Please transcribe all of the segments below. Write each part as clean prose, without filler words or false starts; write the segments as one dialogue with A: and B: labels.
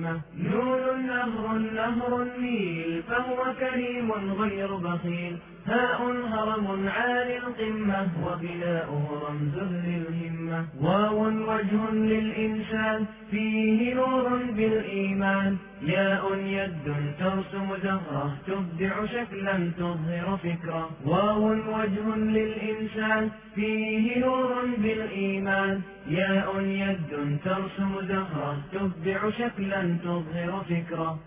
A: الهمة. نور نهر النيل فهو كريم غير بخيل. هاء هرم عالي القمة وبناؤه رمز للهمة. واو وجه للإنسان فيه نور بالإيمان. ياء يد ترسم زهرة تبدع شكلا تظهر فكرة. واو وجه للإنسان فيه نور بالإيمان. ياء يد ترسم زهرة تبدع شكلا تظهر فكرة.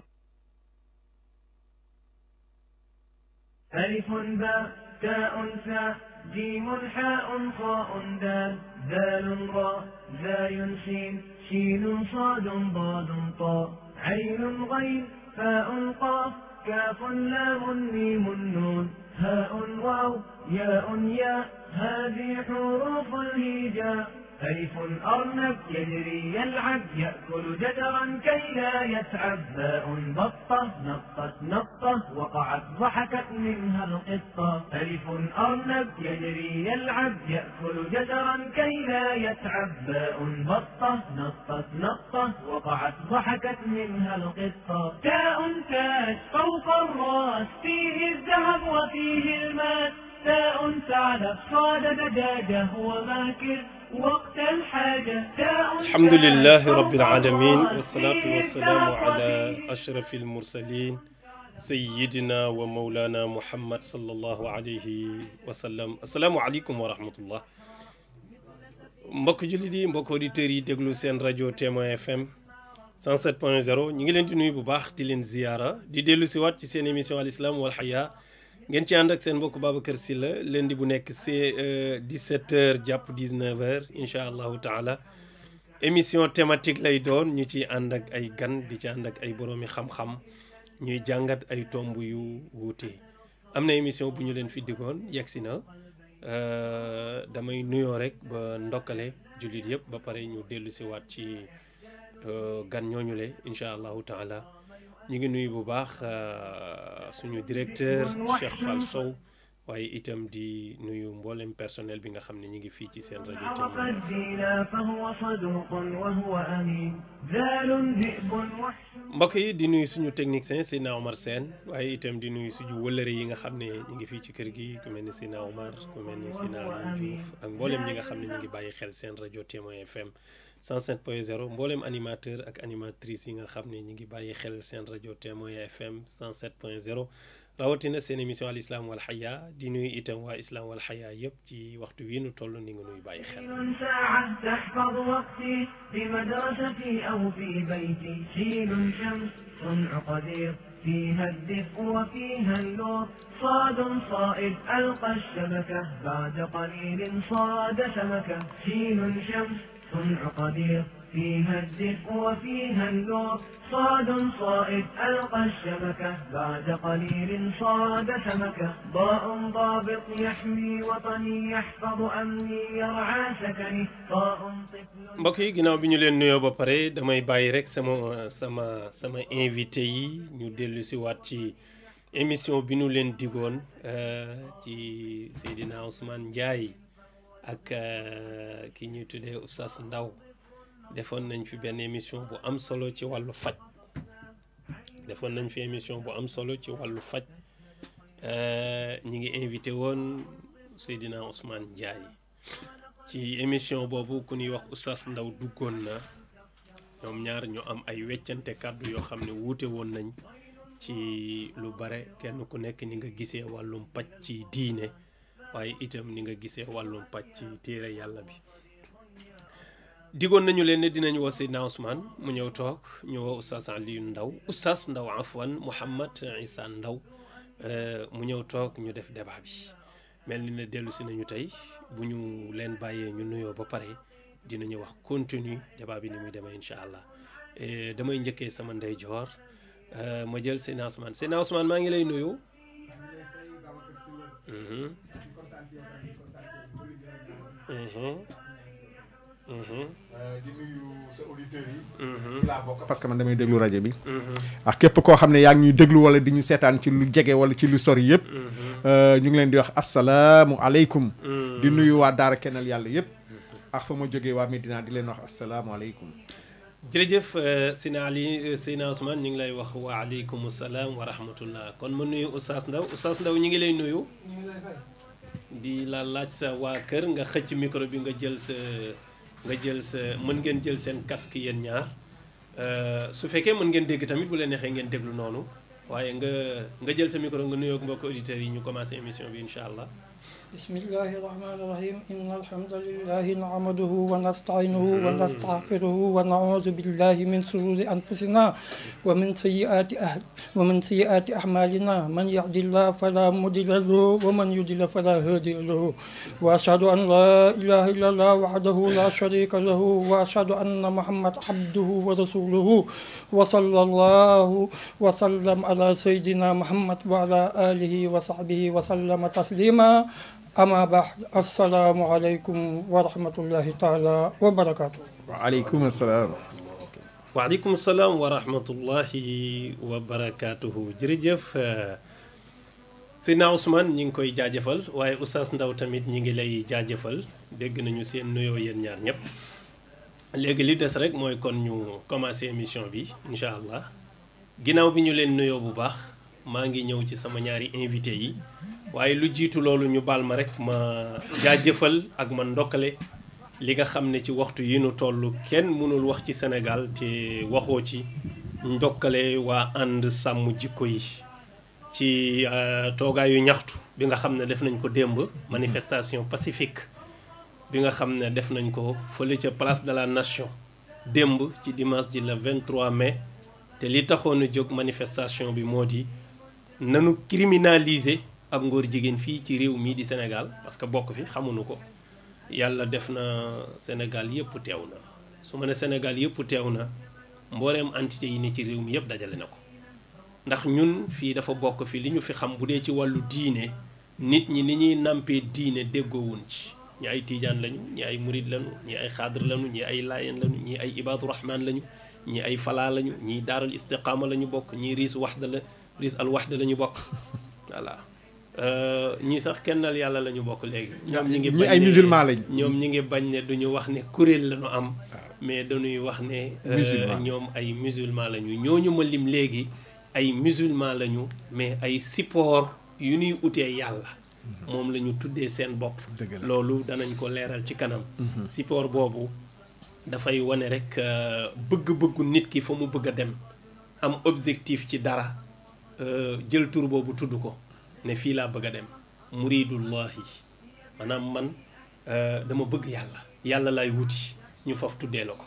A: ألف باء تاء ثاء جيم حاء خاء دال ذال راء زاي سين شين صاد ضاد طاء عين غين فاء قاف كاف لام ميم نون هاء واو ياء ياء هذه حروف الهجاء. ألف أرنب يجري يلعب يأكل جدرا كي لا يتعب. باء بطة نطت نطة وقعت ضحكت منها القطة. ألف أرنب يجري يلعب يأكل جدرا كي لا يتعب. باء بطة نطت نطة وقعت ضحكت منها القطة. تاء تاج فوق الراس فيه الذهب وفيه الماس. تاء ثعلب صاد دجاجة وماكر وقت الحاجة.
B: الحمد لله رب العالمين والصلاة والسلام على أشرف المرسلين سيدنا ومولانا محمد صلى الله عليه وسلم. السلام عليكم ورحمة الله. mbokk jullit yi mbokk auditeurs yi déglu seen rajo Témoin FM 107.0 ñu ngi leen di nuyu bu baax di leen ziyaara di dellu si waat ci seen émission al islam wal haya ngeen ci ànd ak seen mbokk Babacar Sylla lundi bu nekk c'est 17h jàpp 19h incha allahu taala émission thématique lay doon ñu ci ànd ak ay gan di ci ànd ak ay boroomi xam-xam ñuy jàngat ay tomb yu wuute. am na émission bu ñu leen fi diggoon yegsi na damay nuyoo rek ba ndokkale jullit yëpp ba pare ñu dellu si waat ci gan ñooñu le incha allahu taala. ñu ngi nuyu bu baax suñu directeur Cheikh Fall Sow waaye itam di nuyu mboolem personnel bi nga xam ne ñu ngi fii ci seen rajo mbokk yi di nuyu suñu technicien Seydina Omar Sène waaye itam di nuyu suñu wëllëre yi nga xam ne ñu ngi fii ci kër gi ku mel ni Seydina Omar ku mel ni Seydina Aliou Diouf ak mboolem ñi nga xam ne ñu ngi bàyyi xel seen rajo Témoin FM 107.0 mboolem animateur ak animatrice yi nga xam ne ñu ngi bàyyi xel seen rajo Témoin FM 107.0 rawatina seen émission al islam wal haya di nuyu itam waa islam wal haya yëpp ci waxtu wi nu toll ni nga nuy bàyyi xel.
A: تحفظ وقتي في مدرستي أو في بيتي. شين شمس صنع قدير فيها الدفء وفيها النور. صاد صائد ألقى الشبكة بعد قليل صاد سمكة. شين شمس صنع قدير فيها الدفء وفيها النور. صاد صائد ألقى الشبكة بعد قليل صاد سمكة. ضاء ضابط يحمي وطني يحفظ أمني يرعى سكني. طاء طفل.
B: mbokk yi ginnaaw bi ñu leen nuyoo ba pare damay bàyyi rek sama invité yi ñu dellu si waat ci émission bi ñu leen digoon ci Seydina Ousmane Ndiaye ak ki ñuy tuddee Oustaz Ndaw defoon nañ fi benn émission bu am solo ci wàllu faj ñi ngi invité woon Seydina Ousmane Ndiaye ci émission boobu ku ñuy wax Oustaz Ndaw duggoon na ñoom ñaar ñu am ay weccante kàddu yoo xam ne wuute woon nañ ci lu bare kenn ku nekk ni nga gisee wàllum paj ci diine waaye itam ni nga gisee wàllum paj ci téere yàlla bi. digoon nañu leen ne dinañ woo Seydina Ousmane mu ñëw toog ñu woo Oustaz Aliou Ndaw Oustaz Ndaw afwan Mouhammad Issa Ndaw mu ñëw toog ñu def débat bi mel ni ne dellu si nañu tey bu ñu leen bàyyee ñu nuyoo ba pare dinañu wax continue débat bi ni muy demee incha allah damay njëkkee sama ndeyjoor ma jël Seydina Ousmane maa ngi lay nuyu.
C: di nuyu sa auditeurs yi. ci laa bokk parce que man damay déglu rajo bi. ak képp koo xam ne yaa ngi ñuy déglu wala di ñu seetaan ci lu jege wala ci lu sori yëpp. ñu ngi leen di wax asalaamualeykum. di nuyu waa Daara Kennel yàlla yëpp. ak fa ma jógee waa Medina di leen wax asalaamualeykum.
B: jërëjëf Sina Ali Sina Ousmane ñu ngi lay wax wa aleykum salaam wa rahmatullah kon ma nuyu Oustaz Ndaw ñu ngi lay nuyu di la laaj sa waa kër nga xëcc micro bi nga jël sa mën ngeen jël seen casque yéen ñaar su fekkee mën ngeen dégg tamit bu leen neexee ngeen déglu noonu waaye nga jël sa micro nga nuyoo ak mbokk auditeurs yi ñu commencé émission bi incha allah.
D: بسم الله الرحمن الرحيم إن الحمد لله نعمده ونستعينه ونستغفره ونعوذ بالله من شرور أنفسنا ومن سيئات أعمالنا من يهد الله فلا مضل له ومن يضلل فلا هادي له وأشهد أن لا إله إلا الله وحده لا شريك له وأشهد أن محمد عبده ورسوله وصلى الله وسلم على سيدنا محمد وعلى آله وصحبه وسلم تسليما أما بعد السلام عليكم ورحمة الله تعالى وبركاته.
C: وعليكم السلام.
B: waaleykum salaam wa rahmatullahi wa barakaatuhu jërëjëf Seydina Ousmane ñi ngi koy jaajëfal waaye Oustaz Ndaw tamit ñi ngi lay jaajëfal dégg nañu seen nuyoo yéen ñaar ñëpp léegi li des rek mooy kon ñu commencé émission bi incha allah ginnaaw bi ñu leen nuyoo bu baax maa ngi ñëw ci sama ñaari invité yi waaye lu jiitu loolu ñu baal ma rek ma jaajëfal ak ma ndokkale li nga xam ne ci waxtu yi nu toll kenn mënul wax ci Sénégal te waxoo ci ndokkale waa ànd sàmm jikko yi ci toogaayu ñaxtu bi nga xam ne def nañ ko démb manifestation pacifique bi nga xam ne def nañ ko fële ca place de la nation démb ci dimanche ji le 23 mai te li taxoon a jóg manifestation bi moo di nanu criminaliser ak ngóor jigéen fii ci réew mii di Sénégal parce que bokk fi xamuñu ko yàlla def na Sénégal yëpp teew na su ma ne Sénégal yëpp teew na mbooleem entité yi ne ci réew mi yëpp dajale na ko ndax ñun fii dafa bokk fi li ñu fi xam bu dee ci wàllu diine nit ñi ni ñuy nampee diine déggoowuñ ci ñi ay tiijaan lañu ñi ay murid lañu ñi ay xaadir lañu ñi ay laayeen lañu ñi ay ibaadu rahmaan lañu ñi ay falaa lañu ñi daaral istiqaama lañu bokk ñi riis al waxda lañu bokk voilà ñii sax kennal yàlla la ñu bokk léegi. ñoom ñi ngi bañ
C: ay musulman lañ.
B: ñoom ñi ngi bañ ne duñu wax ne kuréel la ñu am. mais dañuy wax ne. ñoom ay musulman lañu ñooñu ma lim léegi ay musulman lañu mais ay support yu ñuy utee yàlla. moom la ñu tuddee seen bopp. loolu danañ ko leeral ci kanam. support boobu dafay wane rek bëgg-bëggu nit ki fa mu bëgg a dem am objectif ci dara jël tur boobu tudd ko. ne fii laa bëgg a dem muridullahi maanaam man dama bëgg yàlla laay wuti ñu faf tuddee la ko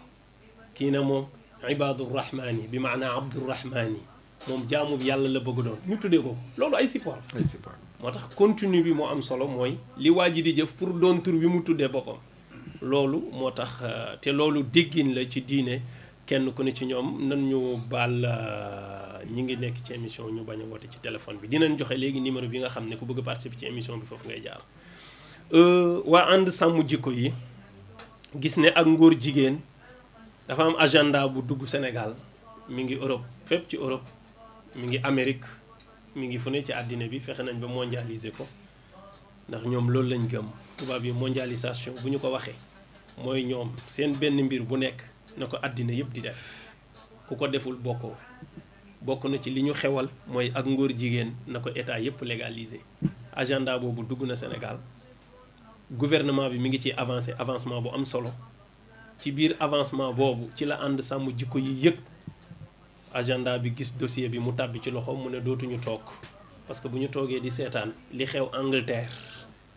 B: kii na moom ibadurrahmani bi maanaa abdurrahmani moom jaamu yàlla la bëgg doon ñu tuddee ko loolu ay support moo tax continue bi moo am solo mooy li waa ji di jëf pour doon tur bi mu tuddee boppam loolu moo tax te loolu déggin la ci diine kenn ku ne ci ñoom nan ñu baal ñi ngi nekk ci émission ñu bañ a woote ci téléphone bi dinañ joxe léegi numéro bi nga xam ne ku bëgg a participer ci émission bi foofu ngay jaar waa ànd sàmm jikko yi gis ne ak ngóor jigéen dafa am agenda bu dugg Sénégal mi ngi Europe fépp ci Europe mi ngi Amérique mi ngi fu ne ci àddina bi fexe nañ ba mondialiser ko ndax ñoom loolu lañ gëm tubaab yi mondialisation bu ñu ko waxee mooy ñoom seen benn mbir bu nekk na ko àddina yëpp di def ku ko deful bokkoo bokk na ci li ñu xewal mooy ak ngóor jigéen na ko état yëpp légaliser agenda boobu dugg na Sénégal gouvernement bi mi ngi ci avancement bu am solo ci biir avancement boobu ci la ànd sàmm jikko yi yëg agenda bi gis dossier bi mu tàbbi ci loxo mu ne dootuñu toog parce que bu ñu toogee di seetaan li xew Angleterre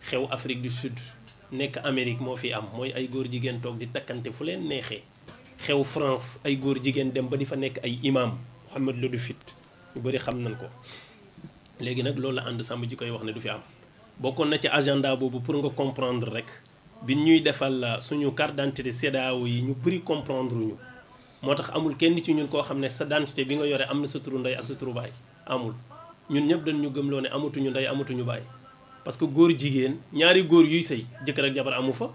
B: xew Afrique du Sud nekk Amérique moo fi am mooy ay góor jigéen toog di takkante fu leen neexee xew France ay góor jigéen dem ba di fa nekk ay imam Mohamed Lodou Fit ñu bëri xam nañ ko léegi nag loolu la ànd sàmm ji koy wax ne du fi am bokkoon na ci agenda boobu pour nga comprendre rek bi ñuy defal suñu carte d'identité CEDEAO yi ñu bëri comprendre ñu moo tax amul kenn ci ñun koo xam ne sa identité bi nga yore am na sa turu ndey ak sa turu baay amul ñun ñëpp dañ ñu gëmloo ne amatuñu ndey amatuñu baay parce que góor jigéen ñaari góor yuy sëy jëkkër ak jabar amu fa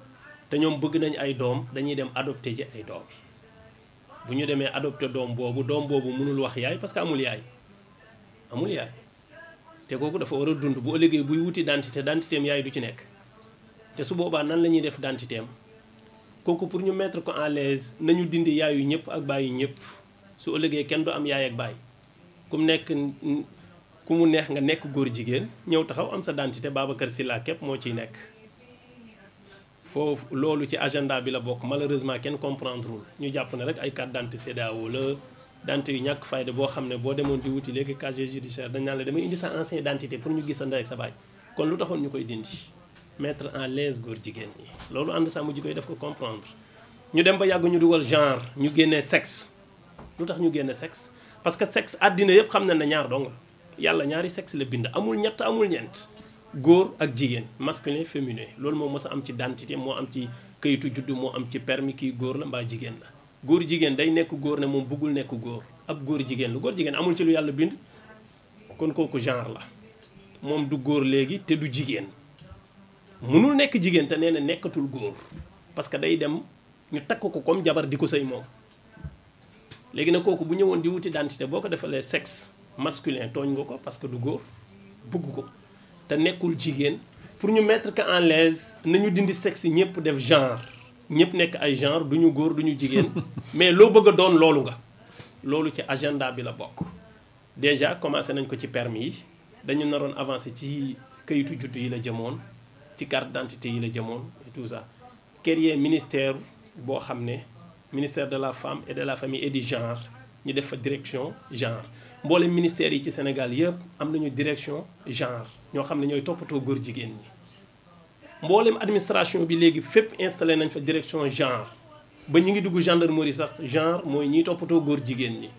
B: te ñoom bëgg nañ ay doom dañuy dem adopté ji ay doom bu ñu demee adopté doom boobu mënul wax yaay parce que amul yaay te kooku dafa war a dund bu ëllëgee buy wuti identité am yaay du ci nekk te su boobaa nan la ñuy def identité am kooku pour ñu mettre ko en l'aise nañu dindi yaayu ñëpp ak bàyyi ñëpp su ëllëgee kenn du am yaay ak bàyyi ku mu neex nga nekk góor jigéen ñëw taxaw am sa identité Babacar Sylla képp moo ciy nekk foofu loolu ci agenda bi la bokk malheureusement kenn comprendrewul ñu jàpp ne rek ay carte d'identité CEDEAO la d'identité yu ñàkk fayda boo xam ne boo demoon di wuti léegi casier judiciaire dañ naan la damay indi sa ancienne identité pour ñu gis sa ndey ak sa baay kon lu taxoon ñu koy dindi mettre en l'aise góor jigéen ñi loolu ànd sàmm jikko yi daf ko comprendre ñu dem ba yàgg ñu dugal genre ñu génnee sexe lu tax ñu génne sexe parce que sexe àddina yëpp xam na ne ñaar dong yàlla ñaari sexe la bind amul ñett amul ñeent góor ak jigéen masculin féminin loolu moo mës a am ci identité moo am ci kayitu juddu moo am ci permis kii góor la mbaa jigéen la góor jigéen day nekk góor ne moom bëggul nekk góor ab góor jigéen la góor jigéen amul ci lu yàlla bind kon kooku genre la moom du góor léegi te du jigéen mënul nekk jigéen te nee na nekkatul góor parce que day dem ñu takk ko comme jabar di ko sëy moom léegi nag kooku bu ñëwoon di wuti identité boo ko defalee sexe masculin tooñ nga ko parce que du góor bëgg ko te nekkul jigéen pour ñu mettre que en l'aise nañu dindi sexe ñëpp def genre ñëpp nekk ay genre du ñu góor du ñu jigéen mais loo bëgg a doon loolu nga loolu ci agenda bi la bokk déjà commencé nañ ko ci permis yi dañu naroon avancé ci kayitu juddu yi la jëmoon ci carte d'identité yi la jëmoon et tout ça créer ministère boo xam ne ministère de la femme et de la famille et du genre ñu def fa direction genre mboolem ministères yi ci Sénégal yëpp am nañu direction genre ñoo xam ne ñooy toppatoo góor jigéen ñi mboolem administration bi léegi fépp installé nañ fa direction genre ba ñu ngi dugg gendarmerie sax genre mooy ñiy toppatoo góor jigéen ñi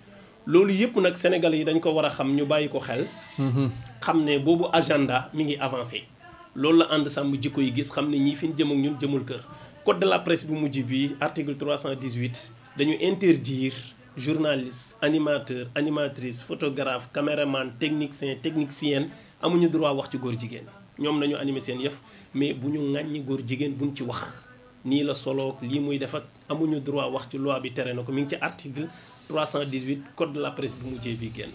B: loolu yëpp nag Sénégal yi dañ ko war a xam ñu bàyyi ko xel xam ne boobu agenda mi ngi avancé loolu la ànd sàmm jikko yi gis xam ne ñii fi ñu jëm ak ñun jëmul kër code de la presse bu mujj bi article 318 dañu interdire journaliste animateur animatrice photographe caméraman technicien technicienne amuñu droit wax ci góor jigéen ñoom nañu animé seen yëf mais bu ñu ŋàññi góor jigéen buñ ci wax nii la solo lii muy def ak amuñu droit wax ci loi bi tere na ko mi ngi ci article 318 code de la presse bu mujjee bi génn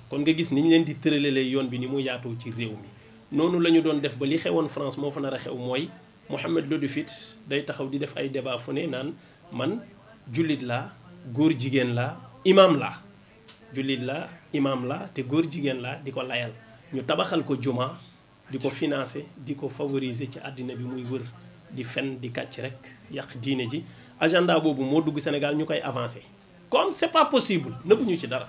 B: kon nga gis ni ñu leen di tëralee yoon bi ni mu yaatoo ci réew mi noonu la ñu doon def ba li xewoon France moo fa nar a xew mooy Mohamed Lodefit day taxaw di def ay débat fu ne naan man jullit laa góor jigéen laa imam laa jullit laa imam laa te góor jigéen laa di ko layal ñu tabaxal ko juma di ko financer di ko favoriser ci àddina bi muy wër di fen di kàcc rek yàq diine ji agenda boobu moo dugg Sénégal ñu koy avancer comme c'est pas possible nëbbuñu ci dara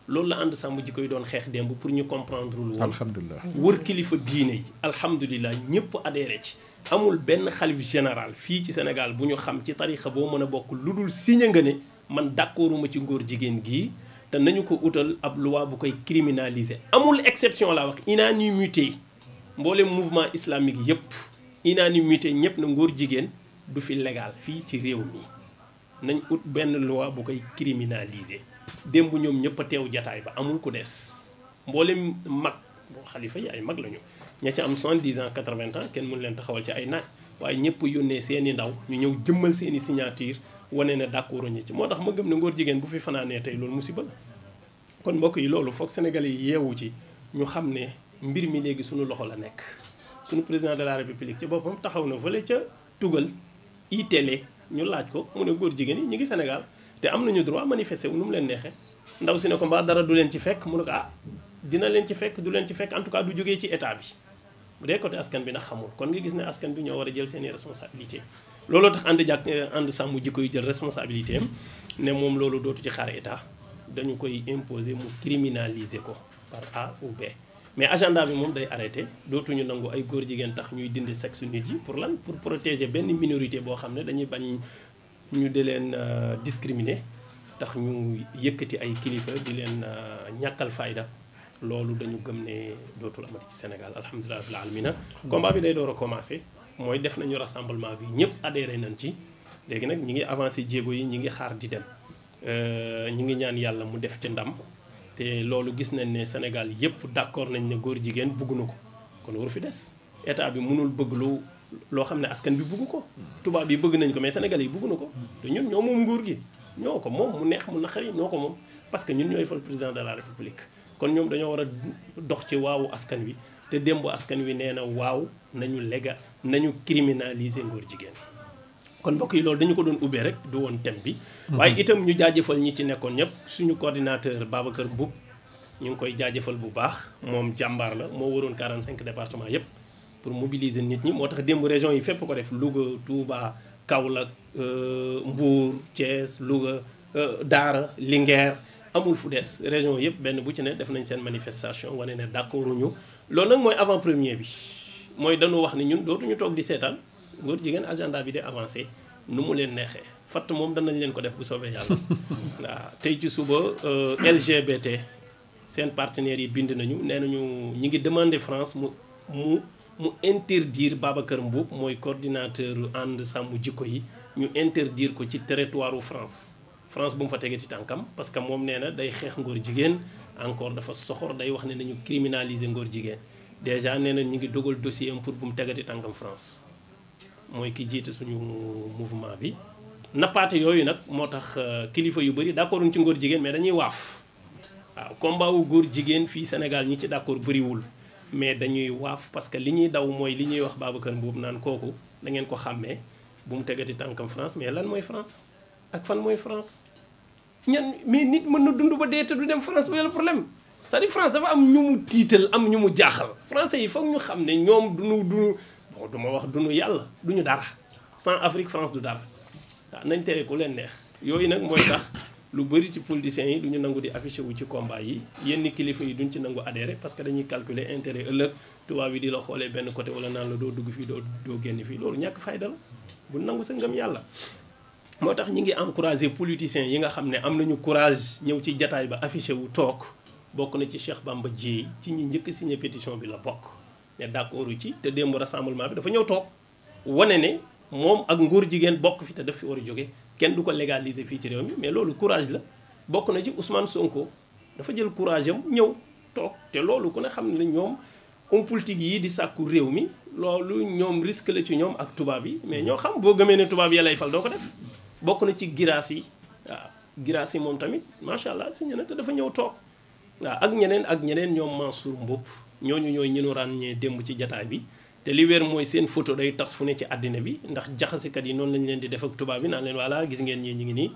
B: loolu la ànd sàmm ji koy doon xeex démb pour ñu comprendre lu woon
C: alhamdulilah
B: wër kilifa diine yi alhamdulilah ñëpp adhéré ci amul benn xalif général fii ci Sénégal bu ñu xam ci tarixa boo mën a bokk lu dul signé nga ne man d'accorduma ci ngóor jigéen gii te nañu ko utal ab loi bu koy criminaliser amul exception laa wax unanimité mboolem mouvement islamique yëpp unanimité ñëpp na ngóor jigéen du fi légal fii ci réew mi nañ ut benn loi bu koy criminaliser démb ñoom ñëpp a teew jataay ba amul ku des mboolem mag xalifa yi ay mag lañu ña ca am 70 ans 80 ans kenn mënu leen taxawal ci ay naaj waaye ñëpp yónnee seeni ndaw ñu ñëw jëmmal seeni signature wane ne d'accord ñu ci moo tax ma gëm ne ngóor jigéen bu fi fanaanee tey loolu musiba la kon mbokk yi loolu foog Sénégalais yi yeewu ci ñu xam ne mbir mi léegi suñu loxo la nekk suñu président de la république ci boppam taxaw na fële ca tugal itélé ñu laaj ko mu ne góor jigéen yi ñu ngi Sénégal te am nañu droit manifester wu nu mu leen neexee ndaw si ne ko mbaa dara du leen ci fekk mu ne ko ah dina leen ci fekk du leen ci fekk en tout cas du jógee ci état bi bu dee côté askan bi nag xamul kon nga gis ne askan bi ñoo war a jël seeni responsabilité looloo tax ànd sàmm jikko yi jël responsabilité am ne moom loolu dootu ci xaar état dañu koy imposer mu criminaliser ko par A ou B mais agenda bi moom day arrêté dootuñu nangu ay góor jigéen tax ñuy dindi sexe nit yi pour lan pour protéger benn minorité boo xam ne dañuy bañ ñu di leen discriminer tax ñu yëkkati ay kilifa di leen ñàkkal fayda loolu dañu gëm ne dootul amati ci Sénégal alhamdulilah rabbil alamina combat bi day door a commencé mooy def nañu rassemblement bi ñëpp adhéré nañ ci léegi nag ñi ngi avancé jéego yi ñi ngi xaar di dem ñi ngi ñaan yàlla mu def ci ndam te loolu gis nañ ne Sénégal yëpp d'accord nañ ne góor jigéen bëgg na ko kon waru fi des état bi mënul bëgg loo xam ne askan bi bëgg ko tubaab yi bëgg nañ ko mais Sénégal yi bëgg na ko te ñun ñoo moom nguur gi ñoo ko moom mu neex mu naqari ñoo ko moom parce que ñun ñooy fal président de la république kon ñoom dañoo war a dox ci waawu askan wi te démb askan wi nee na waaw nañu criminaliser ngóor jigéen kon mbokk yi loolu dañu ko doon ubbee rek du woon thème bi. waaye itam ñu jaajëfal ñi ci nekkoon ñëpp suñu coordinateur Babacar Mboup ñu ngi koy jaajëfal bu baax moom jàmbaar la moo waroon 45 départements yëpp pour mobiliser nit ñi moo tax démb région yi fépp ko def Louga Touba Kaolack Mbour Thiès Louga Daara Linguère amul fu des région yëpp benn bu ci ne def nañ seen manifestation wane ne d'accord ñu loolu nag mooy avant premier bi mooy dañu wax ni ñun dootuñu toog di seetaan góor jigéen agenda bi de avancé nu mu leen neexee fatt moom danañ leen ko def bu soobee yàlla waaw tey ci suba LGBT seen partenaires yi bind nañu nee nañu ñi ngi demander France mu interdire Babacar Mboup mooy coordinateur ànd sàmm jikko yi ñu interdire ko ci territoire France bu mu fa tegee ci tànkam parce que moom nee na day xeex ngóor jigéen encore dafa soxor day wax ne nañu criminaliser ngóor jigéen déjà nee na ñu ngi dogal dossier am pour bu mu tegati tànkam France mooy ki jiite suñu mouvement bi nappaate yooyu nag moo tax kilifa yu bëri d'accorduñ ci ngóor jigéen mais dañuy waaf waaw combat wu góor jigéen fii Sénégal ñi ci d'accord bëriwul mais dañuy waaf parce que li ñuy daw mooy li ñuy wax Babacar Mboup naan kooku da ngeen ko xàmmee bu mu tegati tànkam France mais lan mooy France ak fan mooy France mais nit mën na dund ba dee te du dem France ba yàlla problème c'est-à-dire France dafa am ñu mu tiital am ñu mu jaaxal français yi foog ñu xam ne ñoom duñu bon du ma wax duñu yàlla duñu dara sans Afrique France du dara waaw nañ tere ku leen neex yooyu nag mooy tax lu bëri ci politiciens yi duñu nangu di affiché wu ci combat yi yenn kilifa yi duñ ci nangu adhéré parce que dañuy calculer intérêt ëllëg tubaab yi di la xoolee benn côté wala naan la doo dugg fii doo génn fii loolu ñàkk fayda la bu nangu sa ngëm yàlla moo tax ñi ngi encouragé politiciens yi nga xam ne am nañu courage ñëw ci jataay ba affiché wu toog bokk na ci Cheikh Bamba Dièye ci ñi njëkk signé pétition bi la bokk ne d'accord ci te démb rassemblement bi dafa ñëw toog wane ne moom ak ngóor jigéen bokk fi te daf fi war a jóge kenn du ko légaliser fii ci réew mi mais loolu courage la bokk na ci Ousmane Sonko dafa jël courage am ñëw toog te loolu ku ne xam ne ñoom homme politique yi di sàkku réew mi loolu ñoom risque la ci ñoom ak tubaab yi mais ñoo xam boo gëmee ne tubaab yi lay fal doo ko def bokk na ci giraas yi waaw giraas yi moom tamit macha allah signé na te dafa ñëw toog waaw ak ñeneen ñoom Mansour Mboup ñooñu ñooy ñënu ràññee démb ci jataay bi te li wér mooy seen photo day tas fu ne ci àddina bi ndax jaxasikat yi noonu lañ leen di def ak tubaab bi naan leen voilà gis ngeen ñi ngi nii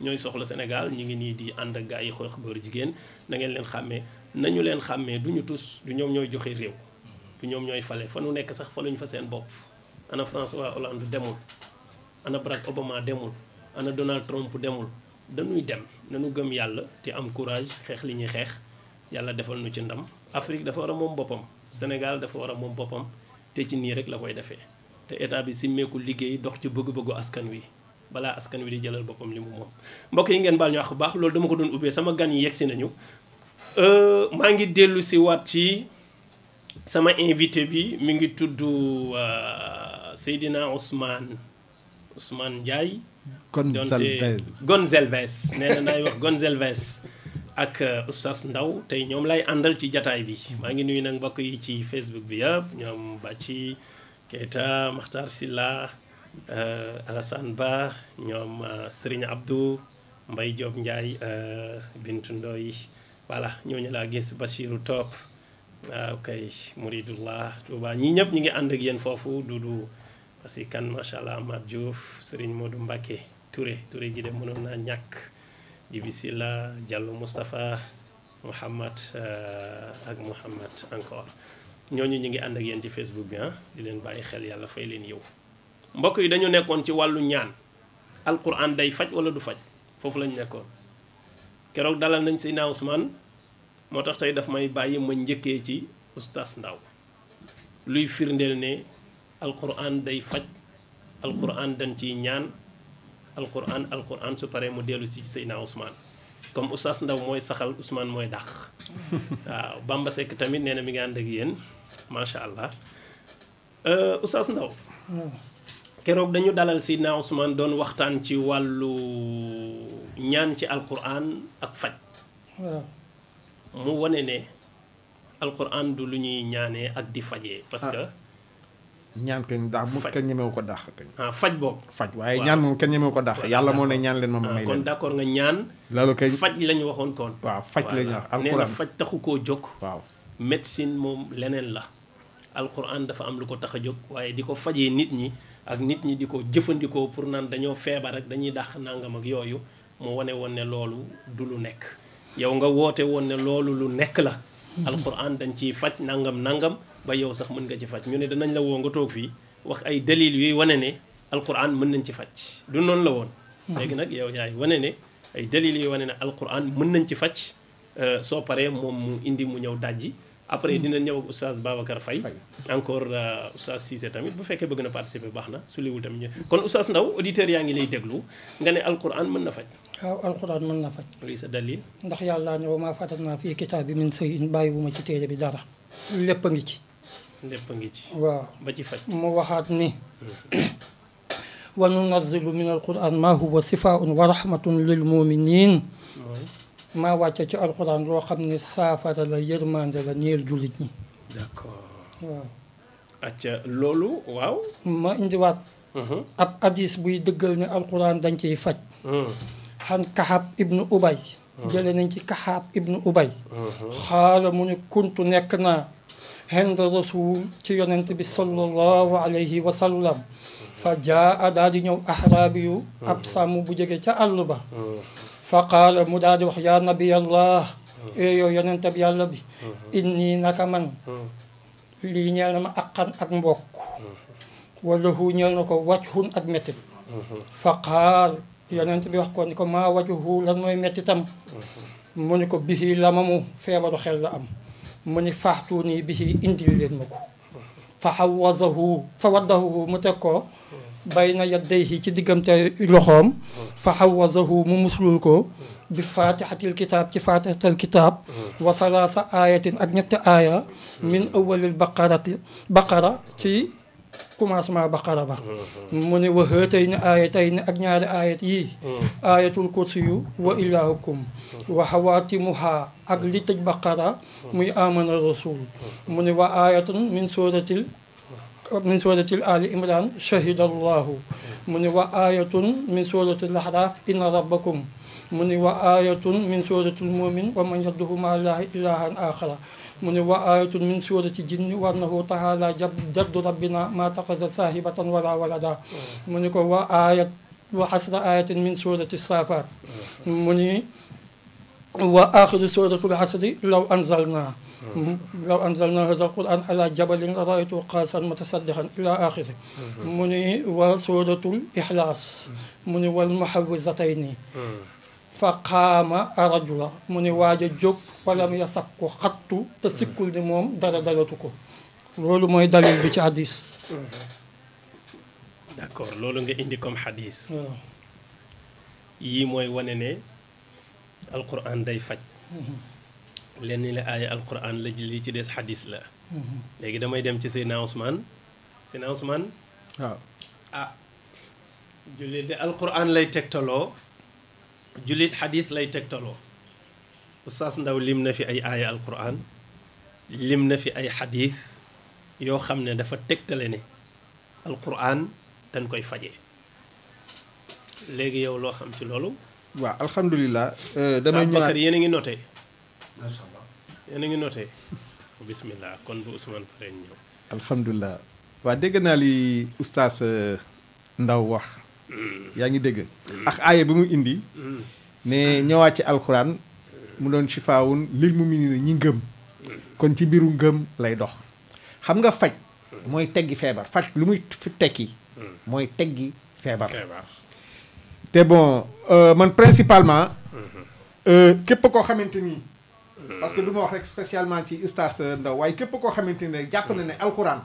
B: ñooy soxla Sénégal ñi ngi nii di ànd ak gars yi xoox góor jigéen na ngeen leen xàmmee nañu leen xàmmee du ñu tus du ñoom ñooy joxe réew du ñoom ñooy fale fa nu nekk sax fa luñu fa seen bopp ana François Hollande demul ana Barack Obama demul ana Donald Trump demul dañuy dem nañu gëm yàlla te am courage xeex li ñuy xeex yàlla defal nu ci ndam Afrique dafa war a moom boppam Sénégal dafa war a moom boppam te ci nii rek la koy defee te état bi simmeeku liggéey dox ci bëgg-bëggu askan wi balaa askan wi di jëlal boppam li mu moom mbokk yi ngeen baal ñu wax bu baax loolu dama ko doon ubbee sama gan yi yegsi nañu maa ngi dellu si waat ci sama invité bi mi ngi tudd Seydina Ousmane Ndiaye Gonzalves nee na naay wax Gonzalves ak Oustaz Ndaw tey ñoom lay àndal ci jataay bi maa ngi nuyu nag mbokk yi ci Facebook bi yëpp ñoom Bàcci Keita Makhtar Silla Alassane Ba ñoom Serigne Abdou Mbaye Diop Ndiaye Bintu Ndoy voilà ñooñu laa gis Bachirou Top waaw kay Mouridullah Touba ñii ñëpp ñu ngi ànd ak yéen foofu Doudou parce que kan macha allah Amath Diouf Serigne Modou Mbacké Touré gi de mënoon naa ñàkk Djibi Silla Diallo Moustapha Mouhamad ak Mouhamad encore ñooñu ñu ngi ànd ak yéen ci Facebook bi di leen bàyyi xel yàlla fay leen yow mbokk yi dañu nekkoon ci wàllu ñaan alquran day faj wala du faj foofu lañu nekkoon keroog dalal nañ Seydina Ousmane moo tax tey daf may bàyyi ma njëkkee ci Oustaz Ndaw luy firndeel ne alquran day faj alquran dañ ciy ñaan alquran su paree mu dellu si Seydina Ousmane comme Oustaz Ndaw mooy saxal Ousmane mooy dàq waaw Bamba Seck tamit nee na mi ngi ànd ak yéen macha allah Oustaz Ndaw keroog dañu dalal Seydina Ousmane doon waxtaan ci wàllu ñaan ci alquran ak faj mu wane ne alquran du lu ñuy ñaanee ak di fajee parce que
C: ñaan kañ daax mu kenn ñemewu ko daax kañ
B: faj boobu
C: faj waaye ñaan moom kenn ñemewu ko daax yàlla moo ne ñaan leen ma may leen
B: kon d'accord nga ñaan
C: loolu kañ
B: faj lañu waxoon kon
C: waaw faj lañu wax
B: nee na faj taxu koo jóg
C: waaw
B: médecine moom leneen la alquran dafa am lu ko tax a jóg waaye di ko fajee nit ñi ak nit ñi di ko jëfandikoo pour naan dañoo feebar ak dañuy dàq nangam ak yooyu mu wane woon ne loolu du lu nekk yow nga woote woon ne loolu lu nekk la alquran dañ ciy faj nangam nangam ba yow sax mën nga ci faj ñu ne danañ la woo nga toog fii wax ay dalil yuy wane ne alquran mën nañ ci faj du noonu la woon léegi nag yow yaay wane ne ay dalil yuy wane ne alquran mën nañ ci faj soo paree moom mu indi mu ñëw dajji après dina ñëw ak oustaz Babacar Faye encore oustaz Cissé tamit bu fekkee bëgg na participer baax na su liwul tamit kon oustaz Ndaw auditeurs yaa ngi lay déglu nga ne alquran mën na faj
D: waaw alquran mën na faj
B: luy sa dalil
D: ndax yàlla ne wa maa fatatnaa fii kitaabi min shay'in bàyyi bu ma ci téere bi dara lépp a ngi ci
B: lépp a ngi ci
D: waaw
B: ba ci faj
D: mu waxaat ni wa nunazzilu min alquran ma huwa sifaun wa rahmatun lil muminin maa wàcce ci alquran loo xam ne saafara la yërmande la ñeel jullit ñi
B: d'accord
D: waaw
B: acca loolu waaw
D: ma indiwaat ab hadis buy dëggal ne alquran dañ ciy faj xan kaxab ibnu ubay jële nañ ci kaxaab ibnu ubay xaala mu ne kuntu nekk naa henda rasul ci yonent bi sallallahu alayhi wa sallam fa jaa daal di ñëw ahraabi yu ab sàmm bu jóge ca àll ba fa qaala mu daal di wax yaa nabiyallah yow yonent bi yàlla bi inni naka man lii ñeel na ma aqan ak mbokk wala hu ñeel na ko wajhun ak mettit fa qaal yonent bi wax ko ni ko maa wajhu lan mooy mettitam mu ni ko bihi lamamu feebaru xel la am mu ni faaxtu nii bihi indil leen ma ko fa waddahu mu teg ko bayna yaddayhi ci diggante loxoom fa xawazahu mu muslul ko bi fatihatil kitab ci fatihatil kitab wa salaasa ayatin ak ñetti aaya min awalil baqara ci commencement baqara ba mu ne wa haatayni aayatayni ak ñaari aayat yii ayatul kursiyu wa ilahukum wa xawaatimuha ak li tëj baqara muy amana rasul mu ne wa ayatun min suratil ali imran shahida allahu mu ne wa ayatun min suratil ahraaf inna rabbakum mu ne wa ayatun min suratil mumin wa man yadduhu ma allahi ilahan axara mu ne wa ayatun min surati jinni wa annahu taala jaddu rabbina ma taxasa saahibatan wala walada mu ne ko wa asra ayatin min surati safat mu ni wa axiru suratul asri law anzalna hadha alquran ala jabalin la raaytu xaalisan mutasaddiqan ila axiri mu ni wa suratul ixlaas mu ni wal muhawwizatayni fa qaama rajula mu ni waaj a jóg walam yasakku xattu te sikkul ni moom dara dalatu ko loolu mooy dalil bi ci hadis
B: d'accord loolu nga indi comme hadis yii mooy wane ne alquran day faj lenn la aaya alquran la li ci des hadis la léegi damay dem ci Seydina Ousmane waaw jullit de alquran lay tegtaloo jullit xadis lay tegtaloo Oustaz Ndaw lim na fi ay aaya alquran lim na fi ay xadis yoo xam ne dafa tegtale ne alquran dañ koy faje léegi yow loo xam ci loolu
C: waaw alhamdulilah damay ñëwaat
B: Bakar yéen a ngi noté macha allah yéen a ngi noté bismillah kon bu Ousmane pare ñëw
C: alhamdulilah waa dégg naa li Oustaz Ndaw wax yaa ngi dégg ak aaya bi mu indi ne ñëwaat ci alxuraan mu doon shifaawun lil mu'miniina ñi ngëm kon ci mbiru ngëm lay dox xam nga faj mooy teggi feebar faj lu muy tekki mooy teggi feebar te bon man principalement képp koo xamante ni parce que du ma wax rek spécialement ci Oustaz Ndaw waaye képp koo xamante ni rek jàpp na ne alxuraan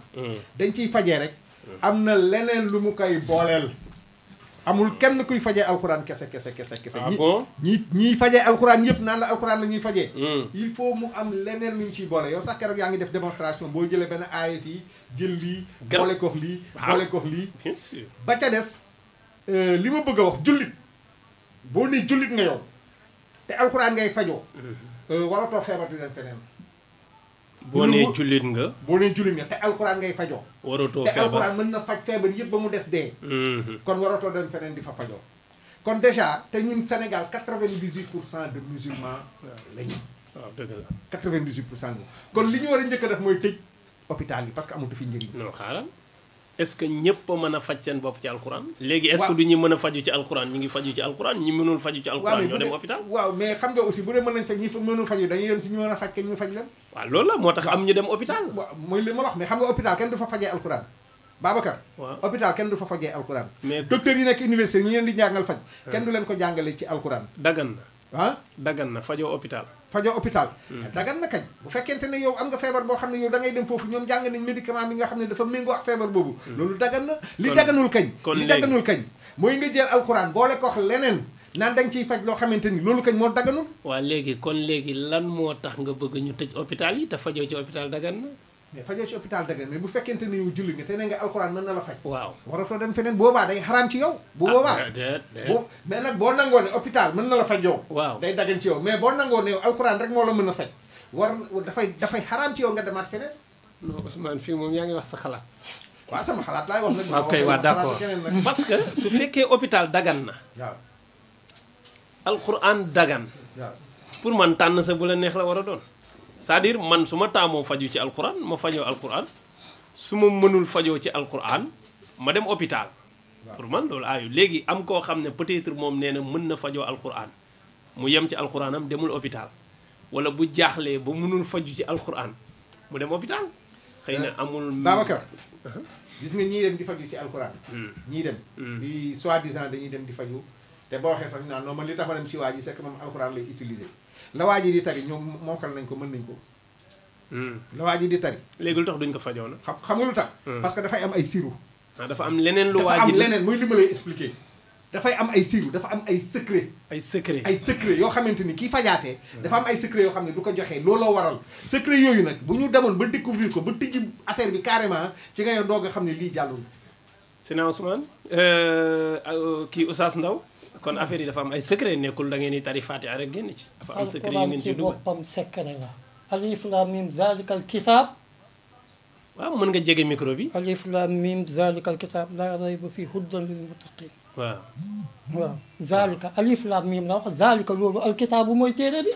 C: dañ ciy fajee rek am na leneen lu mu koy booleel amul kenn kuy fajee alxuraan kese ñiy fajee alxuraan yëpp naan la alxuraan la ñuy fajee il faut mu am leneen lu ñu ciy boole yow sax keroog yaa ngi def démonstration boo jëlee benn aaya fii jël lii boole kox lii boole kox lii ba ca des li ma bëgg a wax jullit boo nee jullit nga yow te alxuraan ngay fajoo waratoo feebar di dem feneen
B: boo nee jullit nga
C: te alxuraan ngay fajoo
B: waratoo
C: te
B: feebar
C: alxuraan mën na faj feebar yëpp ba mu des dee kon waratoo dem feneen di fa fajoo kon déjà te ñun Sénégal 98% de musulmans lañu
B: waaw dëgg la
C: 98% kon li ñu war a njëkk a def mooy tëj hôpital yi parce que amatu fi njëriñ
B: non xaaral est-ce que ñëpp a mën a faj seen bopp ci alquran. léegi est-ce que du ñu mën a faju ci alquran ñu ngi faju ci alquran ñi mënul faju ci alquran ñoo dem hôpital.
C: waaw mais xam nga aussi bu dee mën nañ faj ñi mënul faju dañuy dem si ñu mën a faj kañ ñu faj leen.
B: waaw loolu la moo tax am ñu dem hôpital.
C: waaw mooy li ma wax mais xam nga hôpital kenn du fa fajee alquran Babacar.
B: waaw
C: hôpital kenn du fa fajee alquran.
B: mais
C: docteur yi nekk université ñu leen di jàngal faj. kenn du leen ko jàngale ci alquran.
B: dagan na.
C: ah
B: dagan na fajoo hôpital.
C: fajoo hôpital. dagan na kañ bu fekkente ne yow am nga feebar boo xam ne yow da ngay dem foofu ñoom jàng nañ médicament bi nga xam ne dafa méngoo ak feebar boobu. loolu dagan na li daganul kañ. li daganul kañ mooy nga jël alquran boole ko wax leneen naan da nga ciy faj loo xamante ni loolu kañ moo daganul.
B: waa léegi kon léegi lan moo tax nga bëgg ñu tëj hôpital yi te fajoo ci hôpital dagan na.
C: mais fajoo ci hôpital dagan mais bu fekkente ne yow julli nga te ne nga alxuraan mën na la faj.
B: waaw
C: waratoo dem feneen boobaa day xaraam ci yow. bu boobaa mais nag boo nangoo ne hôpital mën na la faj yow.
B: waaw
C: day dagan ci yow mais boo nangoo ne yow alxuraan rek moo la mën a faj dafay xaraam ci yow nga demaat feneen.
B: non Ousmane fii moom yaa ngi wax sa xalaat.
C: waaw sama xalaat laay wax nag.
B: waaw kay waaw d'accord parce que su fekkee hôpital dagan na.
C: waaw.
B: alxuraan dagan.
C: waaw
B: pour man tànn sa bu la neex la war a doon. c'est-à-dire man su ma taamoo faju ci alquran ma fajoo alquran su ma mënul fajoo ci alquran ma dem hôpital. pour man loolu aayu léegi am koo xam ne peut-être moom nee na mën na fajoo alquran mu yem ci alquranam demul hôpital wala bu jaaxlee ba mënul faju ci alquran mu dem hôpital. xëy na amul.
C: Babacar gis nga ñii dem di faju ci alquran. ñii dem. di soi-disant dañuy dem di faju te boo waxee sax naan non man li tax ma dem si waa ji c'est que moom alquran lay utiliser. la waa ji di tari ñoom mokkal nañ ko mën nañ ko. la waa ji di tari.
B: léegi lu tax duñ ko fajoo na.
C: xam nga lu tax. parce que dafay am ay siru.
B: dafa am leneen lu waa ji
C: dafa am leneen mooy li ma lay expliquer. dafay am ay siru dafa am ay secret.
B: ay secret
C: ay secret yoo xamante ni kii fajaatee. dafa am ay secret yoo xam ne du ko joxee looloo waral. secret yooyu nag bu ñu demoon ba découvrir ko ba tijji affaire bi carrément ci nga yow doog a xam ne lii jàllul.
B: Sina Ousmane kii Oustaz Ndaw kon affaire yi dafa am ay secret nekkul da ngeen di tari Fatiha rek génn ci. dafa am secret yu ngeen ci dugal
D: boppam secret la. alif lam mim zalikal kitab.
B: waaw mën nga jege micro bi.
D: alif lam mim zalikal kitab la rayba fi hudan lil muttaqin.
B: waaw.
D: waaw zalika alif lam mim la wax zalika loolu alkitab bu mooy téere bi.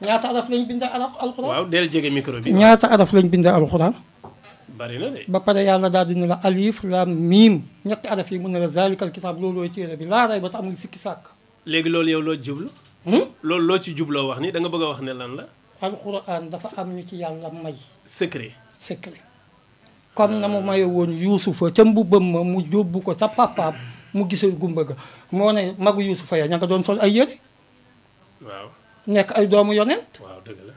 D: ñaata araf lañ bindee alquran.
B: waaw del jege micro bi.
D: ñaata araf lañ bindee alquran.
B: bari na de.
D: ba pare yàlla daal di ne la alif lam mim ñetti araf yi mun na la zalikal kitab loolooy téere bi laa rayba te amul sikki sàkk.
B: léegi loolu yow loo jublu. loolu loo ci jubloo wax ni da nga bëgg a wax ne lan la.
D: alquran dafa am ñu ci yàlla may.
B: secret.
D: secret comme na mu maye woon yuusufa ca mbubbam ma mu yóbbu ko sa papaam mu gisul gumba ga moo ne magu yuusufa ya ña nga doon sol ay yére.
B: waaw.
D: nekk ay doomu yonent.
B: waaw dëgg la.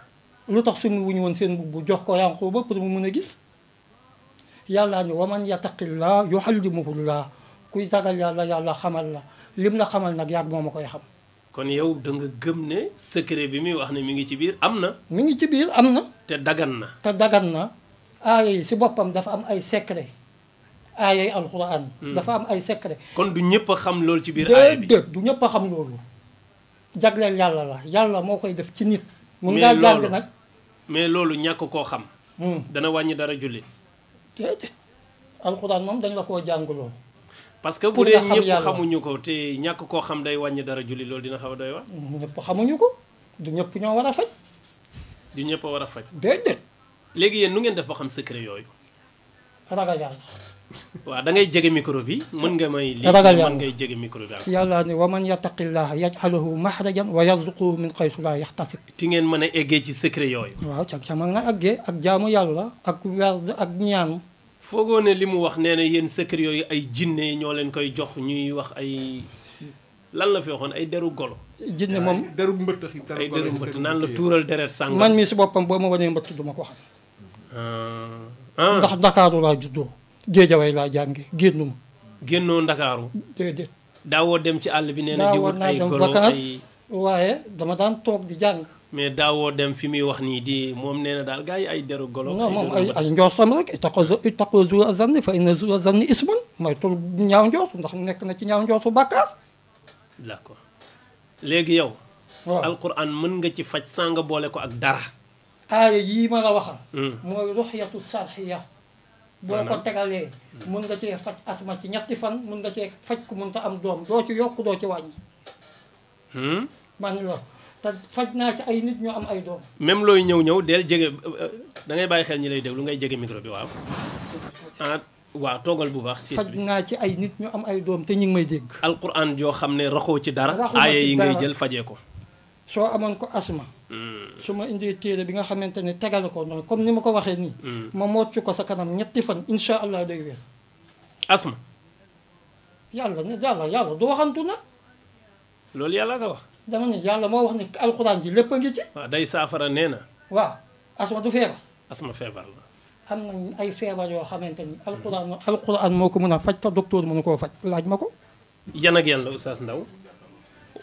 D: lu tax suñu wuñu woon seen mbubb jox ko Yanquba pour mu mën a gis. yàllaa ni waman yattaqillah yuallimuhullah kuy ragal yàlla yàlla xamal la lim la xamal nag yàgg moom a koy xam.
B: kon yow da nga gëm ne secret bi muy wax ne mi ngi ci biir am na.
D: mi ngi ci biir am na.
B: te dagan na.
D: te dagan na aaya yi si boppam dafa am ay secret aaya yi alquran. dafa am ay secret.
B: kon du ñëpp a xam loolu ci biir aaya bi
D: déedéet du ñëpp a xam loolu. jagleel yàlla la yàlla moo koy def ci nit. mun ngaa jàng nag
B: mais loolu ñàkk koo xam. dana wàññi dara jullit.
D: déedéet alquran moom dañ la koo jàngaloo.
B: parce que bu dee ñëpp xamuñu ko te ñàkk koo xam day wàññi dara jullit loolu dina xaw a doy wax.
D: ñëpp xamuñu ko du ñëpp ñoo war a faj.
B: du ñëpp a war a faj.
D: déedéet.
B: léegi yéen nu ngeen def ba xam secret yooyu.
D: ragal yàlla.
B: waaw da ngay jege micro bi mën nga may. lii
D: ragal yàlla
B: mën ngay jege micro bi.
D: yàlla ne wa man yattaqillaha yaj'alahu mahrajan wa yarzuquhu min haythu la yahtasib.
B: ti ngeen mën a eggee ci secret yooyu.
D: waaw ca mag na àggee ak jaamu yàlla ak werd ak ñaan.
B: foogoo ne li mu wax nee na yéen secret yooyu ay jinne ñoo leen koy jox ñuy wax ay lan la fi waxoon ay deru golo.
D: jinne moom
C: deru mbëtt
B: ay deru mbëtt naan la tuural deret sàngam.
D: man mii si boppam boo ma wanee mbëtt du ma ko xam. ndax Ndakaaru laa juddoo. Géejawaay laa jànge génnu ma.
B: génnoo Ndakaaru.
D: déedéet.
B: daawoo dem ci àll bi nee na di wut ay golo
D: vacances waaye dama daan toog di jàng.
B: mais daawoo dem fi muy wax nii di moom nee na daal gars yi ay deru golo.
D: non moom ay njortam rek ittaqu zuura zanni fa inna zuura zanni ismun mooy tul ñaaw njortu ndax nekk na ci ñaaw njortu bàkkaar.
B: d'accord léegi yow.
D: waaw
B: alquran mën nga ci faj saa nga boole ko ak dara.
D: aaya yii ma la waxal. mooy ruxyatu sarxiya boo ko tegalee. mën nga cee faj asma ci ñetti fan mën nga cee faj ku mënta am doom doo ci yokk doo ci wàññi. man la te faj naa ci ay nit ñoo am ay doom.
B: même looy ñëw del jege da ngay bàyyi xel ñi lay déglu ngay jege micro bi waaw. ah waaw toogal bu baax siis
D: faj
B: bi
D: naa ci ay nit ñu am ay doom te ñu ngi may dégg.
B: alquran joo xam ne raxoo ci dara
D: Raxuma ci
B: aaya yi ngay
D: dara.
B: jël fajee ko
D: soo amoon ko asma. su ma indee téere bi nga xamante ne tegal ko noonu comme ni ma ko waxee nii. ma mocc ko sa kanam ñetti fan incha allah day wér.
B: asma
D: yàlla du waxantu nag.
B: loolu yàlla nga wax
D: dama ne yàlla moo wax ne alxuraan ji lépp a ngi ci.
B: waaw day saafara nee na
D: waaw asma du feebar.
B: asma feebar la
D: am na ay feebar yoo xamante ni alxuraan moo ko mën a faj te docteur mënu koo faj laaj ma ko.
B: yan ak yan la Oustaz Ndaw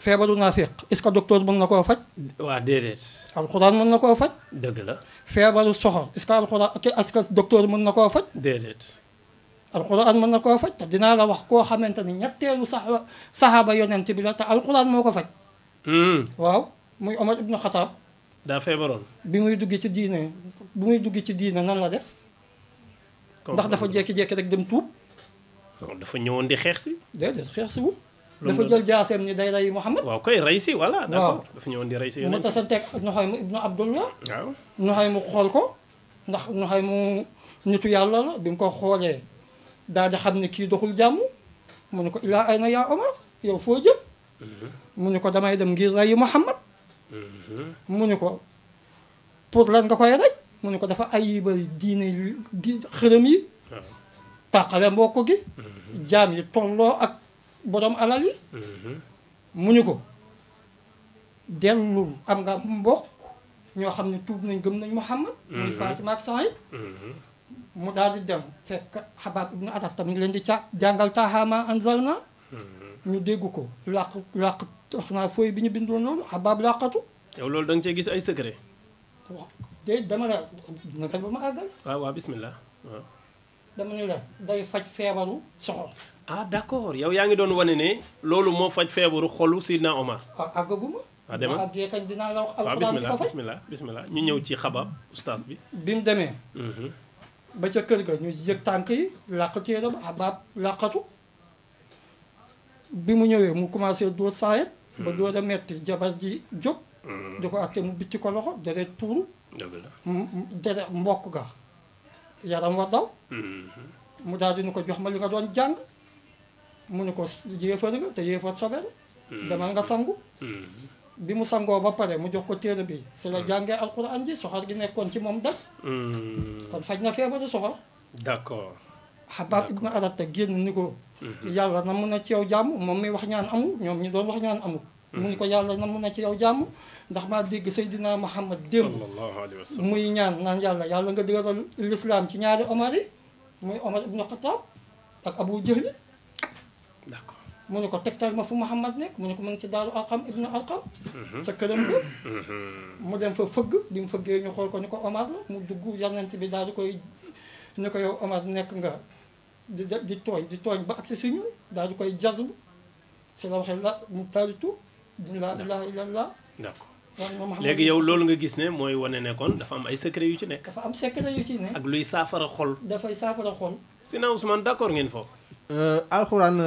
D: feebaru naafiq est-ce que docteur mën na koo faj.
B: waa déedéet
D: alxuraan mën na koo faj.
B: dëgg la
D: feebaru soxor est-ce que alxuraan est-ce que docteur mën na koo faj.
B: déedéet
D: alxuraan mën na koo faj te dinaa la wax koo xamante ni ñetteelu saxaaba yonent bi la te alxuraan moo ko faj. waaw muy Omar ibnu Xataab
B: daa feebaroon
D: bi muy dugg ci diine nan la def. ndax dafa jékki-jékki rek dem tuub.
B: dafa ñëwoon di xeex si
D: déedéet xeex si wul. dafa jël jaaseem ni day rey Muhammad.
B: waaw koy rey si voilà d'accord dafa ñëwoon di rey si
D: mu
B: yonent
D: tasanteeg Nuxaym ibnu Abdullah.
B: waaw
D: Nuxaym mu xool ko ndax Nuxaym mu nitu yàlla la bi mu ko xoolee daal di xam ne kii doxul jàmm mu ne ko ilaa ayna yaa Omar yow foo jëm. mu ne ko damay dem ngir reyi Muhammad. mu ne ko pour lan nga koy rey mu ne ko dafa ayibal diine xërëm yi. tàqale mbokk gi. jaam yi tolloo ak borom alal yi. mu ne ko dellul am nga mbokk ñoo xam ne tuub nañ gëm nañ Muhammad. muy Fatima ak Saïd. mu daal di dem fekk Xabaab ibnu Arat tamit leen di jàngal Taaha maa anzalna ñu dégg ko làq wax naa fooy bi ñu bindoon loolu Xabaab làqatu.
B: yow loolu da nga cee gis ay secret
D: waaw déedéet dama la nagal ba ma àggal.
B: waaw waaw bismillah waaw
D: dama ne la day faj feebaru soxor.
B: ah d'accord yow yaa ngi doon wane ne loolu moo faj feebaru xolu Sidna Omar
D: waaw àggaguma.
B: waaw demal
D: ma àggee kañ dinaa la wax.
B: waaw
D: alxuraan bi ko faj
B: bismillah ñu ñëw ci Xabaab ustaas bi
D: bi mu demee. ba ca kër ga ñu yëg tànk yi làq téere ba Xabaab làqatu. bi mu ñëwee mu commencé dóor saayet ba dóor a metti jabar ji jóg. di ko atte mu bitti ko loxo deret tuuru.
B: dëgg la
D: deret mbokk ga yaram wa daw. mu daal di nu ko jox ma li nga doon jàng. mu ne ko yéefar nga te yéefar sobe la. demal nga sangu. bi mu sangoo ba pare mu jox ko téere bi si la jàngee alquran ji soxor gi nekkoon ci moom daj. kon faj na feebaru soxor.
B: d'accord
D: Xabaab ibnu Arat génn ni ko. yàlla na mun na ci yow jàmm moom mi wax ñaan amul ñoom ñi doon wax ñaan amul. mu ni ko yàlla na mun na ci yow jàmm ndax maa dégg Seydina Muhammad démb
B: sallallahu alayhi wa sallam
D: muy ñaan naan yàlla nga dëgëral l'islam ci ñaari Omar yi muy Omar ibnu Xataab ak Abu Jahli.
B: d'accord
D: mu ne ko tegtal ma fu Muhammad nekk mu ne ko mu ngi ci daaru Alqam ibnu Alqam sa këram ga mu dem fa fëgg bi mu fëggee ñu xool ko ni ko Omar la mu dugg yonent bi daal di koy ni ko yow Omar nekk nga di tooñ ba agsi si ñun daal di koy jazb si la waxee la mu talitu di laa ilaha illallah.
B: d'accord
D: waaw
B: léegi yow loolu nga gis ne mooy wane ne kon dafa am ay secret yu ci nekk
D: dafa am secret yu ci ne.
B: ak luy saafara xol
D: dafay saafara xol.
B: Seydina Ousmane d'accord ngeen foofu
C: alxuraan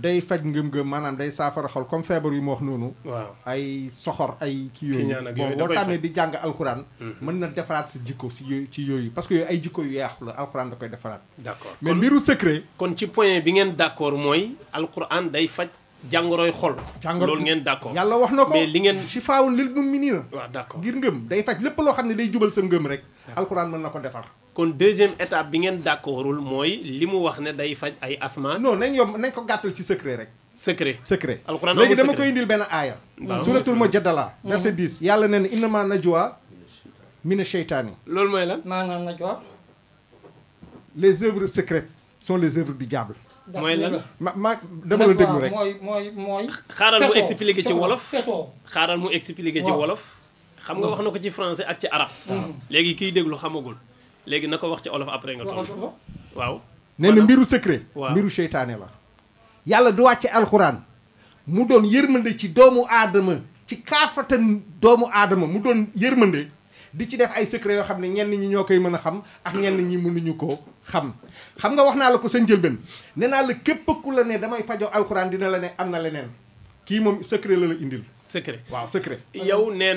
C: day faj ngëm-ngëm maanaam day saafara xol comme feebar yu ma wax noonu.
B: waaw
C: ay soxor ay kii yooyu.
B: Kiñaan ak yooyu da
C: boo
B: koy
C: tàmmee
B: faj.
C: di jàng alxuraan. mën na defaraat sa jikko si yooyu ci yooyu parce que yooyu ay jikko yu yaaxu la alxuraan da koy defaraat.
B: d'accord
C: mais mbiru secret.
B: kon ci point bi ngeen d'accord mooy alquran day faj jàngoroy xol loolu ngeen d'accord
C: yàlla wax na ko
B: mais li ngeen
C: shifaa'un lil mu'miniina.
B: waaw d'accord
C: ngir ngëm day faj lépp loo xam ne day jubal sa ngëm rek. alxuraan mën na ko defar.
B: kon deuxième étape bi ngeen d'accordul mooy li mu wax ne day faj ay asma
C: non nañ ko gàttal ci secret rek.
B: secret
C: secret
B: alxuraan
C: léegi
B: amul
C: dama
B: secret.
C: koy indil benn aaya.
B: waaw
C: suratul Mujadala verset 10 yàlla nee na innamaa najwa mina sheytaani.
B: loolu mooy lan
D: maanaam na jox.
C: les œuvres secrètes sont les œuvres du diable.
B: mooy lan
C: ma dama la déglu rek.
D: mooy.
B: xaaral mu expliquer ci wolof
D: fetoo
B: xaaral mu expliquer ci
D: waaw.
B: wolof xam nga wax na ko ci français ak ci arab léegi kiy déglu xamagul léegi na ko wax ci olof après nga
D: waxal
B: toll
D: ko.
B: waaw
C: nee na mbiru secret.
B: waaw.
C: mbiru seytaane la. yàlla du wàcce alxuraan mu doon yërmande ci doomu aadama ci kaafatan doomu aadama mu doon yërmande di ci def ay secret yoo xam ne ñenn ñi ñoo koy mën a xam ak ñenn ñi mënuñu ko xam. xam nga wax naa la ko sa njëlbeen nee naa la képp ku la ne damay fajoo alxuraan dina la ne am na leneen kii moom secret la indil.
B: secret
C: waaw secret.
B: yow nee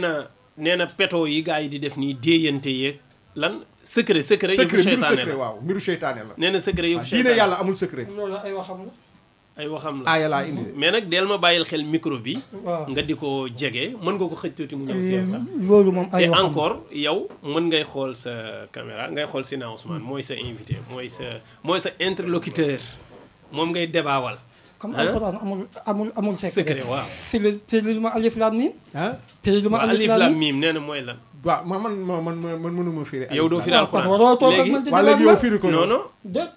B: na peto yi gars yi di def nii déeyante yeeg lan secret yëfu
C: mbiru
B: seytaane
C: secret
B: la
C: waaw mbiru seytaane la
B: nee na secret yëfu
C: diine
B: seytaane
C: yàlla amul secret
D: loolu ay waxam la.
B: ay waxam la
C: aaya laa indi
B: mais nag deel ma bàyyil xel micro bi
D: waaw
B: nga di ko jege mën nga ko xëj tuuti mu ñëw si yow sax
D: loolu moom ay
B: te
D: waxam
B: encore yow mën ngay xool sa caméra ngay xool Sina Ousmane mooy sa invité mooy sa interlocuteur moom ngay débaawal
D: comme alquran amul
B: secret waaw
D: firil ma alif lam mim.
C: ah
D: firil ma
B: alif
D: alif
B: lam
D: lam mim.
B: mim nee na mooy lan
C: waaw man mënuma firi
B: yow doo firi
D: waaw kon
B: alxuraan
D: waroo toog ak man te
C: waa léegi yow firi ko
B: non non
D: déet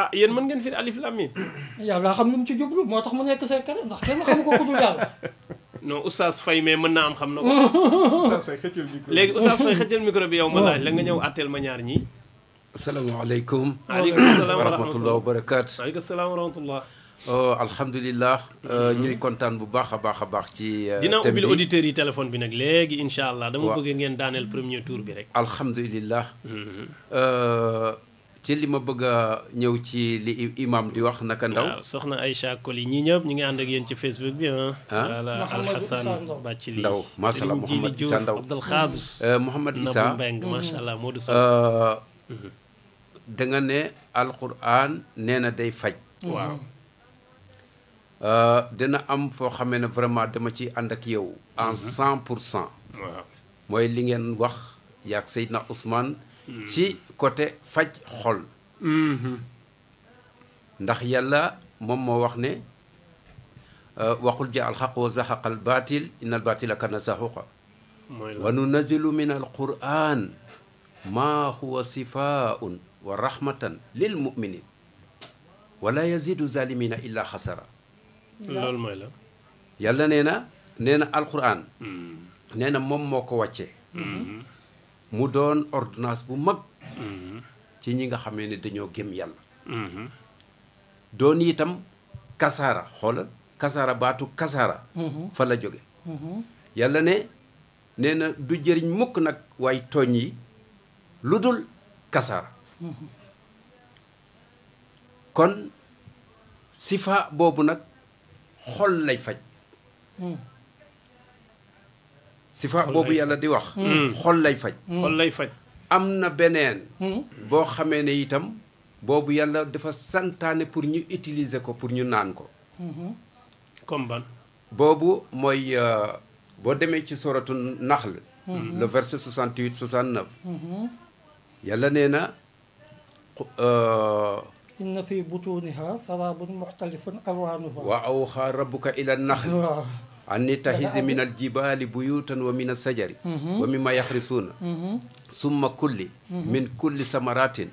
B: ah yéen mën ngeen firi alif lam mim
D: yàlla xam lu mu ci jublu moo tax mu nekk secret ndax kenn xamu ko ku dul yàlla.
B: non oustaz Faye mais mën naa am xam na ko
C: Oustaz Faye xëccal micro
B: léegi oustaz Faye xëccal micro bi yow ma laaj la nga ñëw àtteel ma ñaar ñi
E: asalaamaaleykum
B: aleykum salaam
E: wa rahmatullah wa barakaatu.
B: aleykum salaam wa rahmatullah
E: alhamdulilah. ñuy kontaan bu baax a baax ci.
B: dina
E: thème
B: ubbil
E: bi
B: auditeurs yi téléphone bi nag léegi incha allah dama
E: waaw.
B: bëgg ngeen daaneel premier tour bi rek
E: alhamdulilah. ci li ma bëgg a ñëw ci li imam di wax naka ndaw.
B: waaw soxna Aïcha Koli ñii ñëpp ñu ngi ànd ak yéen ci Facebook bi ah voilà
D: Mouhamadou Issa
B: Alhassan
D: Ndaw.
B: Bàccili
E: Ndaw macha allah Mouhamad Issa Ndaw.
B: Abdul Xaadir
E: Mouhamad
B: Nabou
E: Issa.
B: Mbeng macha allah Modou Sow
E: da nga ne alquran nee na day faj.
B: waaw
E: dina am foo xamee ne vraiment dama ci ànd ak yow. en 100%.
B: waaw
E: mooy li ngeen wax yaag Seydina Ousmane. ci côté faj xol. ndax yàlla moom moo wax ne waqul jaa alxaq wa zahaqa al batil inna al batila kana zahuqa
B: mooy la
E: wa nunazilu min al quran ma huwa sifaun wa rahmatan lil muminin wala yazidu zalimina illa xasara
B: loolu mooy la
E: yàlla nee na alquran nee na moom moo ko wàcce mu doon ordonnance bu mag ci ñi nga xamee ne dañoo gëm yàlla doon itam kasaara xoolal kasaara baatu kasaara fa la jóge yàlla ne nee na du jëriñ mukk nag waaye tooñ yi lu dul kasaara kon sifa boobu nag xol lay faj sifa boobu yàlla di wax xol lay faj
B: xol lay faj
E: am na beneen boo xamee ne itam boobu yàlla dafa santaane pour ñu utiliser ko pour ñu naan ko
B: comme ban
E: boobu mooy boo demee ci soratu Naxl le verset 68 69 yàlla nee na
D: inna fi butuniha sarabun muxtalifun alwanuha
E: wa awxa rabbuka ila naxli
D: waaw
E: anni tahizi min aljibaali buyutan wa min alsajari wa mimma yaxrisuuna summa kulli min kulli samaratin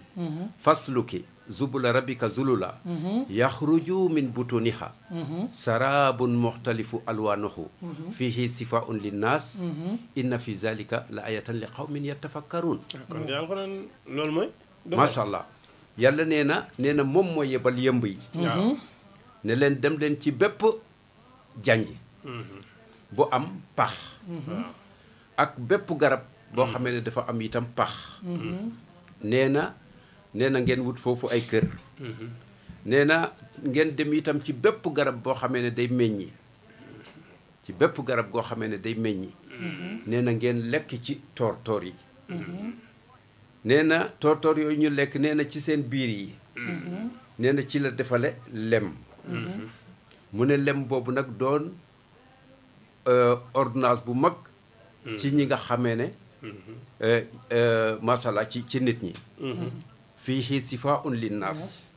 E: fasluki zubula rabbika zulula yaxruju min butuniha sarabun muxtalifu alwanuhu fihi sifaun linnas inna fi zalika la ayatan li qawmin yatafakkarun
B: kon di alxuraan loolu mooy
E: macha allah yàlla nee na moom moo yebal yëmb yi
B: waaw
E: ne leen dem leen ci bépp janj bu am pax ak bépp garab boo xamee ne dafa am itam pax nee na ngeen wut foofu ay kër nee na ngeen dem itam ci bépp garab boo xamee ne day meññi ci bépp garab goo xamee ne day meññi nee na ngeen lekk ci toor yi nee na toor yooyu ñu lekk nee na ci seen biir yi nee na ci la defale lem mu ne lem boobu nag doon ordonnance bu mag ci ñi nga xamee ne masala ci nit ñi fiihi sifaun linnaas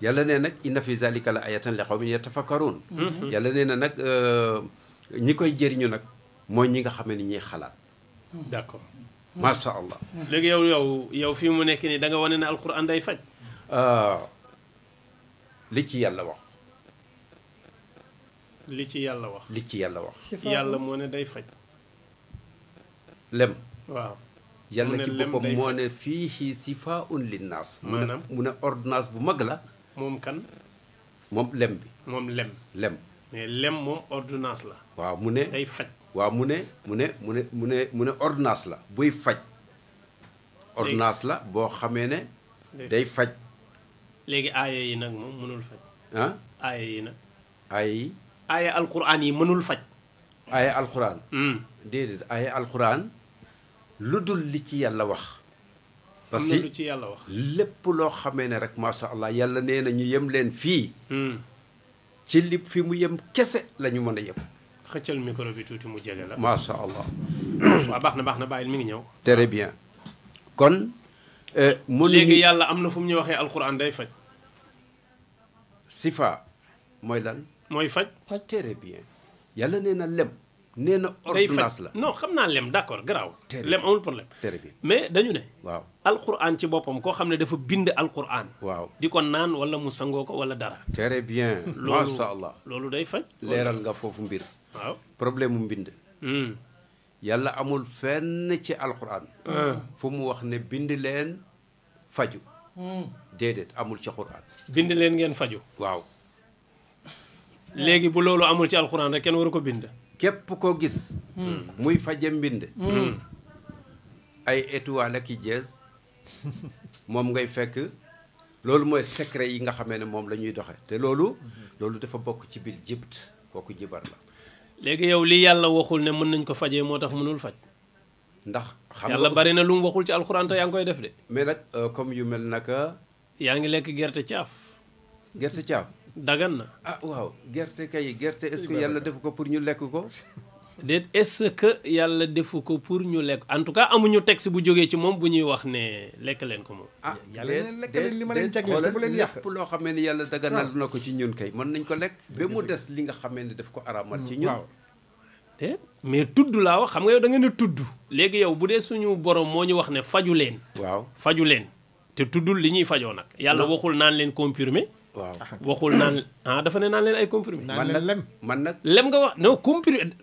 E: yàlla nee nag inna fi zalika la ayatan li qawmin yatafakkarun yàlla nee na nag ñi koy jëriñu nag mooy ñi nga xamee ne ñuy xalaat
B: d'accord
E: masha allah
B: léegi yow fii mu nekk nii da nga wane ne alxuraan day faj
E: li ci yàlla wax
B: li ci yàlla wax
E: li ci yàlla wax
B: yàlla moo ne day faj
E: lem
B: waaw
E: yàlla
B: mu ne
E: ci
B: lem
E: boppam
B: day
E: moo
B: faj.
E: ne fiihi sifaun linnaas
B: Maanaam?
E: mu ne ordonnance bu mag la
B: moom kan
E: moom lem bi
B: moom lem
E: lem
B: mais lem moom ordonnance la
E: waaw mu ne
B: day faj
E: waaw mu ne ordonnance la buy faj ordonnance la boo xamee ne day faj
B: léegi aaya yi nag moom mënul faj
E: ah
B: aaya yi nag
E: ay
B: aaya alxuraan yi mënul faj
E: ay alxuraan déedéet ay alxuraan lu dul li ci yàlla wax parce
B: am na lu
E: que
B: ci yàlla wax.
E: lépp loo xamee ne rek macha allah yàlla nee na ñu yem leen fii ci li fi mu yem kese la ñu mën a yem
B: xëccal micro bi tuuti mu jege la.
E: macha allah
B: waaw baax na bàyyil mi ngi ñëw.
E: très bien kon
B: léegi yàlla am na fu mu ñu waxee alquran day faj.
E: sifa mooy lan
B: mooy faj.
E: très bien yàlla nee na lem nee na
B: day
E: ordonnance
B: faj
E: la
B: non xam naa lem d'accord garaaw.
E: Très
B: lem amul problème.
E: très bien
B: mais dañu ne.
E: waaw
B: alquran ci boppam koo xam ne dafa bind alquran.
E: waaw
B: di ko naan wala mu sangoo ko wala dara.
E: très bien macha allah
B: loolu day faj.
E: leeral nga foofu mbir
B: waaw.
E: problème mu mbind
B: Hmm.
E: yàlla amul fenn ci alquran fu mu wax ne bind leen faju déedéet amul ci quran
B: bind leen ngeen faju.
E: waaw
B: léegi bu loolu amul ci alquran rek kenn waru ko bind.
E: képp koo gis muy faje mbind ay étoile ak i jees moom ngay fekk loolu mooy secret yi nga xamee ne moom la ñuy doxe te loolu dafa bokk ci biir jibt kooku jibar la
B: léegi yow li yàlla waxul ne mën nañ ko fajee moo tax mënul faj.
E: ndax xam
B: yàlla
E: nga
B: bari na lu mu waxul ci alxuraan te yaa ngi koy def de.
E: mais nag comme yu mel naka
B: yaa ngi lekk gerte caaf.
E: gerte caaf
B: dagan na.
E: ah waaw gerte kay gerte est-ce que yàlla def ko pour ñu lekk ko
B: déet est-ce que yàlla defu ko pour ñu lekk en tout cas amuñu texte bu jógee ci moom bu ñuy wax ne lekk leen ko moom.
E: ah
C: yàlla ne lekk leen li ma leen jagleel te bu leen yàq
E: lépp loo xamee ne yàlla daganal na ko ci ñun kay mën nañ ko lekk ba mu des li nga xamee ne daf ko araamal ci ñun
C: waaw
B: déet mais tudd laa wax xam nga yow da nga ne tudd. léegi yow bu dee suñu borom moo ñu wax ne faju leen.
E: waaw
B: faju leen te tuddul li ñuy fajoo nag. yàlla waxul naan leen comprimé.
E: waaw
B: waxul naan dafa ne naan leen ay comprimé.
C: naan leen lem
E: man nag
B: lem nga wax non comprimé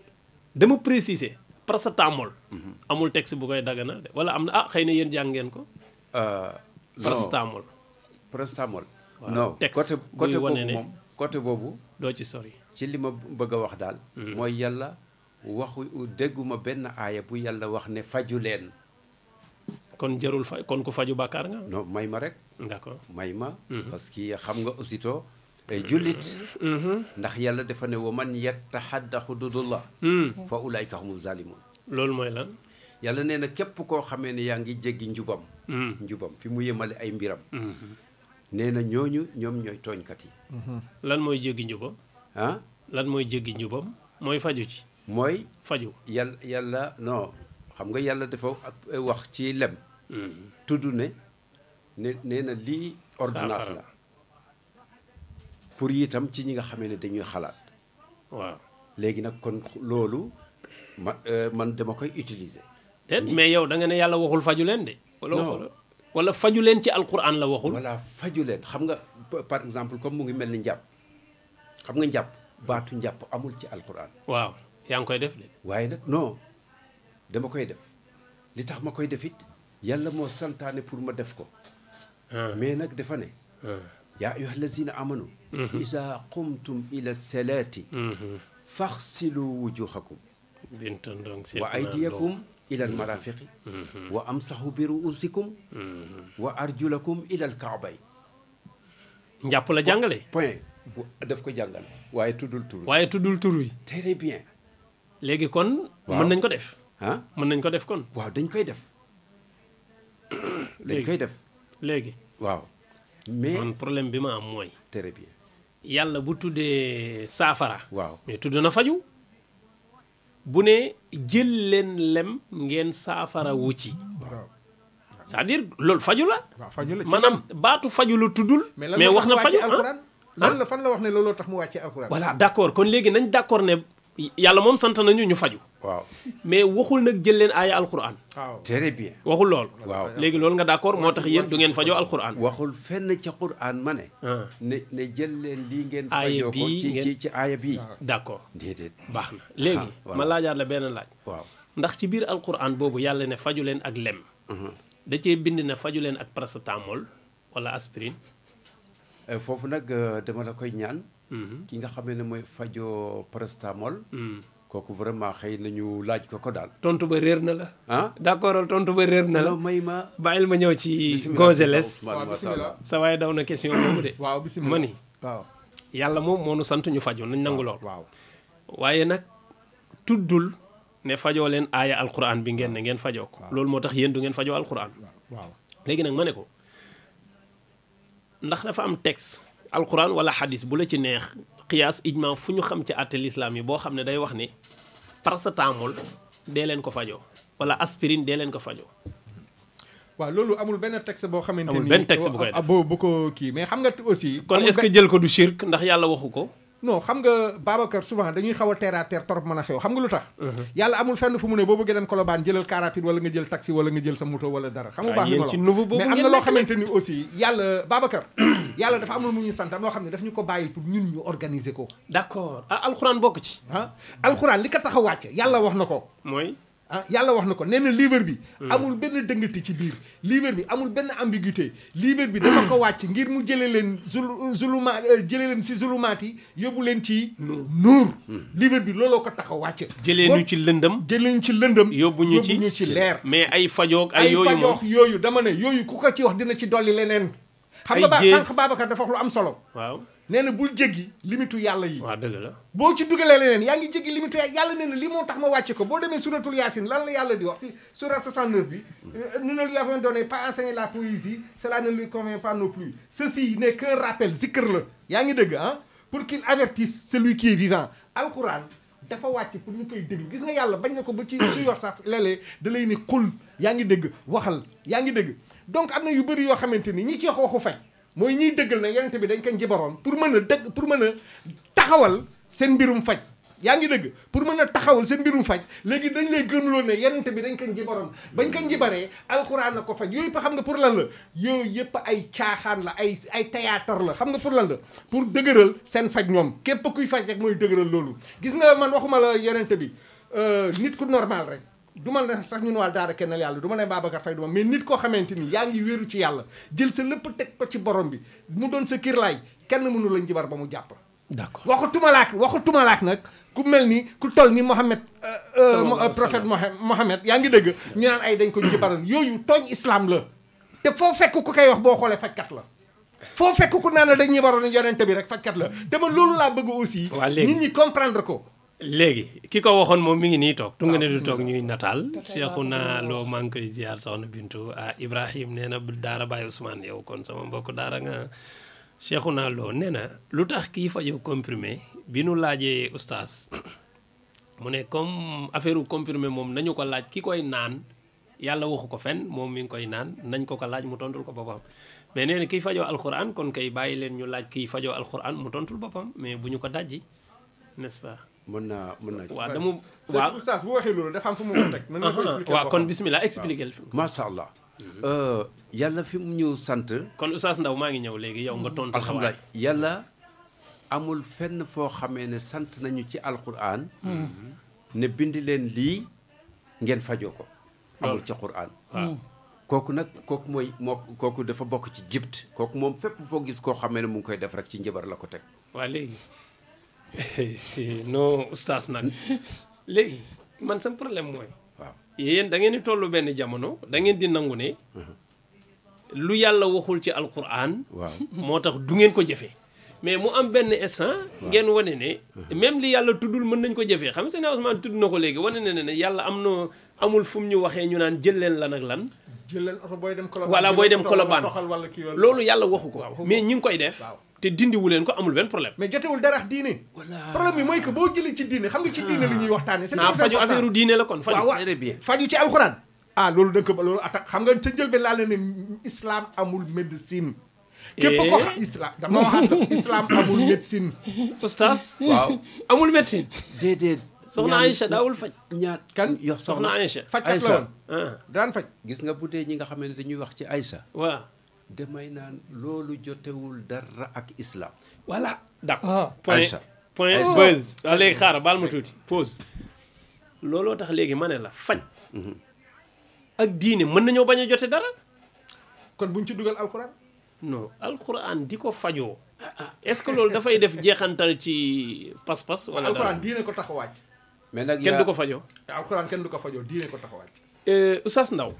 B: dama préciser paracetamol. amul texte bu koy daganal de wala am na xëy na yéen jàng ngeen ko. paracetamol.
E: paracetamol
B: waaw
E: non
B: texte
E: côté
B: buy wane
E: boobu
B: ne
E: moom côté boobu
B: doo ci sori.
E: ci li ma bëgg a wax daal mooy yàlla waxu dégguma benn aaya bu yàlla wax ne faju leen
B: kon jarul fa kon ku faju bàkkaar nga.
E: non may ma rek
B: d'accord.
E: may ma parce que xam nga aussitôt jullit ndax yàlla dafa ne wa man yattaxadda xududullah fa ulaika humu zalimun
B: loolu mooy lan.
E: yàlla nee na képp koo xamee ne yaa ngi jéggi njubam fi mu yemale ay mbiram nee na ñooñu ñoom ñooy tooñkat yi
B: lan mooy jéggi njubam.
E: ah
B: lan mooy jéggi njubam mooy faju ci.
E: mooy
B: faju.
E: yàlla non xam nga yàlla dafa wax ci lem tudd ne nee na lii ordonnance la pour itam ci ñi nga xamee ne dañuy xalaat
B: waaw.
E: léegi nag kon loolu man dama koy utiliser
B: déet mais yow da nga ne yàlla waxul faju leen de. wala
E: Non.
B: waxul wala faju leen ci alquran la waxul.
E: voilà faju leen xam nga par exemple comme mu ngi mel ni njàpp xam nga njàpp baatu njàpp amul ci alquran
B: waaw yaa ngi koy def de.
E: waaye nag non dama koy def li tax ma koy def it yàlla moo santaane pour ma def ko mais nag dafa ne yaa ayyuha allazina amanu iza qumtum ila salati faxsilu wujuhakum wa aydiyakum ila almarafiqi wa amsahu bi ruusikum wa arjulakum ila alkaabay
B: njàpp la jàngale.
E: point daf ko jàngale waaye tuddul tur
B: waaye tuddul tur wi.
E: très bien
B: léegi kon.
E: Waaw.
B: mën nañ ko def.
E: ah
B: mën nañ ko def kon.
E: waaw dañ koy def dañ
B: Léegi.
E: koy def
B: léegi
E: waaw mais
B: man problème bi ma am mooy.
E: très bien
B: yàlla bu tuddee saafara.
E: waaw
B: mais tudd na faju bu ne jël leen lem ngeen saafara wu ci.
C: waaw
B: c'est-à-dire loolu faju la.
C: waaw faju la ci
B: maanaam baatu faju la tuddul.
C: mais lan
B: mais wax na faju
C: alxuraan lan la fan la wax ne looloo tax mu wàccee alxuraan
B: voilà d'accord kon léegi nañ d'accord ne yàlla moom sant nañu ñu faju
E: waaw
B: mais waxul nag jël leen aaya alquran.
C: waaw
E: très bien
B: waxul lool.
E: waaw
B: léegi loolu nga d'accord moo tax yéen du ngeen fajoo alquran.
E: waxul fenn ci Qur'an ma ne
B: ah
E: ne jël leen lii ngeen
B: Aaya
E: fajoo ko
B: bii ngeen-
E: ci aaya bii
B: d'accord
E: déedéet
B: baax na léegi
E: voilà.
B: ma laajaat la benn laaj.
E: waaw
B: ndax ci biir alquran boobu yàlla ne faju leen ak lem. da cee bind ne faju leen ak paracetamol wala aspirine.
E: foofu nag dama la koy ñaan ki nga xamee ne mooy fajoo paracetamol kooku vraiment xëy nañu laaj ko daal
B: tontu ba réer na la.
E: ah
B: d'accord tontu ba réer na la.
E: alors may ma
B: bàyyil ma ñëw ci
E: bismillah,
B: Gonzales.
E: Ousmane,
C: waaw,
E: masha Allah.
B: sa waaye daw na question boobu de.
C: waaw bisimilah
B: ma ni
C: waaw
B: yàlla moom moo nu sant ñu faju nañ nangu lool.
C: waaw
B: waaye nag tuddul ne fajoo leen aaya alquran bi ngeen ne ngeen fajoo ko loolu moo tax yéen du ngeen fajoo alquran
C: waaw
B: léegi nag ma ne ko ndax dafa am texte alquran wala xadis bu la ci neex xiyaas ijma fu ñu xam ci àtte l'islam yi boo xam ne day wax ne paracetamol dee leen ko fajoo wala aspirine dee leen ko fajoo
C: waaw loolu amul benn texte boo xamante ni
B: amul benn texte bu koy def
C: bu ko kii mais xam nga aussi
B: kon est-ce que jël ko du shirk ndax yàlla waxu ko
C: non xam nga Babacar souvent dañuy xaw a terre à terre trop mën a xew xam nga lu tax yàlla amul fenn fu mu ne boo bëggee dem Colobane jëlal car rapide wala nga jël taxi wala nga jël sa moto wala dara xam nga baax
B: yéen ci nouveau boobu
C: mais am na loo xamante ni aussi yàlla Babacar yàlla dafa am lu mu ñu sant am loo xam ne daf ñu ko bàyyil pour ñun ñu organiser ko
B: d'accord ah alxuraan bokk ci
C: alxuraan li ko tax a wàcce yàlla wax na ko
B: mooy
C: yàlla wax na ko nee na livre bi amul benn dëngati ci biir livre bi amul benn ambiguïté livre bi dama ko wàcc ngir mu jëlee leen jëlee leen si zulumaat yi yóbbu leen ci nuur livre bi looloo ko tax a wàcc
B: jëlee ñu ci lëndëm
C: jëlee ñu ci lëndëm
B: yóbbu ñu ci
C: leer
B: mais ay fajoog ay yooyu moom
C: yooyu dama ne yooyu ku ko ci wax dina ci dolli leneen xam nga sànq Babacar dafa wax lu am solo
B: waaw
C: nee na bul jéggi limitu yàlla yi
B: waaw dëgg la
C: boo ci dugalee leneen yaa ngi jéggi limitu yàlla nee na li moo tax ma wàcce ko boo demee suratul Yaasin lan la yàlla di wax si surat 69 bi nous ne lui avons donné pas enseigné la poésie cela ne lui convient pas non plus ceci n'est qu'un rappel zikr la yaa ngi dëgg pour qu'il avertisse celui qui est vivant alquran dafa wàcc pour ñu koy déglu gis nga yàlla bañ na ko ba ci suy wax sax léeg-léeg da lay ni xul yaa ngi dégg waxal yaa ngi dégg donc am na yu bëri yoo xamante ni ñi ci waxu faj mooy ñiy dëggal na yonente bi dañ ko njibaroon pour mën a taxawal seen mbirum faj yaa ngi dëgg pour mën a taxawal seen mbirum faj léegi dañ lay gëmloo ne yonente bi dañ ko njibaroon bañ ko njibaree alxuraan na ko faj yooyu yëpp xam nga pour lan la yooyu yëpp ay caaxaan la ay théâtre la xam nga pour lan la pour dëgëral seen faj ñoom képp kuy faj rek mooy dëgëral loolu gis nga man waxuma la yonente bi nit ku normal rek du ma ne sax ñun waa daara kennal yàlla du ma ne Babacar Faye du ma mais nit koo xamante ni yaa ngi wéeru ci yàlla jël sa lépp teg ko ci borom bi mu doon sa kirlaay kenn mënu la njibar ba mu jàpp
B: d'accord
C: waxu tumalaak nag ku mel ni ku toll ni Mohamed prophète Mohamed yaa ngi dëgg ñu naan ay dañ ko njibaroon yooyu tooñ islam la te foo fekk ku koy wax boo xoolee fajkat la foo fekk ku naan la dañ njibaroon yonente bi rek fajkat la te man loolu laa bëgg aussi nit ñi comprendre ko
B: léegi ki ko waxoon moom mi ngi nii toog tu nga ne du toog ñuy nataal Cheikhouna Lo maa ngi koy ziar soxna Bintu Ibrahim nee na daara Baye Ousmane yow kon sama mbokk daara nga Cheikhouna Lo nee na lu tax kii fajoo comprimé bi nu laajee oustaz mu ne comme affaire u comprimé moom nañu ko laaj ki koy naan yàlla waxu ko fen moom mi ngi koy naan nañ ko laaj mu tontul ko boppam mais nee na kiy fajoo alquran kon kay bàyyi leen ñu laaj kiy fajoo alquran mu tontul boppam mais bu ñu ko dajji n'est-ce pas
E: mën naa
B: waaw dama
C: waaw oustaz bu waxee loolu dafa am fu mu ko teg mën nga ko expliquer
B: waaw kon bismillah expliquer
E: macha allah yàlla fi mu ñëw sant
B: kon oustaz Ndaw maa ngi ñëw léegi yow nga tontu
E: alhamdulilah yàlla amul fenn foo xamee ne sant nañu ci alquran ne bind leen lii ngeen fajoo ko amul ci quran kooku nag kooku dafa bokk ci jibt kooku moom fépp foo gis koo xamee ne mu ngi koy def rek ci njabar la ko teg
B: waa léegi non oustaz nag léegi man sama problème mooy
E: waaw
B: yéen da ngeen di tollu benn jamono da ngeen di nangu ne lu yàlla waxul ci alquran
E: waaw
B: moo tax du ngeen ko jëfee mais mu am benn instant ngeen wane ne même li yàlla tuddul mën nañ ko jëfee xam nga seen Ousmane tudd na ko léegi wane ne yàlla amul fu mu ñu waxee ñu naan jël leen lan ak lan
C: jël leen oto booy dem Colobane
B: voilà booy dem Colobane
C: wala kii
B: loolu yàlla waxu ko mais ñi ngi koy def te dindiwu leen ko amul benn problème
C: mais jotewul dara ak diine problème bi mooy que boo jëlee ci diine xam nga ci diine li ñuy waxtaane c'est
B: faju affaire diine la kon faju
E: bien
C: faju ci alxuraan loolu da nga ko loolu attaque xam nga sa njëlbeen laa la ne islam amul médecine képp ko xam islam dama waxaat islam amul médecine
B: oustaz
E: waaw
B: amul médecine
E: déedéet
B: soxna Aïcha daawul faj
E: ñaar
C: kan
E: yow
B: soxna Aïcha
C: fajkat la woon daan faj
E: gis nga bu dee ñi nga xam ne dañuy wax ci Aïcha
B: waaw
E: damay naan loolu jotewul dara ak islam
B: voilà d'accord point
E: Aïcha
B: buzz waaw léegi xaaral baal ma tuuti pause looloo tax léegi ma ne la faj ak diine mën nañoo bañ a jote dara
C: kon buñ ci dugal alxuraan
B: non alxuraan di ko fajoo est-ce que loolu dafay def jeexantal ci pas-pas wala
C: alxuraan diine ko tax a wàcc
E: mais nag
B: kenn du ko fajoo
C: alxuraan kenn du ko fajoo diine ko tax a wàcc
B: Oustaz Ndaw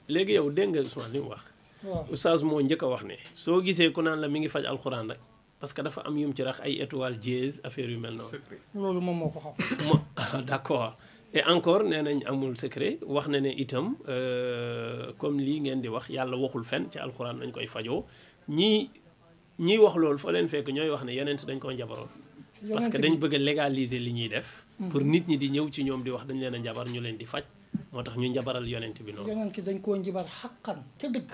B: léegi yow dégg nga Ousmane li mu wax Oustaz moo njëkk a wax ne soo gisee ku naan la mi ngi faj alxuraan rek parce que dafa am yum ci rax ay étoile dièse affaire yu mel noonu
D: loolu moom moo ko xam
B: d'accord et encore nee nañ amul secret wax na ne itam comme lii ngeen di wax yàlla waxul fenn ci alxuraan nañ koy fajoo ñiy wax loolu fa leen fekk ñooy wax ne yonent dañ koo njabaroon parce que dañ bëgg a légaliser li ñuy def pour nit ñi di ñëw ci ñoom di wax dañ leen a njabar ñu leen di faj moo tax ñu njabaral yonent bi noonu
D: yonent dañ koo njabar xaqan ca dëgg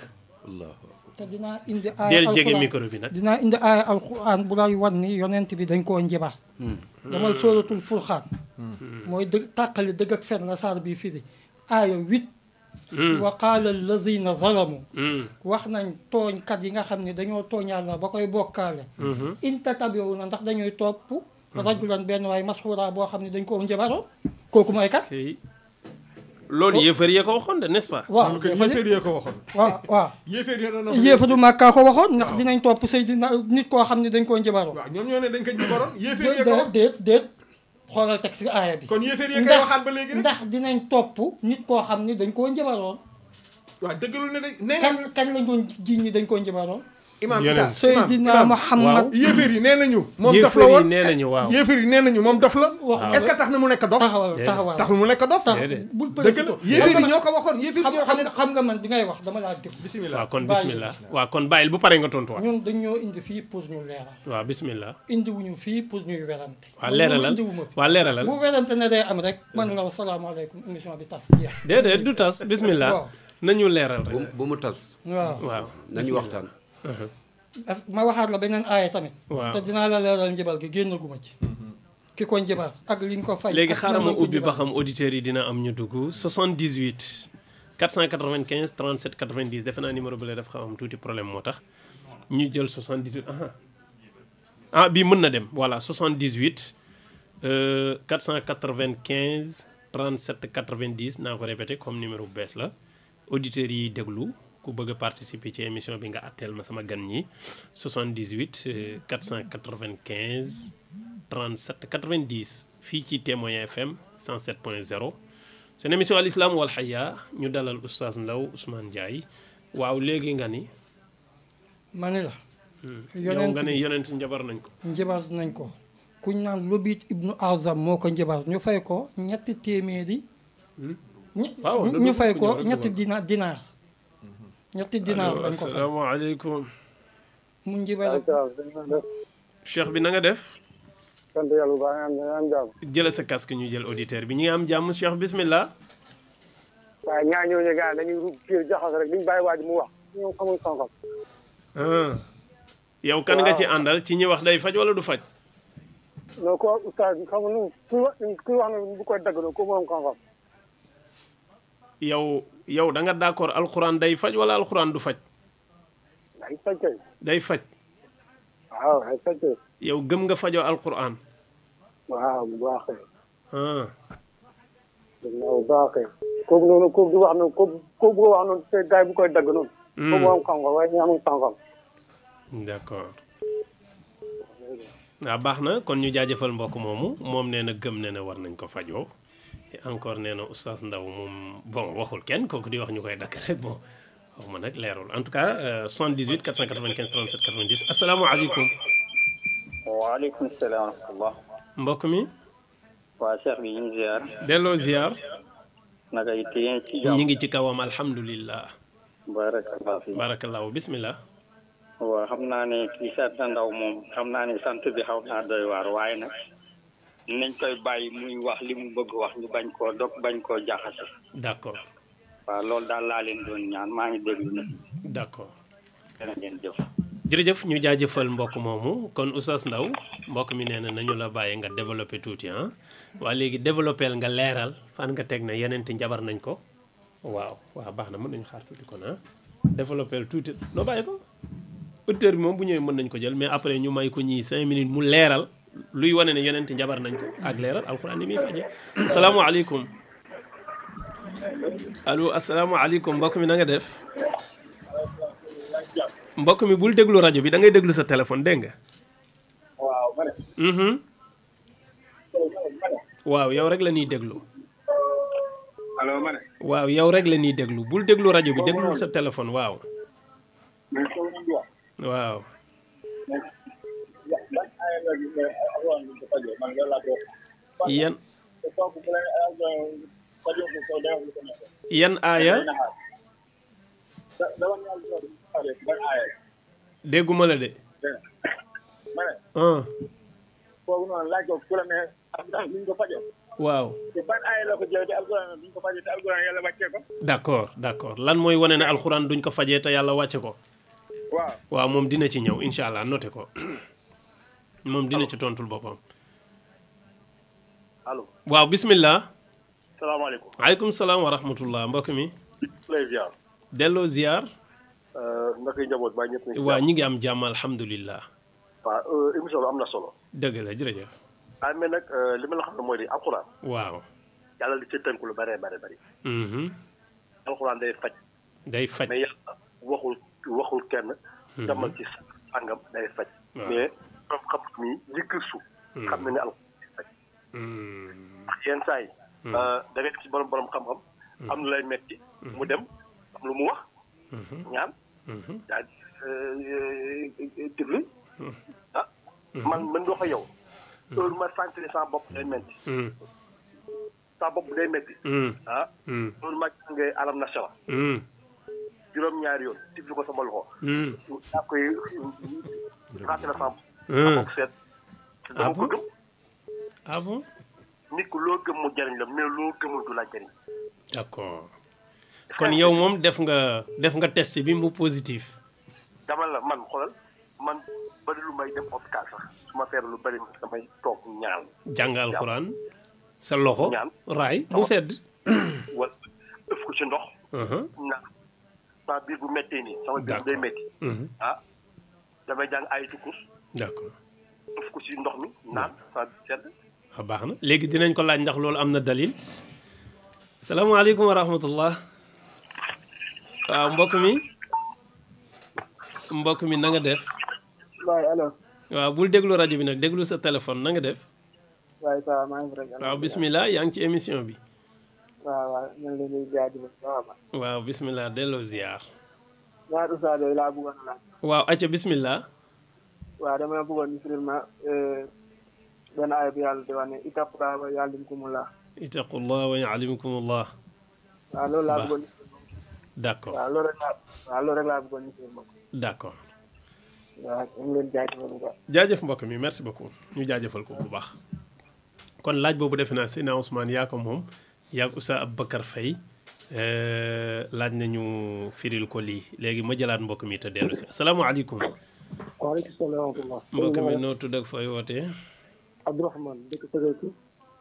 E: allahu
D: te dinaa indi aaya
B: del jege
D: alquran
B: micro bi nag
D: dinaa indi aaya alquran bu lay wan ni yonent bi dañ koo njabar damal sóoratul furxaan mooy dëgg tàqali dëgg ak fen la saar bi firi aaya 8 wa qaala allazina zalamu wax nañ tooñkat yi nga xam ne dañoo tooñ yàlla ba koy bokkaale in tatabi'una ndax dañuy topp rajulan benn waay masxuura boo xam ne dañ koo njabaroon kooku mooy kat
B: loolu yéefar yee ko waxoon de n'est-ce pas
D: waaw
C: yéefar yee ko waxoon
D: waaw
C: yéefar yee doon
D: yéefadu Màkka ko waxoon ndax dinañ topp Seydina nit koo xam ne dañ koo njabaroon
C: waaw ñoom ñoo ne dañ ko njabaroon yéefar yee ko wax
D: déet xoolal teg si aaya bi
C: kon yéefar yee koy waxaat ba léegi rek
D: ndax dinañ topp nit koo xam ne dañ koo njabaroon
C: waaw dëggalu ne dañ nee nga
D: kañ lañ doon jiñ ñi dañ koo njabaroon
C: imaam
B: Yonent.
C: Issa
D: Seydina Muhammad
C: yéefar yi nee nañu moom dof la
B: yéefar yi
C: woon
B: nee nañu waaw
C: yéefar yi nee nañu moom dof la
D: wax
C: est-ce que tax na mu nekk dof
D: taxawal
C: taxul mu nekk dof
B: Déedéet.
D: bul
C: dëgg la yéefar yi ñoo ko waxoon yéefar yi ñoo ko
D: xam nga man bi ngay wax dama laa dégg
C: bismillah
B: waaw kon
D: Bàyyi.
B: bismillah waaw kon bàyyil bu paree nga tontuwaat
D: ñun dañoo indi fii pour ñu leeral
B: waaw bismillah
D: indiwuñu fii pour ñuy werante
B: waaw leeralal
D: indiwuma fi
B: waaw leeralal
D: bu werante ne day am rek man la wasalaamaaleykum émission bi tas jeex
B: déedéet du tas bismillah
D: waaw
B: nañu leeral rek
E: bu mu tas
D: waaw
B: waaw
E: nañu waxtaan
D: ma waxaat la beneen aaya tamit
B: waaw
D: te dinaa la leeral njëbal gi génn guma ci ki ko njëbal ak liñ ko fay
B: léegi
D: ak
B: xaaral
D: nan
B: ma
D: lañ ko
B: ubbi ba
D: njëbal.
B: xam auditeurs yi dina am ñu dugg 78 495 37 90 defe naa numéro bi la def xam am tuuti problème moo tax ñu jël 78 ah bii mën na dem voilà 78 495 37 90 naa ko répété comme numéro bu bees la auditeurs yi déglu ku bëgg a participer ci émission bi nga atteel ma sama gan ñi 78 495 37 90 fii ci Témoin FM 107.0 seen émission al islam wal haya ñu dalal oustaz Ndaw Ousmane Ndiaye waaw léegi nga ni
D: ma ni la
B: yow nga ne yonent njabar nañ ko
D: njabar nañ ko kuñ naan Lobit ibnu Azam moo ko njabar ñu fay ko ñetti téeméeri
B: waaw
D: ñu fay ko ñetti dinaar ñetti dinaar lañ ko fay
B: asalaamaaleykum
D: mu njabar
B: cheikh bi na nga def
F: sant yàlla bu baax nga am jàmm.
B: jëla sa casque ñu jël auditeur bi ñi nga am jàmm cheikh bismillah
F: waaye ñaa ñooñu gars dañuy ruub kii jaxas rek duñ bàyyi waa ji mu wax ñoom xamul xam-xam.
B: yow kan nga ci àndal ci ñi wax day faj wala du faj
F: non ko oustaz xam nga nu kuy wax ne bu koy dagg ko moom xam-xam.
B: yow da nga d'accord alxuraan day faj wala alxuraan du faj
F: day faj kay.
B: day faj
F: waaw day faj kay.
B: yow gëm nga fajoo alxuraan
F: waaw bu baax kay.
B: ah
F: bu baax kay. kooku noonu kooku di wax noonu kooku bu wax noonu te gars yi bu koy dagg noonu. kooku moom xam-xam waaye ñu amul xam-xam.
B: d'accord waaw baax na kon ñu jaajëfal mbokk moomu moom nee na gëm ne na war nañ ko fajoo et encore nee na oustaz Ndaw moom bon waxul kenn kooku di wax ñu koy dakk rek bon wax ma nag leerul en tout cas 78 495 37 90 asalaamaaleykum
G: waaleykum salaam wa rahmatullah.
B: mbokk mi
G: waa Cheikh bi ñu ngi ziar.
B: delloo ziar
G: naka it yéen ci
B: ñi
G: jàmm.
B: ngi ci kawam alhamdulillah
G: barakallah fi.
B: barakallahu bismillah
G: waaw xam naa ne kii sant Ndaw moom xam naa ne sant bi xaw naa doy waar waaye nag nañ koy bàyyi muy wax li mu bëgg wax ñu bañ koo dog bañ koo jaxase.
B: d'accord
G: waaw loolu daal laa leen doon ñaan maa ngi déglu nag.
B: d'accord
G: dana ngeen jëf.
B: jërëjëf ñu jaajëfal mbokk moomu kon oustaz Ndaw mbokk mi nee na nañu la bàyyi nga développé tuuti ah waa léegi développé nga leeral fan nga teg na yeneenti njabar nañ ko waaw baax na mën nañu xaar tuuti kon ah développé tuuti noo bàyyi ko auditeur bi moom bu ñëwee mën nañ ko jël mais après ñu may ko ñii 5 minutes mu leeral luy wane ne yeneenti njabar nañ ko ak leeral alxuraan ni muy faje asalaamaaleykum allo asalaamaaleykum mbokk mi na nga def mbokk mi bul déglu rajo bi da ngay déglu sa téléphone dégg nga.
F: waaw ma ne.
B: waaw yow rek la ñuy déglu.
F: allo ma ne.
B: waaw yow rek la ñuy déglu bul déglu rajo bi déglul sa téléphone waaw. waaw. yan yan aaya dégguma la de
F: foofu noonu laaj ko ku la ne ndax duñ ko fajoo.
B: waaw
F: te ban aaya la ko jëlee te alxuraan duñ ko fajee te alxuraan yàlla wàccee ko.
B: d'accord lan mooy wane ne alxuraan duñ ko fajee te yàlla wàcce ko. waaw moom dina ci ñëw incha allah noté ko moom dina ci tontul boppam.
F: allo.
B: waaw bismillah.
F: salaamaaleykum.
B: waaleykum salaam wa rahmatullah mbokk mi.
F: lay ziar.
B: delloo ziar.
F: naka njaboot ba ñëpp.
B: waaw ñi ngi am jàmm alhamdulillah.
F: waaw émission bi am na solo.
B: dëgg la jërëjëf.
F: mais nag li ma la xam ne mooy di alxuraan.
B: waaw.
F: yàlla di ci tënku lu bëree bëri. alxuraan day faj.
B: day faj
F: mais yàlla waxul kenn. demal ci sàngam day faj. mais borom xam-xam yi li gëstu. xam na ne alxuraan day faj. ndax yenn saa yi. da ngay ci borom xam-xam. am lu lay metti mu dem am lu mu wax. ñaan. daal diglu. man doo ko yow. loolu ma sentir sa bopp day metti. sa bopp day metti. loolu ma ngay alam nasara. juróom-ñaari yoon tifli ko sama loxo. daa koy raté la sama bopp seet. dama ko gëm.
B: ah bon.
F: nit ku loo gëm mu jariñ la mais loo gëmul du la jariñ.
B: d'accord kon yow moom def nga test bi mu positif.
F: dama la man xoolal man bari lu may dem hôpital sax su ma feebar lu bari damay toog ñaan.
B: jàng alxuraan sa loxo.
F: ñaan
B: raay mu sedd.
F: wala ëf ko ci ndox. naan sama biir bu méttee nii. sama biir day métti. damay jàng ay tukkus.
B: d'accord
F: ëf ko ci ndox mi naan sama biir sedd.
B: baax na léegi dinañ ko laaj ndax loolu am na dalil. salaamaaleykum wa rahmatullah. waaw mbokk mi na nga def.
F: waaw allo.
B: waaw bul déglu rajo bi nag déglu sa téléphone na nga def.
F: waaw ça va maa ngi fi.
B: waaw bismillah yaa ngi ci émission bi.
F: waaw ñu ngi leen di jaajëfal waaw.
B: waaw bismillah delloo ziar.
F: ñaar ustaas yooyu laa bëggoon a laaj.
B: waaw acca bismillah.
F: waaw dama bëggoon ñu firil ma benn aaya bi yàlla di wax ne ittaqullah wa yuallimkumullah.
B: ittaqullah wa yuallimkumullah.
F: waaw loolu laa bëggoon.
B: d'accord
F: waaw loolu rek laa bëggoon ñu firil ma.
B: d'accord.
F: waaw ñu ngi leen jaajëfal bu baax.
B: jaajëf mbokk mi merci beaucoup ñu jaajëfal ko bu baax. kon laaj boobu defe naa Seydina Ousmane yaa ko moom yaa ko Oustaz Aboubacar Faye laaj nañu firil ko lii léegi ma jëlaat mbokk mi te dellu si asalaamaaleykum.
F: waaleykum salaam wa rahmatulah.
B: mbokk mi noo tudd ak fooy wootee.
F: Abdourahmane dëkk Sëgëytu.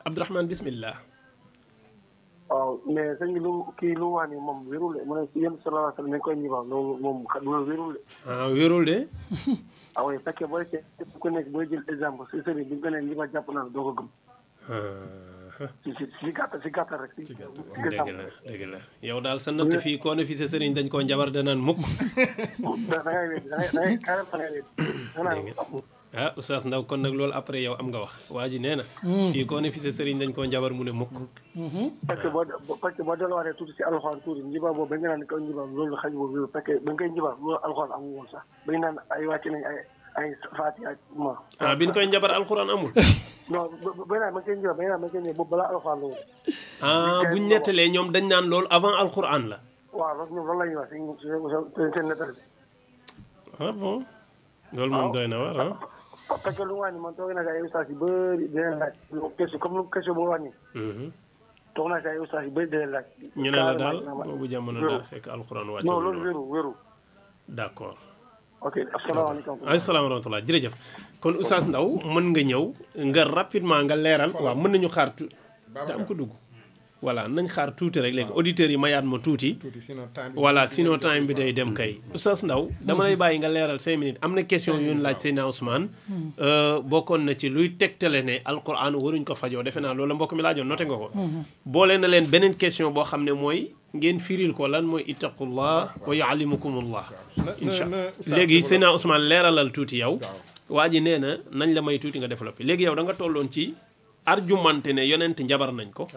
B: Abdourahmane bismillah.
F: waaw mais sëñ bi kii lu mu wax nii moom wérul de mu ne yéen sallallahu alayhi wa sallam nañ koy ñibaaw loolu moom loolu wérul de.
B: ah wérul de.
F: ah oui fekkee booy seet ku nekk booy jël exemple si sëriñ bi nga ne ñibaaw jàpp naa doo ko gëm. si gàttal rek.
B: dëgg la yow daal sa natt fii koo ne fi sa sëriñ dañ koo njabar danaan mukk.
F: da ngay wéet da ngay carrément da ngay wéet.
B: ah Oustaz Ndaw kon nag loolu après yow am nga wax waa ji nee na. fii koo ne fi sa sëriñ dañ koo njabar mu ne mukk.
F: parce que boo delluwaatee tuuti si alxuraan tuuti njibaar boobu ba nga naan ko njibaar loolu xaj boobu yow fekkee ba nga koy njibaar loolu alxuraan amul woon sax ba ñu naan ay wàcc nañ ay Faatiha ma.
B: ah bi ñu koy njabar alxuraan amul.
F: non ba naan ma koy njibaar ba naan ma koy njibaar boobu balaa alxuraan la woon.
B: ah buñ nettalee ñoom dañ naan loolu avant alxuraan la.
F: waaw loolu ñoom loolu la ñuy wax si seen nettali bi.
B: ah bon loolu moom doy na war ah.
F: parce que lu mu wax nii man toog naa si ay ustaas yu bëri di leen laaj question comme lu question boo wax nii. toog naa si ay ustaas yu bëri di leen laaj.
B: ñu ne la daal boobu jamono daa fekk alxuraan wàcc.
F: non loolu wéru.
B: d'accord.
F: ok asalaamaaleykum.
B: asalaam wa rahmatulah jërëjëf. kon Oustaz Ndaw mën nga ñëw nga rapidement nga leeral. waaw mën nañu xaar tuuti. da am ko dugg. voilà nañ xaar tuuti rek léegi auditeurs yi mayaat ma tuuti. voilà sinon time bi day dem kay. Oustaz Ndaw dama lay bàyyi nga leeral 5 minutes am na question yu ñu laaj Seydina Ousmane. bokkoon na ci luy tegtale ne alquran waruñ ko fajoo defe naa loolu mbokk mi laajoon noté nga ko. boole na leen beneen question boo xam ne mooy ngeen firil ko lan mooy ittaqullah wa yuallimukumullah. incha allah léegi Seydina Ousmane leeralal tuuti yow. waa ji nee na nañ la may tuuti nga développé léegi yow da nga tolloon ci argumenté ne yonent njabar nañ ko.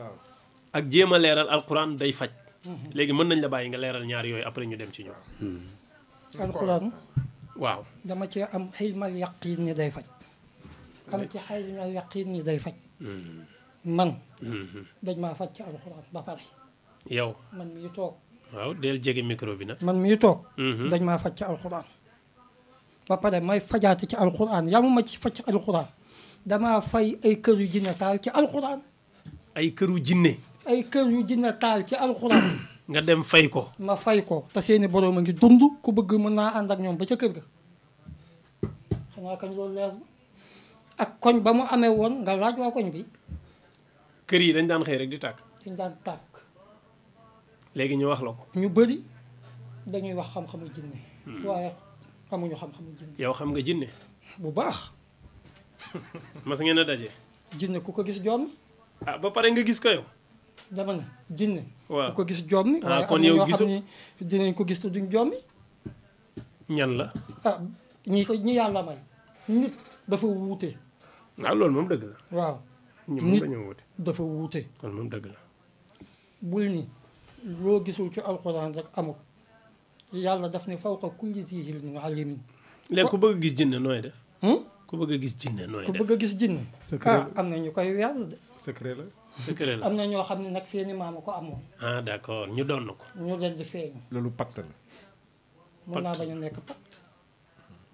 B: ak jéem a leeral alquran day faj. léegi mën nañ la bàyyi nga leeral ñaar yooyu après ñu dem ci ñoom.
D: alquran.
B: waaw
D: dama ci am xilmal yaqin ni day faj. am ci xilmal yaqin ni day faj. man dañ maa faj ci alxuraan ba pare.
B: yow
D: man mii toog.
B: waaw del jege micro bi nag.
D: man mii toog. dañ maa faj ci alxuraan. ba pare may fajaate ci alxuraan yamuma ci faj ci alxuraan damaa fay ay kër yu jinne taal ci alxuraan.
B: ay këru jinne.
D: ay kër yu jinne taal ci alxuraan.
B: nga dem fay ko.
D: ma fay ko te seeni borom a ngi dund ku bëgg mën naa ànd ak ñoom ba ca kër ga. xanaa kañ loolu leer na ak koñ ba mu amee woon nga laaj waa koñ bi.
B: kër yi dañ daan xëy rek di tàkk.
D: dañ daan tàkk.
B: léegi ñu wax la ko.
D: ñu bëri dañuy wax xam-xamu jinne waaye amuñu xam-xamu jinne.
B: yow xam nga jinne.
D: bu baax.
B: mas ngeen a daje.
D: jinne ku ko gis jommi.
B: ah ba pare nga gis ko yow.
D: dama ne jinne.
B: waaw
D: ku ko gis jommi.
B: ah
D: waaye
B: kon
D: am na
B: yow
D: ñoo
B: gisu
D: xam ni dinañ ko gis te duñ jommi.
B: ñan la.
D: ah ñi yàlla may. nit dafa wuute.
B: waaw loolu moom dëgg la.
D: waaw.
B: ñu moom
D: nit
B: dañoo wuute.
D: dafa wuute.
B: kon moom dëgg la.
D: bul ni loo gisul ci alxuraan rek amul yàlla daf ne fawqa kulli zi ilmin alimin.
B: léegi ku bëgg a gis jinne nooy def.
D: Hmm?
B: ku bëgg a gis jinne nooy
D: ku
B: def.
D: bëgg a gis jinne.
C: Secret
D: am na ñu koy weer de.
C: secret la.
B: secret la.
D: am na ñoo xam ne nag seeni maama ko amoon.
B: ah d'accord ñu doon ko.
D: ñu leen di feeñ.
C: loolu pacte la.
D: mën naa bañ a nekk pacte.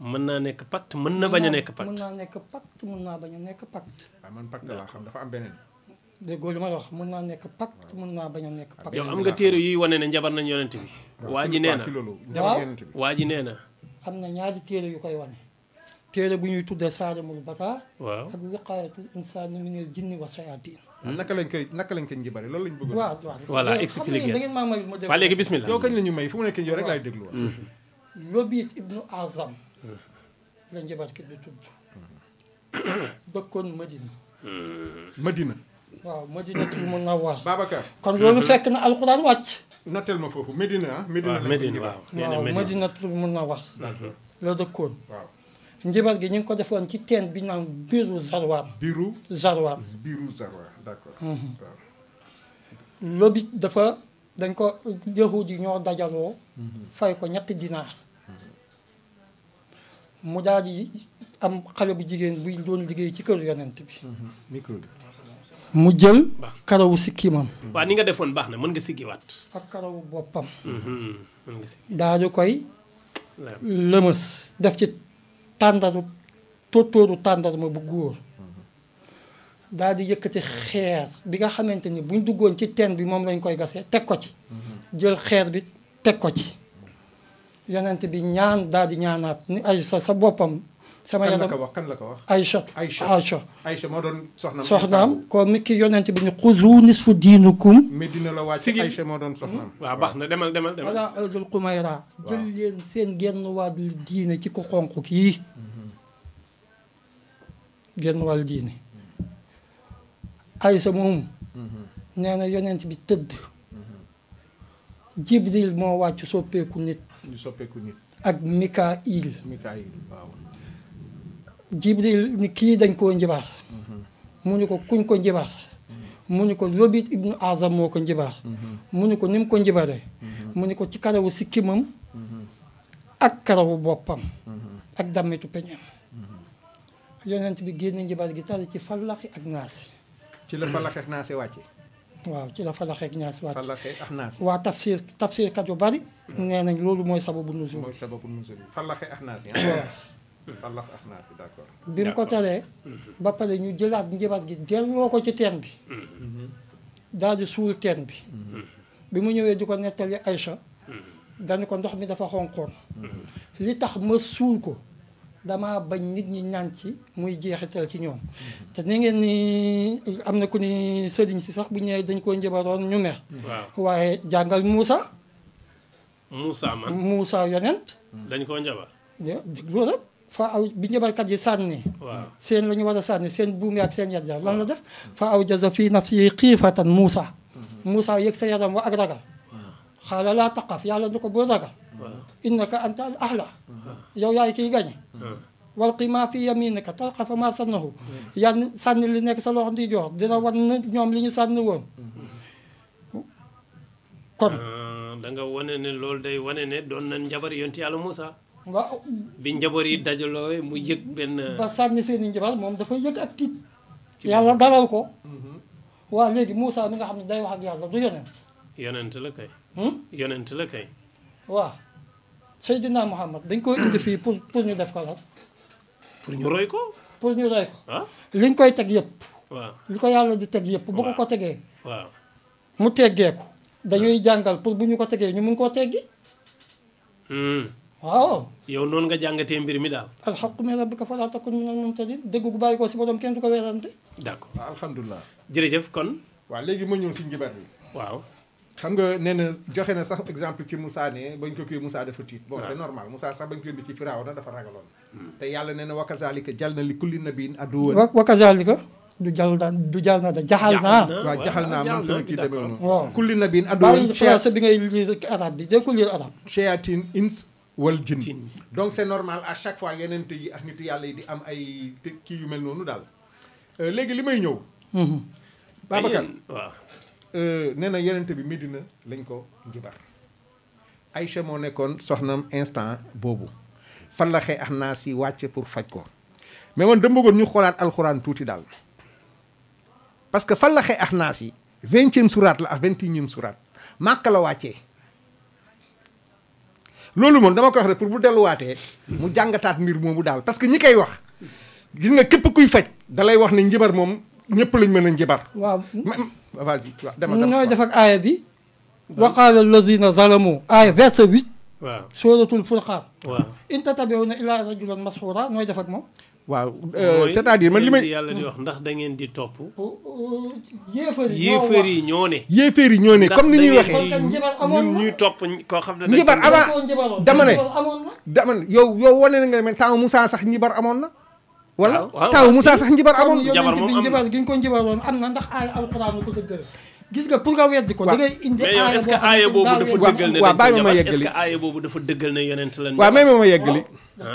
B: mën naa nekk pacte mën na bañ a nekk
D: mën
B: pacte.
D: naa nekk pacte mën naa bañ a nekk pacte.
C: waaw man pacte laa xam dafa am beneen.
D: déggoo li ma la wax mën naa nekk pacte mën naa bañ a nekk pacte.
B: yow am nga téere yuy wane ne njabar nañ yonent bi. waa ji nee na
C: ci loolu
D: waaw.
C: njabar yonent bi.
B: waa ji nee na.
D: am na ñaari téere yu koy wane. téere bu ñuy tuddee Saadamul Bataa.
B: waaw
D: ak wiqaayatul insaani minal jinni wa sayaatiin.
C: naka lañ koy njibare loolu lañ bëggoon.
D: waaw waaw.
B: Voilà,
D: xam
B: expliqué.
D: ngeen da ngeen maa may ma déglu.
B: waa léegi bismillah.
C: yow kañ la ñu may fu mu nekk yow rek laay déglu woon.
D: Lobiit ibnu Azam la njabarkat bi tudd. dëkkoon Madina.
C: Madina.
D: waaw Madinatul Munawwara.
C: Babacar.
D: kon loolu fekk na alxuraan wàcc.
C: notel ma foofu Medina ah. Medina
B: waaw Medina waaw. nee na
D: waaw
B: Medina.
D: Madinatul Munawwara la dëkkoon.
C: waaw.
D: njabar gi ñu ngi ko defoon ci teen bi naan biiru Zarwaan.
C: biiru
D: Zarwaan.
C: biiru Zarwa d'accord. waaw.
D: Lobiit dafa dañ ko yahud yi ñoo dajaloo. fay ko 3 dinaar. mu daal di am xale bu jigéen buy doon liggéey ci kër yonent bi.
C: micro bi.
D: mu jël karawu sikkimam
B: waa ni nga defoon baax na mën nga siggiwaat.
D: ak karawu boppam
B: mën nga siggi.
D: daal di koy
B: leer.
D: lëmës def ci tàndaru tóortóoru tàndarma bu góor daal di yëkkati xeer bi nga xamante ni buñ duggoon ci teen bi moom lañ koy gasee teg ko ci jël xeer bi teg ko ci yonent bi ñaan daal di ñaanaat ni Aysa sa boppam sama
C: kan la
D: yaram
C: ko wax kan la ko wax.
D: Aysa
C: Aïcha Aïcha moo doon soxnaam.
D: soxnaam ko mi ki yonent bi ni xuzu nisfu diinukum
C: Medina la wàcc
B: Sigil.
C: Aïcha moo doon soxnaam.
B: waaw baax na demal demal demal.
D: wala ardul xumayra jël leen seen genn wàllu diine ci ko xonq kii genn wàllu diine Aysa moom nee na yonent bi tëdd Jibril moo wàcc soppeeku nit
C: ñu soppeeku nit.
D: ak Mikail
C: Mikaayil waaw.
D: Jibril ni kii dañ koo njibaar mu ni ko kuñ ko njibaar mu ni ko Lobiit ibnu Azam moo ko njibaar mu ni ko ni mu ko njibaree mu ni ko ci karawu sikkimam ak karawu boppam ak dammitu peñeem yonent bi génn njibar gi tari ci fallaxi ak naasi
C: ci la falaxe ak naase wàcce.
D: waaw ci la fallaxi ak naasi wàcc
C: falaxe ak naase.
D: waa tafsir kat yu bari nee nañ loolu mooy sababu nuzul
C: mooy sababu nuzul bi falaxe ak naase. falax ak naase d'accord.
D: bi mu ko taree ba pare ñu jëlaat njibar gi delloo ko ci teen bi daal di suul teen bi bi mu ñëwee di ko nettali Aïcha dañu ko ndox mi dafa xonqoon li tax ma suul ko dama bañ nit ñi ñaan ci muy jeexital ci ñoom te ni ngeen ni am na ku ni sëriñ si sax bu ñëwee dañ koo njabaroon ñu mer
B: waaw
D: waaye jàngal Muusa
B: Moussa man
D: Muusa yonent
B: dañ koo njabar.
D: déglu rek fa aw bi njabarkat yi sànni
B: waaw
D: seen la ñu war a sànni seen buum ak seen yat ya lan la def fa aw jaza fii nafsi xiifatan Muusa Muusa yëg sa yaram wa ak ragal xaala laa taqaf yàlla du ko bul ragal innaka anta al ahla yow yaay kiy gañe walqi maa fi yaminika talqa fa maa sannahu yan sànni li nekk sa loxo ndi joor dina wan na ñoom li ñu sànni woon kon
B: da nga wane ne loolu day wane ne doon na njabar yonti yàlla Moussa.
D: waaw
B: bi njabar yi dajaloo mu yëg benn.
D: ba sànni seen i njabar moom dafa yëg ak tiit yàlla dalal ko waa léegi Moussa mi nga xam ne day wax ak yàlla du yonent
B: yonent la kay yonent la kay
D: waaw Seydina Muhammad dañ koy indi fii pour ñu def ko la
B: pour ñu roy ko
D: pour ñu roy ko
B: ah
D: liñ koy teg yëpp
B: waaw
D: li ko yàlla di teg yëpp bu ko ko tegee
B: waaw
D: mu teggeeku dañuy jàngal pour bu ñu ko tegee ñu mun koo teggi waaw
B: yow noonu nga jàngatee mbir mi daal
D: alxaqu min rabbika falaa takun minal mumtarin dëgg gu bàyyi ko si borom kenn du ko weerante
B: d'accord
C: waaw alhamdulilah.
B: jërëjëf kon
C: waaw léegi ma ñëw si njibar bi.
B: waaw
C: xam nga nee na joxe na sax exemple ci Moussa ne bañ ko kii Moussa dafa tiit. bon c'est normal Moussa sax bañ ko indi ci Firawna dafa ragaloon. te yàlla nee na wa kazaalika jal na li kulli nabiin aduwwan.
D: wa kazaalika du jàll na da jaxal naa.
C: waaw jaxal naa man sama kii demee noonu.
D: waaw
C: kulli nabiin aduwwan.
D: bàyyi français bi ngay lire arabe bi dégg ko lire arabe.
C: shayatin ins wal jinn. donc c'est normal à chaque fois yeneen yi ak nit yàlla yi di am ay kii yu mel noonu daal. léegi li may ñëw. Babacar
B: waaw.
C: nee na yenente bi Medina lañ ko njibar Aïcha moo nekkoon soxnam instant boobu fallaxe ak naa si wàcce pour faj ko mais man dama bëggoon ñu xoolaat alxuraan tuuti daal parce que fallaxe ak naa si 20e surat la ak 21e surat Màkka la wàccee loolu moom dama koy wax rek pour bu delluwaatee mu jàngataat mbir moomu daal parce que ñi koy wax gis nga képp kuy faj dalay wax ne njibar moom ñëpp lañ mën a njibar
D: waaw
C: vas-y waaw dama
D: ñooy def ak aaya bi wa qaala allazina zalamu aaya verset 8
B: waaw
D: suratul furqaan
B: waaw
D: in tatabi'una illa rajulan mashuura nooy def ak moom
C: waaw c'est-à-dire man li may
B: yàlla di wax ndax da ngeen di topp
D: yéefar
B: yi ñoo ne
C: yéefar yi ñoo ne comme ni ñuy waxee
B: ñun ñuy topp koo xam ne
C: njibar avant dama ne
D: amoon na
C: dama ne yow wane na nga ne temps Moussa sax njibar amoon na wala
B: waaw
C: temps Moussa sax njibar amoon na
B: jabar
D: yonent
B: moom
D: bi
B: am na.
D: njibar gi ñu ko njibaroon am na ndax aaya alquran ko dëggal gis nga pour nga weddi ko da ngay indi
B: mais yow est-ce que aaya boobu dafa dëggal ne
C: waaw bàyyi ma
B: dañ ko
C: yeggali.
B: est-ce que aaya boobu dafa dëggal ne yonent la
C: waaw même ma yeggali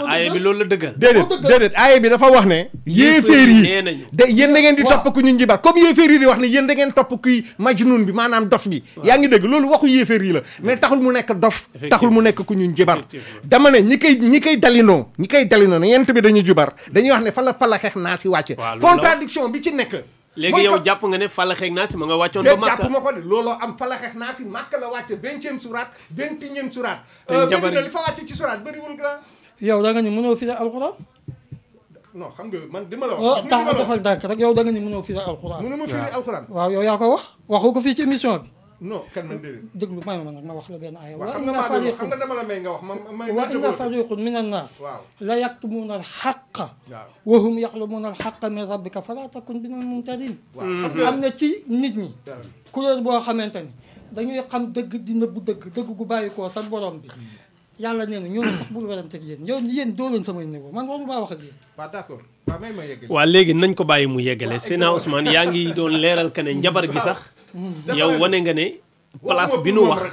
B: aaya bi loolu la dëggal
C: déedéet aaya bi dafa wax ne yéeféer yi
B: nee nañu
C: de yéen da ngeen di
D: waaw.
C: topp ku ñu njibar comme yéeféer yi di wax ne yéen da ngeen topp kuy majnun bi maanaam dof bi yaa ngi dégg loolu waxu yéeféer yi la mais taxul mu nekk dof taxul mu nekk ku ñu njibar dama ne ñi koy dalinoo ne yent bi dañuy jubar dañuy wax ne fa la xeex naa si wàcce
B: waaw, loolu la.
C: contradiction bi ci nekk
B: léegi yow jàpp nga ne falaxeeg naa si ma nga wàccoon ba
C: déet
B: Makka
C: jàpp ma ko de looloo am falaxeex naa si Makka la wàcce 20e surat 21e surat
B: Te njabar
C: Medina
B: yi-
C: li fa wàcce ci surat bëriwul grand
D: yow da nga ni mënoo firi alquran
C: non xam nga man dima la wax gis nga
D: tax
C: li ma la wax
D: defal dànk rek yow da nga ni mënoo firi alquran
C: mënu ma firi alxuraan
D: waaw yow yaa ko wax waxu ko fii ci émission bi
C: non kan man déedéet
D: déglu may ma nag ma wax la benn aaya
C: waaw
D: wa
C: xam nga
D: inna
C: maa doon xam
D: fariqun
C: nga dama la may nga wax ma
D: wa inna fariqun min annaas
C: waaw
D: la yaktumuuna alxaqa
C: waaw
D: wa hum yaxlamuuna alxaqa min rabbika fala takun minal mumtarin
C: waaw xam nga
D: am na ci nit ñi couleur boo xamante ni dañuy xam dëgg di nëbbu dëgg gu bàyyi koo sa borom bi yàlla nee na ñooñu sax bul werante ak yéen yéen doo leen samay niveau man waru maa wax ak yéen
C: waaw d'accord waaw may ma yeggali
B: waa léegi nañ ko bàyyi mu yeggale Seydina Ousmane yaa ngi doon leeral que ne njabar gi sax yow wane nga ne place bi nu wax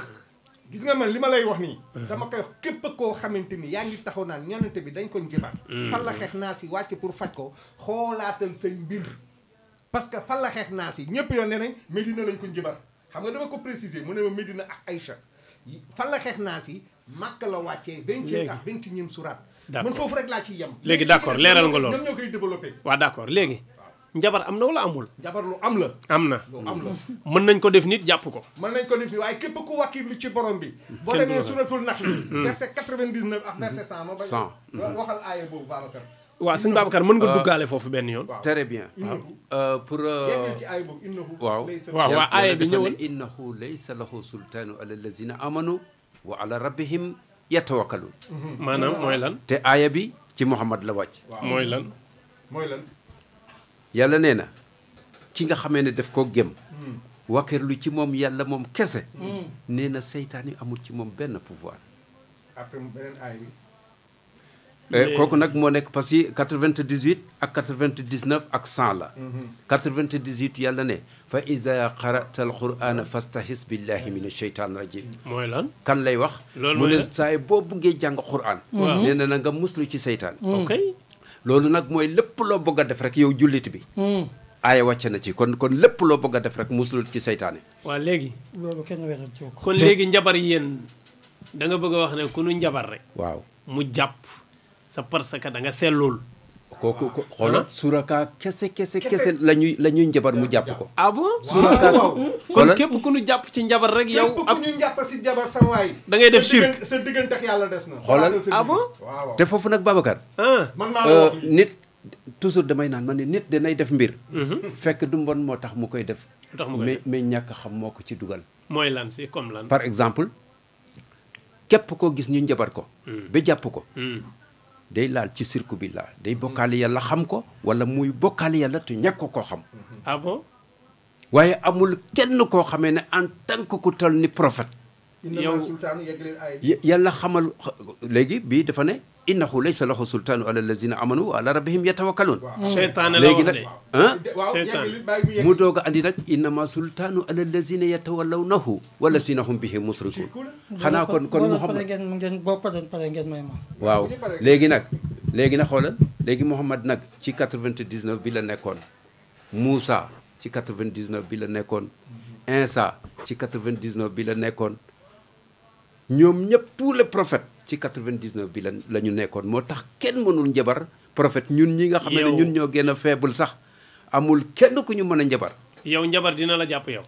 C: gis nga man li ma lay wax nii dama koy wax képp koo xamante ni yaa ngi taxaw naan ñonante bi dañ ko njibar fan la xeex naa si wàcc pour faj ko xoolaatal say mbir parce que fan la xeex naa si ñëpp yoon nee nañ Medina lañ ko njibar xam nga dama ko préciser mu ne ma Medina ak Aïcha fan la xeex naa si Makka la wàccee 20e ak 21e surat man foofu rek laa ciy yem
B: léegi d'accord leeral nga loolu
C: ñoom ñoo koy développé
B: waa d'accord léegi njabar am na wala amul
C: jabar lu am la
B: am na
C: lu am la
B: mën nañ ko def nit jàpp ko
C: mën nañ ko def ni waaye képp ku wàkkirlu ci borom bi boo
B: Kenn du
C: demee
B: la
C: suratul Nahl verset 99 ak verset 100 ma bañ waxal aaya boobu Babacar
B: waaw sëñ Babacar mën nga duggaale foofu benn yoon
C: waaw
E: très bien pour
C: yeggil ci aaya boobu innahu
E: waaw
C: laysa
B: waaw
E: yàlla
B: aaya bi
E: dafa ne
B: ñëwal
E: innahu laysa lahu sultaanu ala allazina amanu wa ala rabbihim yatawakkalun
B: maanaam mooy lan
E: te aaya bi ci Muhammad la wàcc
B: mooy lan
C: mooy lan
E: yàlla nee na ki nga xamee ne daf koo gëm wakkeerlu ci moom yàlla moom kese nee na seytaan yi amul ci moom benn pouvoir
C: après beneen aaya bi
E: kooku nag moo nekk parce que 98 ak 99 ak 100 la 98 yàlla ne fa iza qara'ta alqur'ana fastahis billahi min asheytan rajim
B: mooy lan
E: kan lay wax
B: loolu
E: mu
B: mooy
E: ne
B: lan
E: saay boo buggee jàng qur'an nee na nga muslu ci seytaan
B: ok
E: loolu nag mooy lépp loo bëgg a def rek yow jullit bi aaya wàcc na ci kon lépp loo bëgg a def rek muslul ci seytaane
B: waa léegi
D: loolu kenn werante ko
B: kon léegi njabar yéen da nga bëgg a wax ne ku nu njabar rek
E: waaw
B: mu jàpp sa parce que da nga sellul
E: kooku xoolal suraka kese la ñuy njabar mu jàpp ko.
B: ah bon
E: suraka
B: kon
E: xoolal
B: képp ku ñu jàpp ci njabar rek yow
C: képp ku ñu jàpp si jabar sa waay.
B: da ngay def shirk.
C: sa diggante ak yàlla des na.
E: Xoolal.
B: Ah bon?
C: waaw
E: te foofu nag Babacar.
B: ah
C: man maa la wax lii.
E: nit toujours damay naan ma ne nit danay def mbir. fekk du mbon moo tax mu koy def.
B: lu tax mu koy
E: mais ñàkk xam moo ko ci dugal.
B: mooy lan si comme lan.
E: par exemple képp koo gis ñu njabar ko. ba jàpp ko. day laal ci cirque bi laal day bokkaale yàlla xam ko wala muy bokkaale yàlla te ñàkk koo xam.
B: ah bon.
E: waaye amul kenn koo xamee ne en tant que ku toll ni prophète.
C: yow sultaan yegleel ay.
E: yàlla xamal léegi bii dafa ne innahu laysa lahu sultaanu ala allazina amanu wa ala rabbihim yatawakkalun.
B: seytaane la
E: léegi
B: wax
E: nag
B: de.
E: ah
C: waaw
B: Seytaan.
C: yegleel bàyyi mu yegg.
E: mu doog a andi nag innama sultaanu ala allazina yatawallawnahu wala sinahum bihi musrikun xanaa kon
D: pare
E: Muhammad
D: ngeen boo pare ngeen may ma.
E: waaw léegi nag xoolal léegi Muhammad nag ci 99 bi la nekkoon Moussa ci 99 bi la nekkoon Insa ci 99 bi la nekkoon ñoom ñëpp tous les prophètes ci 99 bi la ñu nekkoon moo tax kenn mënul njabar prophète ñun ñi nga xam ne
B: Yow.
E: ñun ñoo gën a faible sax amul kenn ku ñu mën a njabar
B: yow njabar dina la jàpp yow.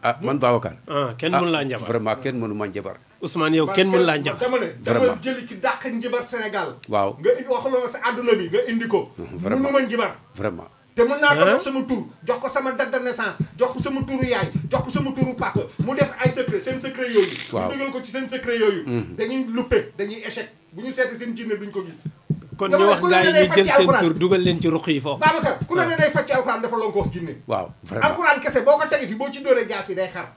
E: ah man Babacar
B: ah kenn mënu laa njabar.
E: vraiment kenn mënu ma njabar
B: Ousmane yow kenn mënu laa njabar.
C: dama ne dama
E: Vraiment.
C: jëli ki dàq njibar Sénégal.
E: waaw
C: nga indi waxaloo ma sa àdduna bi nga indi ko.
E: Vraiment.
C: mënu ma njibar.
E: vraiment
C: te mën naa ko
B: Hein?
C: jox sama tur jox ko sama date de naissance jox ko sama turu yaay jox ko sama turu papa mu def ay secret seen secret yooyu.
E: Waaw.
C: ñu dugal ko ci seen secret yooyu. dañuy luppe dañuy échec bu ñu seeti seen jinne duñ ko gis.
B: kon
C: dama
B: ñu
C: ne
B: wax
C: ku
B: gaa
C: la
B: yi
C: ne day
B: ñu
C: faj
B: jël
C: ci
B: seen
C: alxuraan.
B: tur dugal leen ci ruq yi foofu.
C: Babacar ku la ne day faj ci alxuraan dafa loo ko wax jinne.
E: waaw vraiment
C: alxuraan kese boo ko tegee fi boo ci dóoree jaas yi day xar.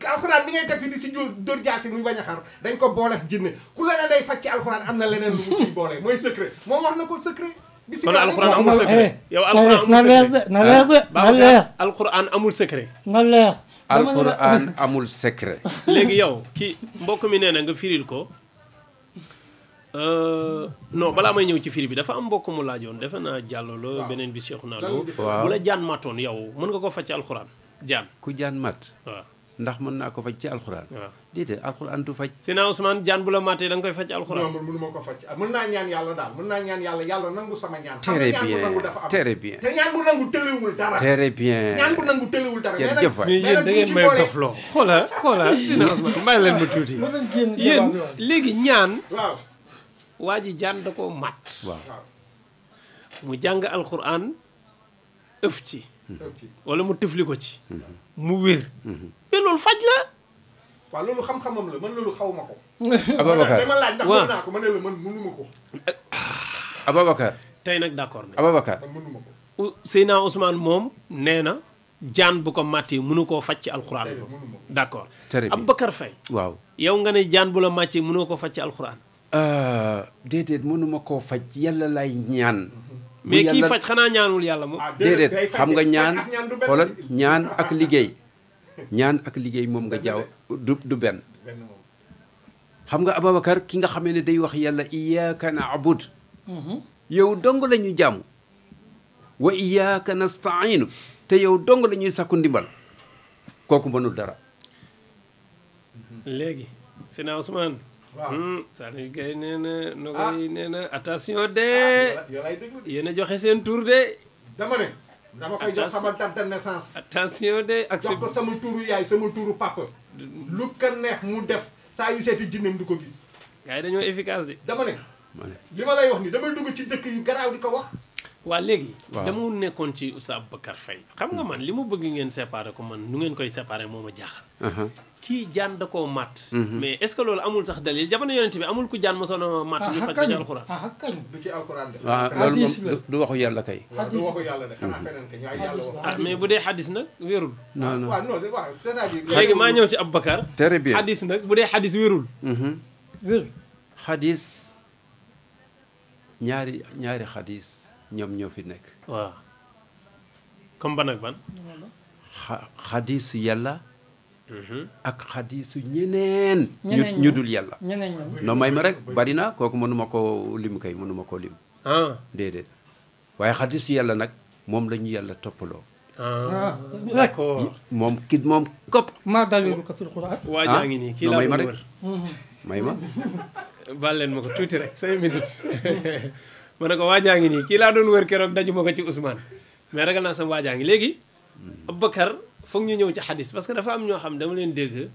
C: alxuraan bi ngay teg fi di si dóor jaas yi muy bañ a xar dañ ko booleef jinne ku la ne day faj ci alxuraan am na leneen lu mu ciy boole mooy secret moom wax na ko secret.
B: kon alxuraan amul secret. yow
D: na
B: alxuraan
D: leer
B: amul
D: de
B: secret.
D: na leer de na leer
B: alxuraan amul secret.
D: na leer.
E: alquran amul secret
B: léegi yow kii mbokk mi nee na nga firil ko non balaa may ñëw ci firi bi dafa am mbokk mu laajoon defe naa Diallo la beneen bi Cheikh naa lo
E: waaw
B: bu la jaan matoon yow mën nga ko faj ci alxuraan jaan
E: ku jaan mat
B: waaw
E: ndax mën naa ko faj ci alquran
B: waaw.
E: déedéet alquran du faj
B: Sina Ousmane jaan bu la matee da nga koy faj ci
C: non
B: alxuraan.
C: man mënu ma ko faj mën naa ñaan yàlla daal mën naa ñaan yàlla yàlla nangu sama ñaan. xam nga
E: très
C: ñaan bu
E: bien
C: nangu dafa am
E: très bien
C: te ñaan bu nangu tëlewul dara.
E: très bien
C: ñaan bu nangu tëlewul dara.
E: jërëjëf waay.
B: mais yéen da ngeen may dofloo xoola Sina Ousmane bàyyi leen ma tuuti
D: mën nañ génn
B: yéen
D: débat bi waay.
B: léegi ñaan
C: waaw
B: waa ji jaan da koo mat
E: waaw
B: mu jàng alxuraan ëf ci wala mu tëfli ko ci mu wér mais loolu faj la
C: waaw loolu xam-xamam la man loolu xaw ma ko.
E: Ababacar
C: dama laaj ndax
B: waaw.
C: mën naa ko ma ne la man mënu ma ko.
E: Ababacar
B: tey nag d'accord ne
E: Ababacar
C: man mënu ma ko.
B: Seyna Ousmane moom nee na jaan bu ko màttee mënu koo faj ci alxuraan
C: Déedéet, mënu ma ko.
B: d'accord
E: Très bien.
B: Aboubacar Faye
E: waaw
B: yow nga ne jaan bu la màccee mënoo ko faj ci alxuraan
E: déedéet mënuma koo faj yàlla lay ñaan bu
B: mais kii
E: yàlla-
B: faj xanaa ñaanul yàlla moom
C: ah
E: déedéet
C: day faj
E: xam nga
C: de.
E: ñaan
C: ak ñaan du benn
E: xoolal
C: bi.
E: ñaan ak liggéey ñaan ak liggéey moom nga jaaw du benn
C: benn moom.
E: xam nga Ababacar ki nga xamee ne day wax yàlla iyyaka na'bud yow dong la ñuy jaamu wa iyyaka nasta'inu te yow dong la ñuy sakku ndimbal kooku mënul dara
B: léegi Seyna Ousmane
C: waaw.
B: Saliou Gueye nee na no
C: Ah.
B: koy nee na attention
C: ah
B: de
C: yow lay déglu de.
B: yéen a joxe seen tur de
C: dama ne. dama koy jox sama date de naissance.
B: attention de ak
C: jox ko sama turu yaay sama turu papa. lu ko neex mu def saa yu seeti jinneem du ko gis.
B: gars yi dañoo efficace de
C: dama ne.
E: ma ne
C: li ma lay wax ni damay dugg ci dëkk yu garaaw di ko wax.
B: waa léegi
E: Waaw.
B: dama nekkoon ci Oustaz Aboubacar Faye xam nga man li ma bëgg ngeen séparer ko man nu ngeen koy séparer moo ma jaaxal
E: aha
B: kii jaan da koo matt mais est-ce que loolu amul sax dalil jamono yonent bi amul ku jaan mosoon a matt ñu faj ko ci alxuraan
D: kañ
C: du ci alxuraan de.
E: waaw loolu
D: Hadis
E: moom
D: la.
E: du waxu yàlla kay
C: waaw du waxu yàlla de xanaa feneen ke ñu ay yàlla wax.
B: ah mais bu dee xadis nag wérul
E: non non
C: waaw non c'est waaw c'est-à-dire.
B: léegi maa ñëw ci Aboubacar
E: très bien
B: xadis nag bu dee xadis wérul
D: wér
E: xadis ñaari xadis ñoom ñoo fi nekk
B: waaw comme ban ak ban
E: xadisu yàlla ak xadisu ñeneen ñu dul yàlla
D: ñeneen ñoom
E: non may ma rek bari na kooku mënuma koo lim kay mënuma koo lim
B: ah
E: déedéet waaye xadisu yàlla nag moom la ñu yàlla toppaloo
B: ah
D: rek
B: d'accord
E: moom kit moom kopp
D: maa daliluka fil Qur'an
B: waa jaa ngi nii kii
E: non
B: laa
E: may ma
B: bëgg
E: rek
B: wër
E: may ma
B: baal leen ma ko tuuti rek 5 minutes ma ne ko waajaa ngi nii kii laa doon wër keroog daju ma ko ci Ousmane mais ragal naa sama waajaa ngi léegi Aboubacar foog ñu ñëw ci xadis parce que dafa am ñoo xam dama leen dégg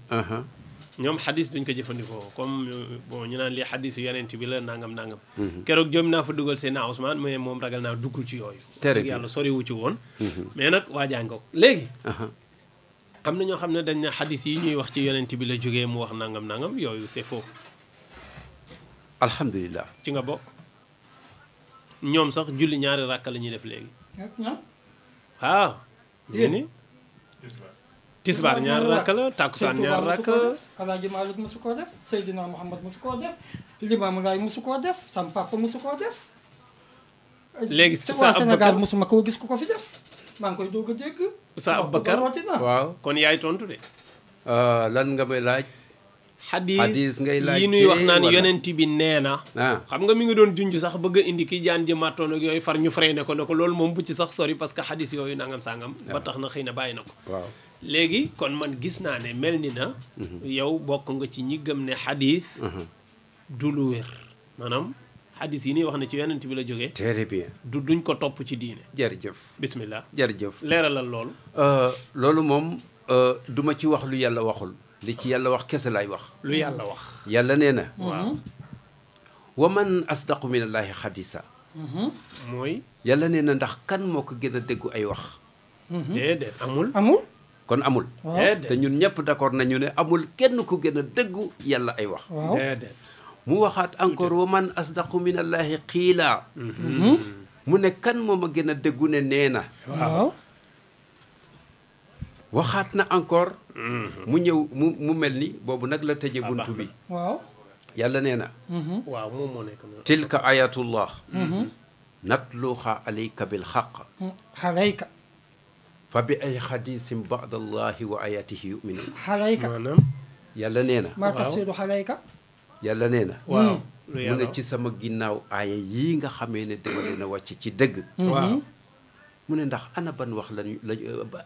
B: ñoom xadis duñ ko jëfandikoo comme bon ñu naan lii xadis yu yonent bi la nangam keroog jom naa fa dugal Seydina Ousmane mais moom ragal naa duggul ci yooyu dëgg yàlla soriwu ci woon mais nag waajaa ngi ko léegi am na ñoo xam ne dañ ne xadis yi ñuy wax ci yonent bi la jógee mu wax nangam yooyu c'est faux
E: alhamdulilah
B: ci nga bokk ñoom sax julli ñaari rakk la ñuy def léegi waaw yéen tisbaar ñaari rakk la takkusaan ñaari rakk
D: Alaaji Maalik mosu koo def Seydina Muhammad mosu koo def Limaamu Laay mosu koo def sam papa mosu koo def
B: léegi
D: waa Sénégal mosuma koo gis ku ko fi def maa ngi koy doog a dégg
B: sa Aboubacar
E: waaw
B: kon yaay tontu de
E: lan nga may laaj
B: xadis
E: ngay laaj
B: yi nuy wax naan yonent bi nee na
E: ah
B: xam nga mi ngi doon junj sax bëgg a indi ki jaan jëmaatoon ak yooyu far ñu freiné ko ne ko loolu moom bu ci sax sori parce que xadis yooyu nangam sangam ba tax na xëy na bàyyi na ko
E: waaw
B: léegi kon man gis naa ne mel ni na yow bokk nga ci ñi gëm ne xadis du lu wér maanaam xadis yi nuy wax ne ci yonent bi la jógee
E: très bien
B: duñ ko topp ci diine
E: jërëjëf
B: bismillah
E: jërëjëf
B: leeralal loolu
E: loolu moom duma ci wax lu yàlla waxul li ci yàlla wax kese laay wax
B: lu yàlla wax
E: yàlla nee na
B: waaw
E: wa man asdaqu min allahi xadisa
B: mooy
E: yàlla nee na ndax kan moo ko gën a déggu ay wax
B: déedéet amul
E: kon amul
B: déedéet
E: te ñun ñëpp d'accord nañu ne amul kenn ku gën a déggu yàlla ay wax
B: déedéet
E: mu waxaat encore wa man asdaqu min allahi xiila mu ne kan moom a gën a déggu ne nee na
D: waaw
E: waxaat na encore mu ñëw mu mel ni boobu nag la tëje buntu bi
D: waaw
E: yàlla nee na
B: waaw moom moo nekk noonu
E: tilka ayatullah natluha alayka bil xaq
D: xalayka
E: fa bi ay xadisin ba'da allahi wa ayatihi yuminun
D: xalayka
B: maanaam
E: yàlla nee na
D: maa tafsiru xalayka
E: yàlla nee na
B: waaw lu
E: mu
B: yàlla
E: ne ci sama ginnaaw aaya yii nga xamee ne dama leen a wàcc ci dëgg
B: waaw
E: mu ne ndax ana ban wax lañu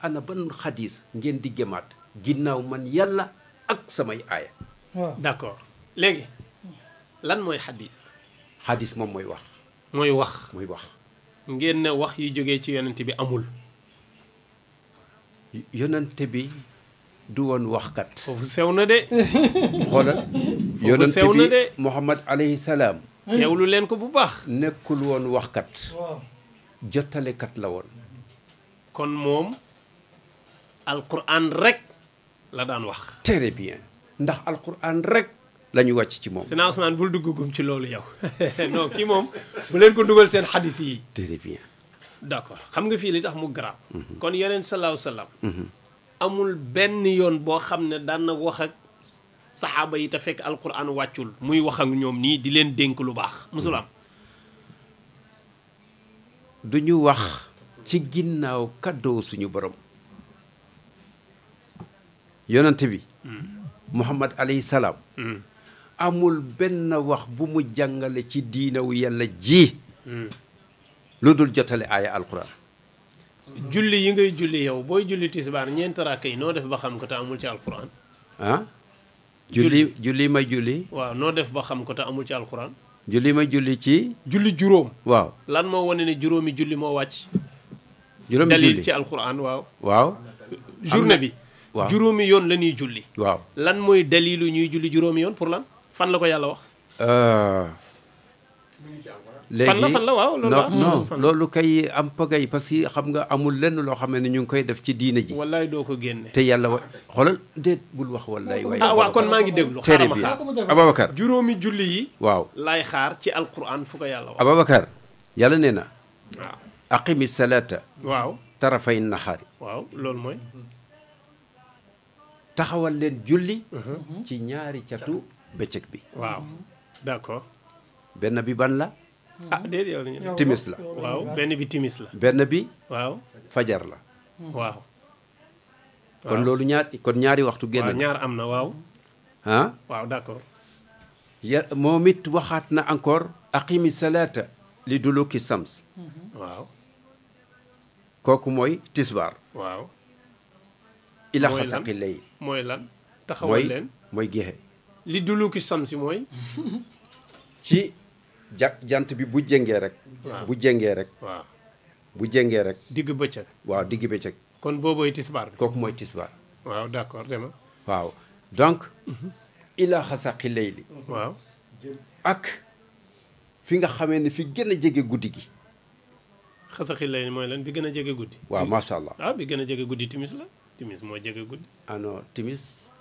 E: ana ban xadis ngeen di gemaat ginnaaw man yàlla ak samay aaya
D: waaw
B: d'accord léegi lan mooy xadis
E: xadis moom mooy wax
B: mooy wax
E: mooy wax
B: ngeen ne wax yi jógee ci yonent bi amul
E: yonante bi du woon waxkat
B: foofu sew na de
E: xoolal yonante
B: sew na
E: bi
B: de.
E: Muhammad alayhi salaam
B: teewlu leen ko bu baax
E: nekkul woon waxkat
D: waaw
E: jottalekat la woon
B: kon moom alquran rek la daan wax
E: très bien ndax alquran rek la ñu wàcc ci moom
B: Seydina Ousmane bul duggagum ci loolu yow non kii moom bu leen ko dugal seen xadis yi
E: très bien
B: d'accord xam nga fii li tax mu garaaw kon yeneen salaahu salaam amul benn yoon boo xam ne daan na wax ak saxaaba yi te fekk alquran wàccul muy wax ak ñoom nii di leen dénk lu baax musul am
E: du ñu wax ci ginnaaw kàddoo suñu borom yonante bi Muhammad alayhi salaam amul benn wax bu mu jàngale ci diinawu yàlla ji lu dul jotale aaya alquran
B: julli yi ngay julli yow booy julli tisbaar ñeenti rakk yi noo def ba xam ko te amul ci alquran
E: ah julli may julli
B: waaw noo def ba xam ko te amul ci alquran
E: julli may julli ci
B: julli juróom
E: waaw
B: lan moo wane ne juróomi julli moo wàcc
E: juróomi
B: dalil
E: julli
B: ci alquran waaw
E: waaw
B: journée bi
E: waaw
B: juróomi yoon la ñuy julli
E: waaw
B: lan mooy dalilu ñuy julli juróomi yoon pour lan fan la ko yàlla wax
E: léegi
B: fan la waaw loolu
E: non loolu kay am pagay parce que xam nga amul lenn loo xam ne ñu ngi koy def ci diina ji
B: wallaay doo ko génne
E: te yàlla xoolal déet bul wax wallaay waaye
B: ah waaw kon maa ngi déglu
E: très
B: xaaral ma
E: bien
B: xaar
E: Ababacar
B: juróomi julli yi
E: waaw
B: laay xaar ci alquran fu ko yàlla wax
E: Ababacar yàlla nee na
B: waaw
E: aqimi salata
B: waaw
E: tarafay nahaari
B: waaw loolu mooy
E: taxawal leen julli ci ñaari catu bëccëg bi
B: waaw d'accord
E: benn bi ban la
B: ah déedéet yow lañu
E: timis la
B: waaw benn bi timis la
E: benn bi
B: waaw
E: fajar la
B: waaw
E: kon loolu ñaari waxtu génn
B: waaw ñaar am na waaw
E: ah
B: waaw d'accord
E: moom it waxaat na encore aqimi salata li duluki sams
B: waaw
E: kooku mooy tisbaar
B: waaw
E: ila
B: mooy lan?
E: xasaqi lay
B: mooy lan taxawal leen
E: mooy géxe
B: li duluki samsi mooy
E: ci jant bi bu jëngee rek.
B: waaw
E: bu jëngee rek.
B: waaw
E: bu jëngee rek.
B: digg bëccëg.
E: waaw digg bëccëg.
B: kon boobooy tisbaar bi.
E: kooku mooy tisbaar.
B: waaw d'accord dema
E: waaw donc. ila xasaqi layli.
B: waaw.
E: ak fi nga xamee ne fi gën a jege guddi gi.
B: xasaxi lay mooy lan bi gën a jege guddi.
E: waaw macha allah.
B: ah bi gën a jege guddi timis la timis moo jege guddi.
E: ah non timis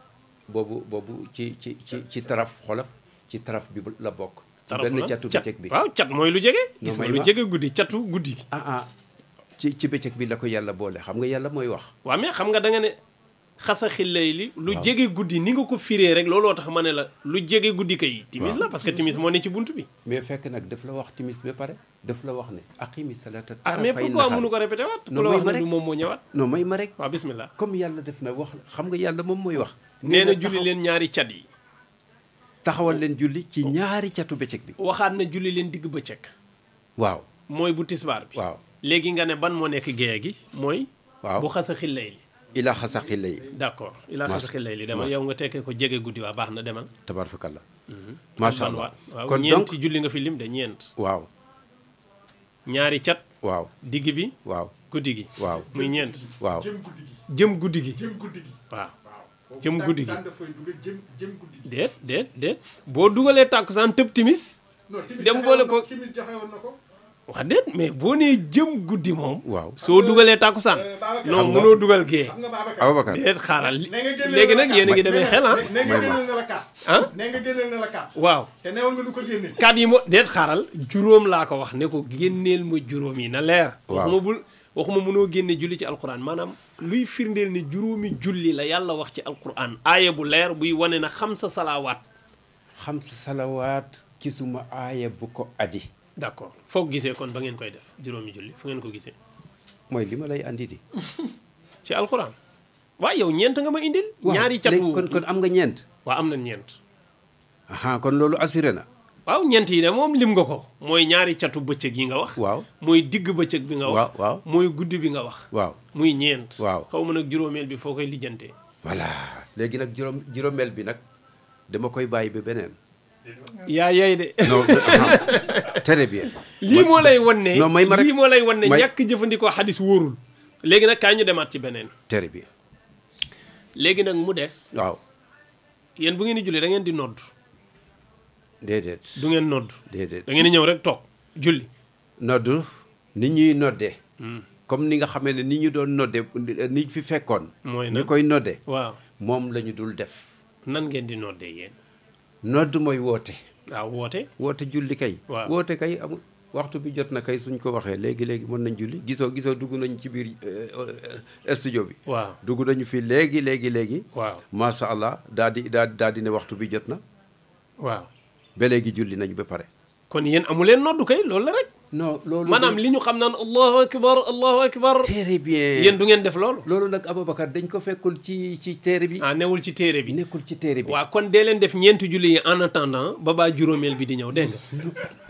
E: boobu ci taraf xolof ci taraf bi la bokk. ci benn catu bëccëg bi
B: waaw cat mooy lu jege.
E: non
B: gis nga lu jege guddi catu guddi gi.
E: ci bëccëg bi la ko yàlla boole xam nga yàlla mooy wax.
B: waaw mais xam nga da nga ne xasaxi lay li lu jege guddi ni nga ko firee rek looloo tax ma ne la lu jege guddi kay. timis la parce que timis moo ne ci buntu bi.
E: mais fekk nag daf la wax timis ba pare daf la wax ne aqimi salata
B: mais pourquoi mënu ko répété waat. ku la wax ne du moom moo ñëwaat.
E: non may ma rek.
B: waaw bismillah.
E: comme yàlla def na wax xam nga yàlla moom mooy wax.
B: nee na julli leen ñaari cat yi.
E: taxawal leen julli ci ñaari catu bëccëg bi.
B: waxaat na julli leen digg bëccëg.
E: waaw
B: mooy bu tisbaar bi.
E: waaw
B: léegi nga ne ban moo nekk géeye gi mooy.
E: waaw
B: bu xasaxi lay li.
E: ilaa xasaqi lay.
B: d'accord ilaa xasaxi lay li demal yow nga tekkee ko jege guddi waa baax na demal.
E: tabaarakallah. macha allah
B: waaw
E: kon
B: ñeenti julli nga fi lim de ñeent.
E: waaw.
B: ñaari cat.
E: waaw
B: digg bi.
E: waaw
B: guddi gi.
E: waaw
B: muy ñeent.
E: waaw
B: jëm guddi gi. waaw jëm guddi gi. déet boo dugalee tàkkusaan tëb timis. dem boole ko wax déet mais boo nee jëm guddi moom.
E: waaw
B: soo dugalee tàkkusaan. non mënoo dugal gée.
E: Ababacar
B: déet xaaral léegi nag yéen a ngi demee xel ah.
C: ne nga génneel na la kaat.
B: waaw
C: te newoon nga du ko génne.
B: kaat yi déet xaaral juróom laa ko wax ne ko génneel ma juróom yi na leer. waxuma mënoo génne julli ci alquran maanaam luy firndeel ne juróomi julli la yàlla wax ci alquran aaya bu leer buy wane na xamsa salawaat gisuma aaya bu ko addi. d'accord foog gisee kon ba ngeen koy def juróomi julli fu ngeen ko gisee.
E: mooy li ma lay andi di.
B: ci alquran. waaw yow ñeent nga ma indil. ñaari catu
E: kon am nga ñeent.
B: waaw am na ñeent.
E: kon loolu assuré na.
B: waaw ñeent yi de moom lim nga ko. mooy ñaari catu bëccëg yi nga wax.
E: waaw
B: mooy digg bëccëg bi nga wax.
E: waaw
B: mooy guddi bi nga wax.
E: waaw
B: muy ñeent.
E: waaw
B: xaw ma nag juróomeel bi foo koy lijjantee.
E: voilà léegi nag juróomeel bi nag dama koy bàyyi ba beneen.
B: yaa yey de.
E: non très bien.
B: lii moo lay wan ne.
E: non may ma rek
B: lii moo lay wan ne ñàkk jëfandikoo xadis wóorul. léegi nag kaa ñu demaat ci beneen.
E: très bien.
B: léegi nag mu des.
E: waaw.
B: yéen bu ngeen di julli da ngeen di nodd.
E: déedéet.
B: du ngeen nodd.
E: déedéet
B: da ngeen di ñëw rek toog julli.
E: noddu ni ñuy noddee. comme ni nga xamee ne ni ñu doon noddee ni fi fekkoon.
B: mooy
E: ñu koy noddee.
B: waaw
E: moom la ñu dul def.
B: nan ngeen di noddee yéen.
E: nodd mooy woote.
B: waaw woote.
E: woote julli kay.
B: waaw
E: woote kay amul waxtu bi jot na kay suñ ko waxee léegi mën nañ julli gisoo dugg nañ ci biir studio bi.
B: waaw
E: dugg nañu fi léegi.
B: waaw
E: macha allah daal di ne waxtu bi jot na.
B: waaw
E: ba léegi julli nañu ba pare.
B: kon yéen amu leen noddu kay loolu la rek.
E: non loolu
B: maanaam li ñu xam naan allahu akbar.
E: téere bien
B: yéen du ngeen def loolu.
E: loolu nag Ababacar dañ ko fekkul ci téere bi.
B: newul ci téere bi.
E: nekkul ci téere bi.
B: waaw kon dee leen def ñeenti julli yi en attendant ba baa juróomeel bi di ñëw dégg nga.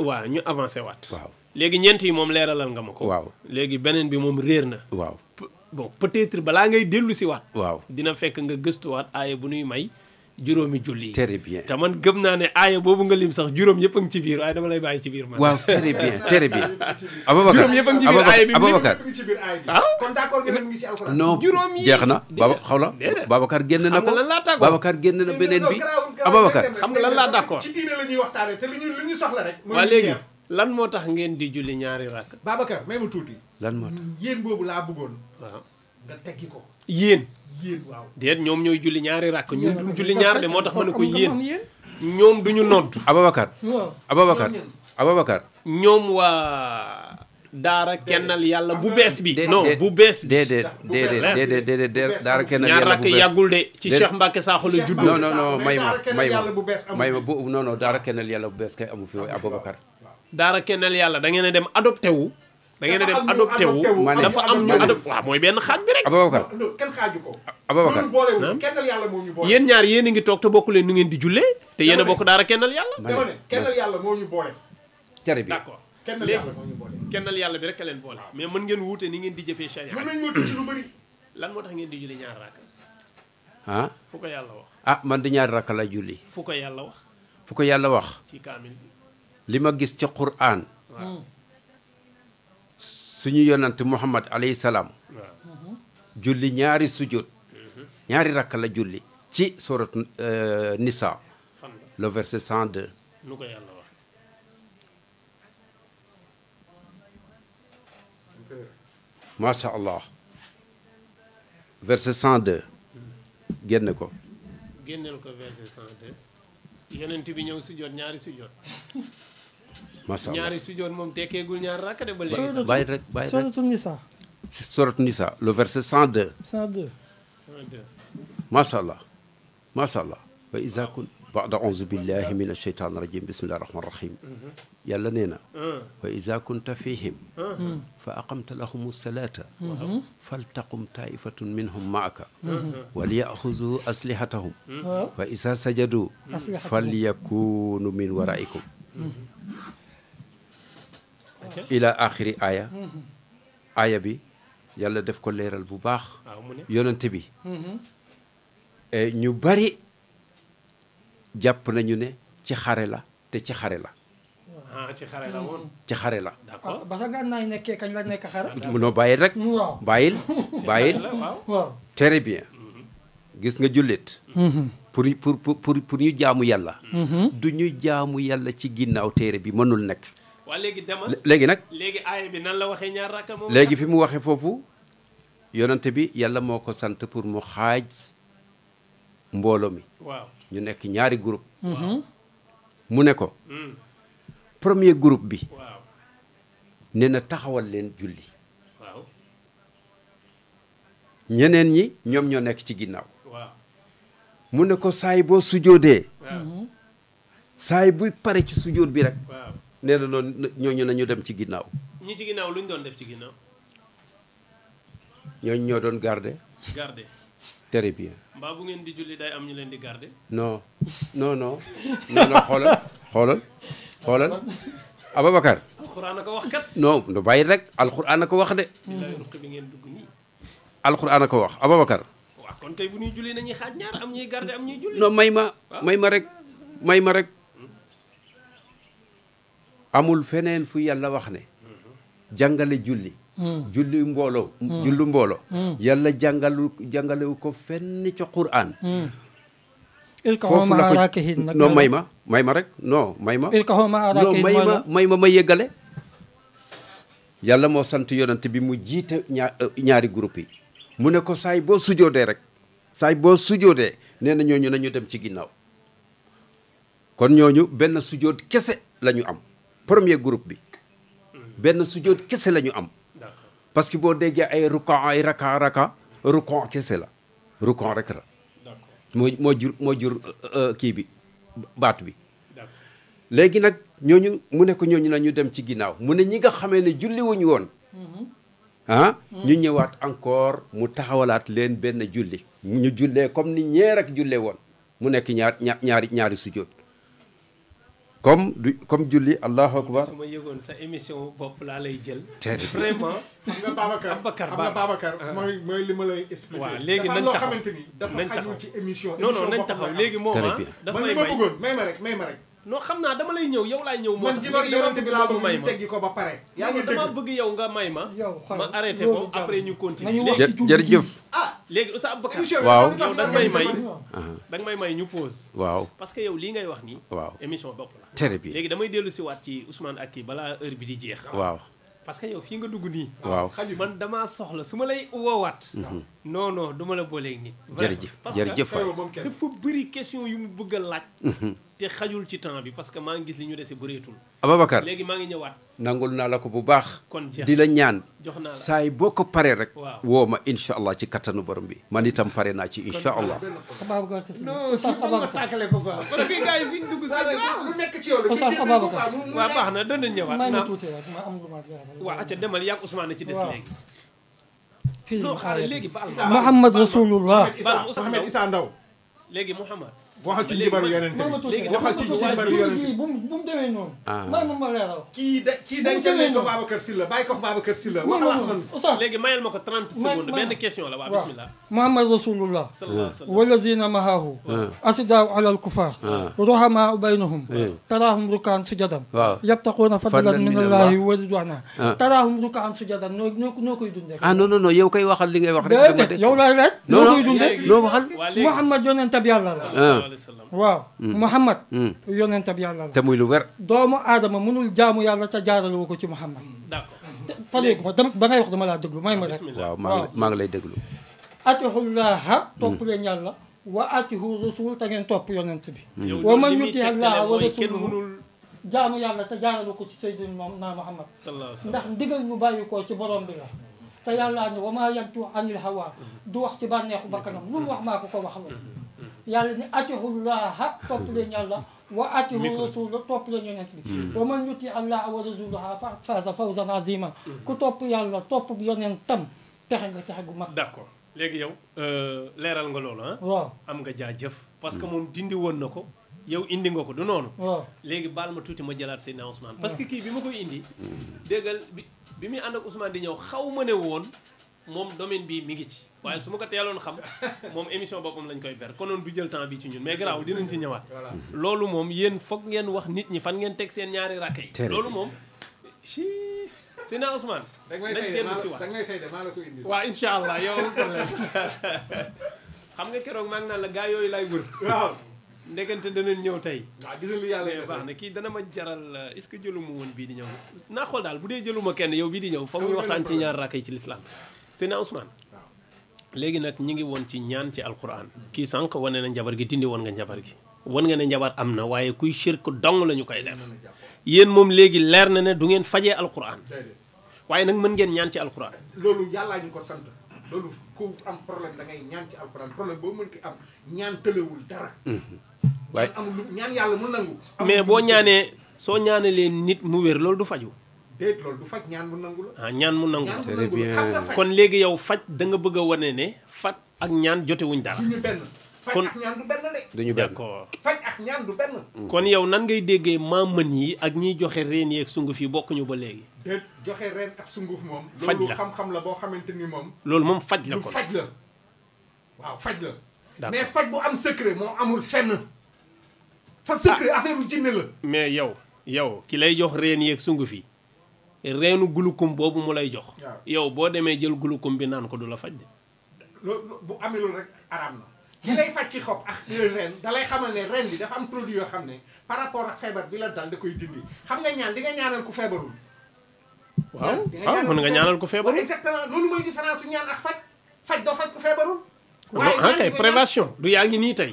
B: waaw ñu avancé waat.
E: waaw
B: léegi ñeent yi moom leeralal nga ma ko.
E: waaw
B: léegi beneen bi moom réer na.
E: waaw
B: bon peut-être balaa ngay dellu si waat.
E: waaw
B: dina fekk nga gëstuwaat aaya bu nuy may juróomi julli yi.
E: très bien
B: te man gëm naa ne aaya boobu nga lim sax juróom yëpp a ngi ci biir waaye dama lay bàyyi ci biir man.
E: waaw très bien. Ababacar
B: juróom yëpp a ngi ci biir aaya bi
E: Ababacar
C: kon d'accord nga ngi ci alxuraan.
E: non
B: juróom yi
E: jeex na Babacar génn na ko.
B: xam nga lan laa d'accord
E: Babacar génn na beneen bi. Ababacar
B: xam nga lan laa d'accord
C: ci diine la ñuy waxtaane te lu ñu soxla rek.
B: waa léegi lan moo tax ngeen di julli ñaari rakk.
C: Babacar may ma tuuti.
E: lan moo tax
C: yéen boobu laa bëggoon.
B: waaw
C: nga teggi ko.
B: yéen.
C: waaw.
B: déet ñoom ñooy julli ñaari rakk ñun duñ julli ñaar de moo tax ma ne ko yéen. ñoom duñu nodd.
E: Ababacar.
B: ñoom waa Daara Kennal Yàlla bu bees bi. non bu bees bi.
E: déedéet Daara Kennal
B: ñaar
E: Yàlla
B: rakk yàggul de ci Cheikh Mbacke Sakho la juddoo.
E: non may ma bu non Daara Kennal Yàlla bu bees kay amu fi Ababacar.
B: Daara Kennal Yàlla da ngeen a dem adopté wu. dafa am ñu adopté waaw mooy benn xaaj bi rek.
E: Ababacar
C: kenn xaaju ko.
E: Ababacar
C: Kennal Yàlla moo ñu boole.
B: yéen ñaar yéen a ngi toog te bokku leen nu ngeen di jullee te yéen a bokk Daara Kennal Yàlla.
C: dama ne Kennal Yàlla moo ñu boole.
E: tere bi
B: d'accord
C: Kennal Yàlla moo ñu boole.
B: Kennal Yàlla bi rek a leen boole. mais mën ngeen wuute ni ngeen di jëfee charia.
C: mën nañu wuute ci lu bëri.
B: lan moo tax ngeen di julli ñaar rakk. fu ko yàlla wax.
E: man di ñaari rakk la julli.
B: fu ko yàlla wax.
E: fu ko yàlla wax.
B: ci kaamil bi.
E: li ma gis ci Qur'an suñu yonant Muhammad alayhi salaam julli ñaari sujjóot ñaari rakk la julli ci sourate Nisa le verset 102
B: nu ko yàlla wax
E: macha allah verset 102 génn ko
B: génneel ko verset 102 yonent bi ñëw sujjóot ñaari sujjóot
E: macha allah
B: ñaari sujjóot moom tekkeegul ñaar rakk de ba léegi
E: bàyyi rek
D: Suratul Nisa
E: ci sourate Nisa le verset 102
D: 102
E: macha allah macha allah wa iza kun ba'da a'uuzu billahi min asheytaan rajim bismillahi rahmani rahim yàlla nee na wa iza kunta fihim fa aqamta lahum salata faltaqum taifatun minhum ma'aka walyaxuzu aslihatahum wa iza sajadu falyakunu min waraikum ila axiri aya bi yàlla def ko leeral bu baax yonent bi ñu bari jàpp nañu ne ci xare la te ci xare la
B: ci xare la woon
E: ci xare la
B: d'accord
D: ba sa gànnaay nekkee kañ la nekk xare
E: munoo bàyyil rek
D: waaw
E: bàyyil
D: waaw
E: très bien gis nga jullit pour ñu jaamu yàlla du ñu jaamu yàlla ci ginnaaw téere bi mënul nekk
B: waa léegi demal
E: léegi nag
B: léegi aaya bi nan la waxee ñaar rakka moom
E: léegi fi mu waxee foofu yonante bi yàlla moo ko sant pour mu xaaj mbooloo mi
B: waaw
E: ñu nekk ñaari groupe mu ne ko premier groupe bi
B: waaw
E: nee na taxawal leen julli
B: waaw
E: ñeneen ñi ñoom ñoo nekk ci ginnaaw
B: waaw
E: mu ne ko saay boo sujoodee
B: waaw
E: saay buy pare ci sujood bi rek
B: waaw
E: nee na noonu ñooñu nañu dem ci ginnaaw
B: ñi ci ginnaaw lu ñu doon def ci ginnaaw
E: ñooñu ñoo doon garder
B: garde
E: très bien
B: mbaa bu ngeen di julli day am ñu leen di garde
E: non non non non non xoolal Ababacar
B: alxuraan a ko wax kat
E: non no bàyyi rek alxuraan a ko wax de
B: billaay ruq bi ngeen dugg nii
E: alxuraan a ko wax Ababacar
B: waaw kon kay bu ñuy julli nañuy xaaj ñaar am ñuy garde am ñuy julli
E: non may ma rek amul feneen fu yàlla wax ne jàngale julli julli mbooloo yàlla jàngalewu ko fenn ci Qur'an
D: ilkahu ma arakihin nag
E: non may ma rek non may ma
D: ilkahu ma arakihin
E: may ma yeggale yàlla moo sant yonent bi mu jiite ñaari groupe yi mu ne ko saay boo sujoodee rek saay boo sujoodee nee na ñooñu nañu dem ci ginnaaw kon ñooñu benn sujood kese la ñu am premier groupe bi benn sujood kese la ñu am parce que boo déggee ay rukon ay raka rukon kese la rukon rek la moo jur kii bi baat bi léegi nag ñooñu mu ne ko ñooñu nañu dem ci ginnaaw mu ne ñi nga xamee ne julli wuñu woon ñu ñëwaat encore mu taxawalaat leen benn julli ñu jullee comme ni ñee rek jullee woon mu nekk ñaari sujjóot comme julli allahu akbar
B: su ma yëgoon sa émission bopp laa lay jël
C: vraiment xam nga Babacar mooy li ma lay expliquer
B: waaw léegi nañ taxaw
C: xamante ni dafa xajul ci émission
B: non nañ taxaw léegi moom dafa
C: man li ma bëggoon may ma rek
B: non xam naa dama lay ñëw yow laay ñëw moo
C: man
B: tax
C: jibar yonent bi laa bëgg ñu teggi ko ba pare yaa ngi
B: dama bëgg yow nga may ma ma arrêté ko après ñu continuer
E: jërëjëf
B: léegi Oustaz Aboubacar
E: waaw
B: yow da nga may may ñu pause
E: waaw
B: parce que yow lii ngay wax nii
E: waaw
B: émission bopp la
E: très bien
B: léegi damay dellu si waat ci Ousmane ak kii balaa heure bi di jeex
E: waaw
B: parce que yow fii nga dugg nii
E: waaw
B: man damaa soxla su ma lay woowaat non du ma la booleeg nit
E: jërëjëf
B: parce
E: waay
B: que dafa bëri question yu mu bëgg a laaj te xajul ci temps bi parce que maa ngi gis li ñu dese bëreetul
E: Ababacar
B: léegi maa ngi ñëwaat
E: nangul naa la ko bu baax
B: kon jeex
E: di la ñaan
B: jox naa la
E: saay boo ko paree rek
B: waaw
E: woo ma incha allah ci kattanu borom bi man itam pare naa ci incha allah
B: non si foog nga tàkkale ko quoi kon fii gars yi fi ñu dugg si
C: lu nekk ci yow
D: Oustaz Ababacar
B: waaw baax na danañ ñëwaat
D: may ma
B: naa
D: tuuti rek ma am lu ma leeral
B: waaw acca demal yàgg Ousmane ci des
D: waaw.
B: léegi non xaaral léegi baal
D: Muhammad Rasulullah
B: baal
C: Ahmed Issa Ndaw
B: léegi Mouhamad
C: waxal ci njibaru yonent
D: ma
C: bi
D: tuuti
B: léegi
C: waxal ci njibaru yonent bi
D: bu mu demee noonu
E: Ah.
D: may ma leeral
C: kii dañ jëlee ko Babacar Sylla bàyyi ko Babacar Sylla waxal ak man
D: oustaz
B: léegi mayal ma ko 30 secondes benn question la waa
D: waaw
B: bismillah
D: Muhammad rasulullah
B: sallallahu alayhi wa sallam
D: والذين معه أشداء على الكفار رحماء بينهم تراهم ركعا سجدا يبتغون فضلا من الله ورضوانا تراهم ركعا سجدا noo koy dundee
E: ah non non non yow kay waxal li ngay wax rek.
D: déedéet yow laay laaj noo koy dundee
E: loo waxal.
B: waa léegi
D: Muhammad yonentab yàlla la
B: sallallahu alayhi wa sallam
D: waaw Muhammad yonentab yàlla la
E: te muy lu wér.
D: doomu aadama mënul jaamu yàlla te jaarale wu ko ci Muhammad
B: d'accord
D: pareegu ma ba ngay wax dama laa déglu may ma rek
E: waaw maa ngi lay déglu.
D: atihullaha topp leen yàlla wa atihu rasul te ngeen topp yonent bi
B: yow
D: wa man
B: li muy
D: yuti
B: tegtale
D: allaha wa
B: mooy kenn
D: rasulahu
B: mënul
D: jaamu yàlla te jaarale ko ci Seydina Muhammad
B: sallallahu alayhi wa sallam
D: ndax ndigal lu bàyyi ko ci borom bi la te yàllaa ne wa maa yantu anil hawa du wax ci bànneexu bakkanam lu mu wax maa ko wax la yàlla ni atihullaha topp leen yàlla wa atihu rasula topp leen yonent bi wa man yuti allaha wa rasulaha fa faaza fawzan azima ku topp yàlla topp yonentam texe nga texe gu mag
B: d'accord léegi yow leeral nga loolu ah
D: waaw
B: am nga jaajëf parce que moom dindi woon na ko yow indi nga ko du noonu
D: waaw
B: léegi baal ma tuuti ma jëlaat Seydina Ousmane parce que kii bi ma koy indi déggal bi muy ànd ak Ousmane di ñëw xaw ma ne woon moom domaine bi mi ngi ci waaye su ma ko teeloon xam moom émission boppam lañ koy ber konoon du jël temps bi ci ñun mais garaawul dinañ ci ñëwaat loolu moom yéen foog ngeen wax nit ñi fan ngeen teg seen ñaari rakk yi loolu moom si Seydina Ousmane nañ dellu si waat
C: da ngay fay de maa la ko indi
B: waaw incha allah yow problème xam nga keroog maa ngi naan la gaa yooyu lay wër
C: waaw
B: ndekante danañ ñëw tey
C: waaw gis nga lu yàlla
B: mais
C: def
B: baax na kii dana ma jaral est-ce que jëluma woon bii di ñëw naa xool daal bu dee jëluma kenn yow bii di ñëw foog ñu waxtaan ci ñaar rakk yi ci lislaam Seydina Ousmane léegi nag ñi ngi woon ci ñaan ci alquran kii sànq wane na njabar gi dindi woon nga njabar gi wan nga ne njabar am na waaye kuy shirk dong la ñu koy def yéen moom léegi leer na ne du ngeen fajee alquran waaye nag mën ngeen ñaan ci alquran
C: loolu yàllaa ñu ko sant loolu ku am problème da ngay ñaan ci alxuraan problème boo mën ki am ñaan tëlewul dara
E: waaye
C: amul lu ñaan yàlla mu nangu
B: mais boo ñaanee soo ñaanalee nit mu wér loolu du faju
C: déet loolu du faj ñaan bu nangu la
B: ah ñaan mu nangu
C: ñaan bu
E: Très
C: nangu la
E: bien.
C: xam nga faj
B: kon léegi yow faj da nga bëgg a wane ne faj ak ñaan jotewuñ dara
C: du ñu benn faj
B: kon-
C: ak ñaan du benn de
E: duñu benn.
B: d'accord
C: faj ak ñaan du benn
B: kon yow nan ngay déggee maamën yi ak ñiy joxe reen yi ak sunguf yi bokkuñu ba léegi
C: déet joxe ren ak sunguf moom
B: Faj
C: loolu
B: la.
C: xam-xam la boo xamante ni moom
B: loolu moom faj la
C: lu
B: kon
C: faj la waaw faj la
B: D'accord.
C: mais faj bu am secret moo amul fenn fa secret affaire u jinne la
B: mais yow ki lay jox reen yi ak sunguf yi reenu gulukum boobu mu lay jox
C: Waaw.
B: yow boo demee jël gulukum bi naan ko du la faj de
C: loolu bu amee loolu rek araam na ki lay faj ci xob ak ren da lay xamal ne ren bi dafa am produit yoo xam ne par rapport ak feebar bi la dal da koy dindi xam nga ñaan di nga ñaanal ku feebarul
B: waaw
C: di
B: waaw mën nga ñaanal ko feebarul
C: waaw exactement loolu mooy différence su ñaan ak faj doo faj ku feebarul
B: ah kay
C: ñaan
B: prévention du yaa ngi nii tey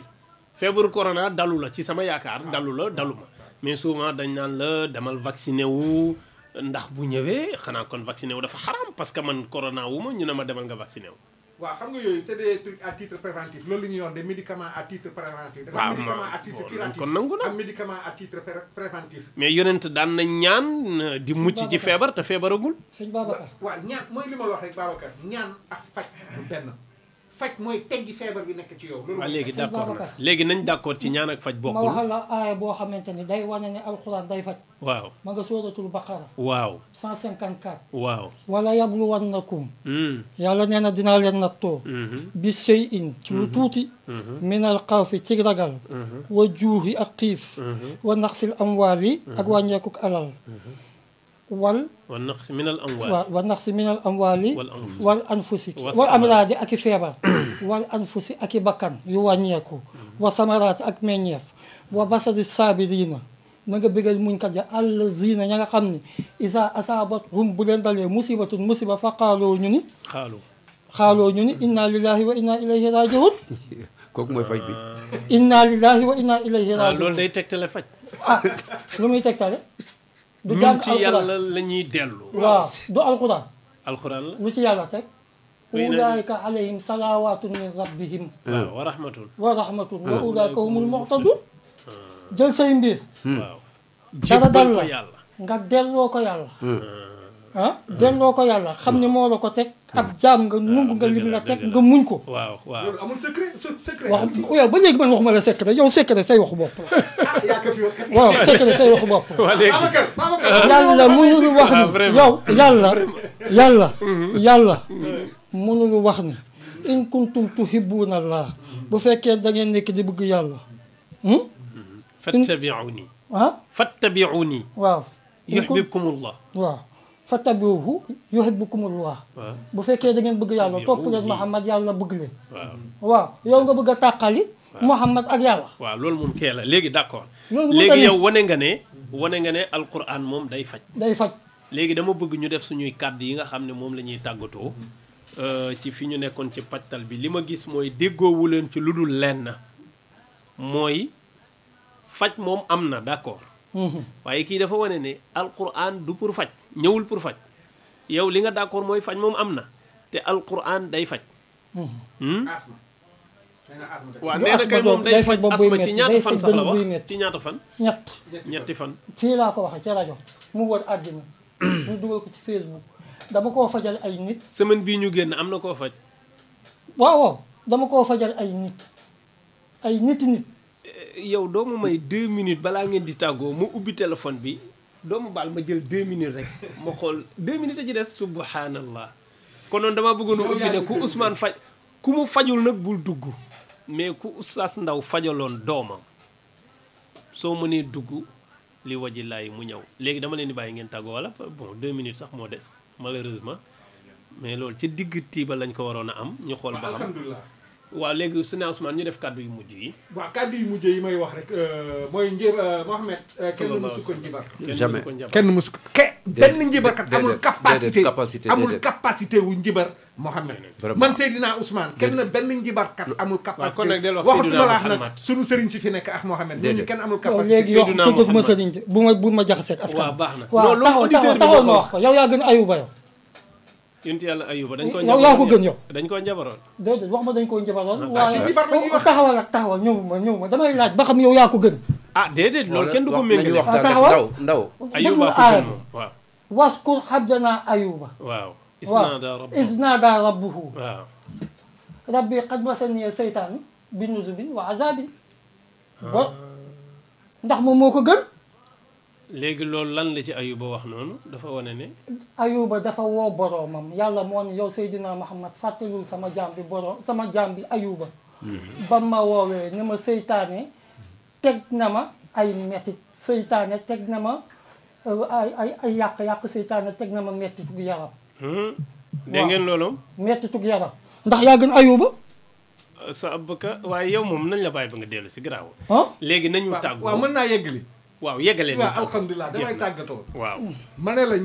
B: feebaru corona dalu la ci sama yaakaar dalu la dalu ma mais souvent dañ naan la demal vacciné wu ndax bu ñëwee xanaa kon vacciné wu dafa xaraam parce que man corona wu ma ñu ne ma demal nga vacciné wu
C: waaw xam nga yooyu c'est des trucs à titre préventif loolu la ñuy wax des médicaments à titre préventif dafa
B: waaw
C: am médicament
B: ma-
C: à titre
B: bon,
C: curatif
B: kon nangu na.
C: am médicament à titre préventif
B: mais yonent daan na ñaan di mucc ci feebar te feebaragul
D: sëñ Babacar
C: waaw ñaan mooy li ma la wax rek Babacar ñaan ak faj du benn faj mooy teggi feebar bi nekk ci yow loolu
B: waaw léegi
D: Sëñ
B: d'accord na
D: Babacar.
B: léegi nañ d'accord ci ñaan ak faj
D: ma
B: bokkul
D: waxal la aaya boo xamante ni day wane ne alxuraan day faj
B: waaw
D: ma nga sóoratul baqara
B: waaw
D: 154
B: waaw
D: wala yabluwannakum
B: Hmm.
D: yàlla nee na dinaa leen nattoo
B: Mhm.
D: bi shay'in ci lu tuuti minal xawfi ci ragal wa juuxi ak xiif wa naqsil amwaali ak wàññeekuk alal wal
B: wa naqsi minal amwaal
D: waaw wa naqsi minal amwaali
B: wal anfus.
D: wal anfusi
B: Wa
D: wal amraadi ak i feebar wal anfusi ak i bakkan yu wàññeeku wa samaraati ak meññeef wa basari saabiriina na nga bëggal muñkat ya allazina ña nga xam ni isa asaabat hum bu leen dalee musibatun musiba fa qaaloo ñu ni
B: xaalu
D: inna lillahi wa inna ilayhi rajiun
E: kooku mooy faj bi.
D: inna lillahi wa inna ilayhi
B: ah
D: rajiun
B: loolu day tegtale faj
D: ah lu muy tegtale du
B: ñun
D: jàng
B: ci yàlla
D: alquran
B: la ñuy dellu
D: waaw du alquran
B: alxuraan la
D: lu ci yàlla teg
B: Oui,
D: ulaika alayhim salawatun min rabbihim
B: waaw wa rahmatul
D: wa rahmatun wa ulaika humul muhtadun jël say mbir
B: waaw
D: dara dal
B: jébbal ko
D: la
B: yàlla
D: nga delloo ko yàlla delloo ko yàlla xam ne moo la ko teg ab jaam nga nungu nga lim la teg nga muñ ko.
B: waaw waaw
C: loolu amul secret secret.
D: wax yow ba léegi man waxuma la secret yow secret say waxu bopp la.
C: yaa ko fi wax.
D: waaw secret say waxu bopp la.
B: waa léegi
D: yàlla mënul wax ni yow yàlla mënul wax ni in kuntum tuhibbuuna Allah bu fekkee da ngeen nekk di bëgg yàlla.
B: fattabi'uni. fattabi'uni.
D: waaw.
B: yuhbibkumullah.
D: waaw fattabi'uhu yuhibbukumullah.
B: waaw
D: bu fekkee da ngeen bëgg yàlla topp leen Muhammad yàlla bëgg leen.
B: waaw
D: waaw yow nga bëgg a tàqali. Muhammad ak yàlla.
B: waaw loolu moom kee la léegi d'accord.
D: loolu
B: léegi yow wane nga ne alquran moom day faj.
D: day faj.
B: léegi dama bëgg ñu def suñuy kàddu yi nga xam ne moom la ñuy tàggatoo ci fi ñu nekkoon ci pajtal bi li ma gis mooy déggoowu leen ci lu dul lenn mooy faj moom am na d'accord. waaye kii dafa wane ne alquran du pour faj ñëwul pour faj yow li nga d'accord mooy faj moom am na te alquran day faj. waaw nee na kay moom day faj asma ci ñaata fan sax la wax ci ñaata fan. ñetti fan.
D: fii laa ko waxee ci rajo mu wër àddina ñu dugal ko ci Facebook dama koo fajal ay nit.
B: semaine bii ñu génn am na koo faj.
D: waaw dama koo fajal ay nit nit.
B: yow doo ma may 2 minutes balaa ngeen di tàggoo mu ubbi téléphone bi doo ma baal ma jël 2 minutes rek ma xool 2 minutes a ci des subhanallah konoon damaa bëggoon a ubbi ne ku Ousmane faj ku mu fajul nag bul dugg mais ku Oustaz Ndaw fajaloon doomam soo mënee dugg li waji laay mu ñëw léegi dama leen di bàyyi ngeen tàggoo wala bon 2 minutes sax moo des malheureusement mais loolu ci digg tiiba lañ ko waroon a am ñu xool ba xam waaw léegi sëñ Ousmane ñu def kàddu yu mujj yi.
C: waaw kàddu yu mujj yi may wax rek mooy Mohamed. kenn mësu ko njibar.
E: jamais
C: kenn mësu ko benn njibarkat amul capacité wu njibar Mohamed. man Seydina Ousmane kenn benn njibarkat amul capacité.
B: kon nag delloo
C: waxatuma la nag sunu sëriñ si fi nekk ak Mohamed. ñooñu kenn amul capacité.
D: léegi wax tudd ma sëriñ bu ma jaxaseeg askan.
B: waaw baax na
D: waaw taxawal ma wax ko yow yaa gën Ayuba yow.
B: yonent yàlla Ayuba dañ ko
D: yow yaa ko gën yow.
B: dañ koo njabaroon.
D: déedéet wax ma dañ koo njabaroon. waaye taxawal ñëw ma damay laaj ba xam yow yaa ko gën.
B: déedéet loolu kenn du ko méngale.
D: taxawal
E: ndaw
B: Ayuba ko gën moom waaw.
D: waskur abdanaa Ayuba.
B: waaw.
D: isnaadaa rabbuhu.
B: waaw.
D: rabbi qad masaniya seytaanu bi nusubin wa azabin. ndax moom moo ko gën.
B: léegi loolu lan la ci Ayuba wax noonu dafa wane ne.
D: Ayuba dafa woo boroomam yàlla moo ne yow Seydina Muhammad fàttalul sama jaam bi Ayuba. ba ma woowee ne ma seytaane teg na ma ay mettit seytaane teg na ma ay yàq seytaane teg na ma mettitug yaram.
B: dégg ngeen loolu.
D: mettitug yaram ndax yaa gën Ayuba.
B: sa abka waaye yow moom nañ la bàyyi ba nga dellu si garaaw. léegi nañu tàggoo
C: waaw mën naa yeggali.
B: waaw yeggalee
C: waaw alhamdulilah damay tàggatoo.
B: waaw
C: ma ne la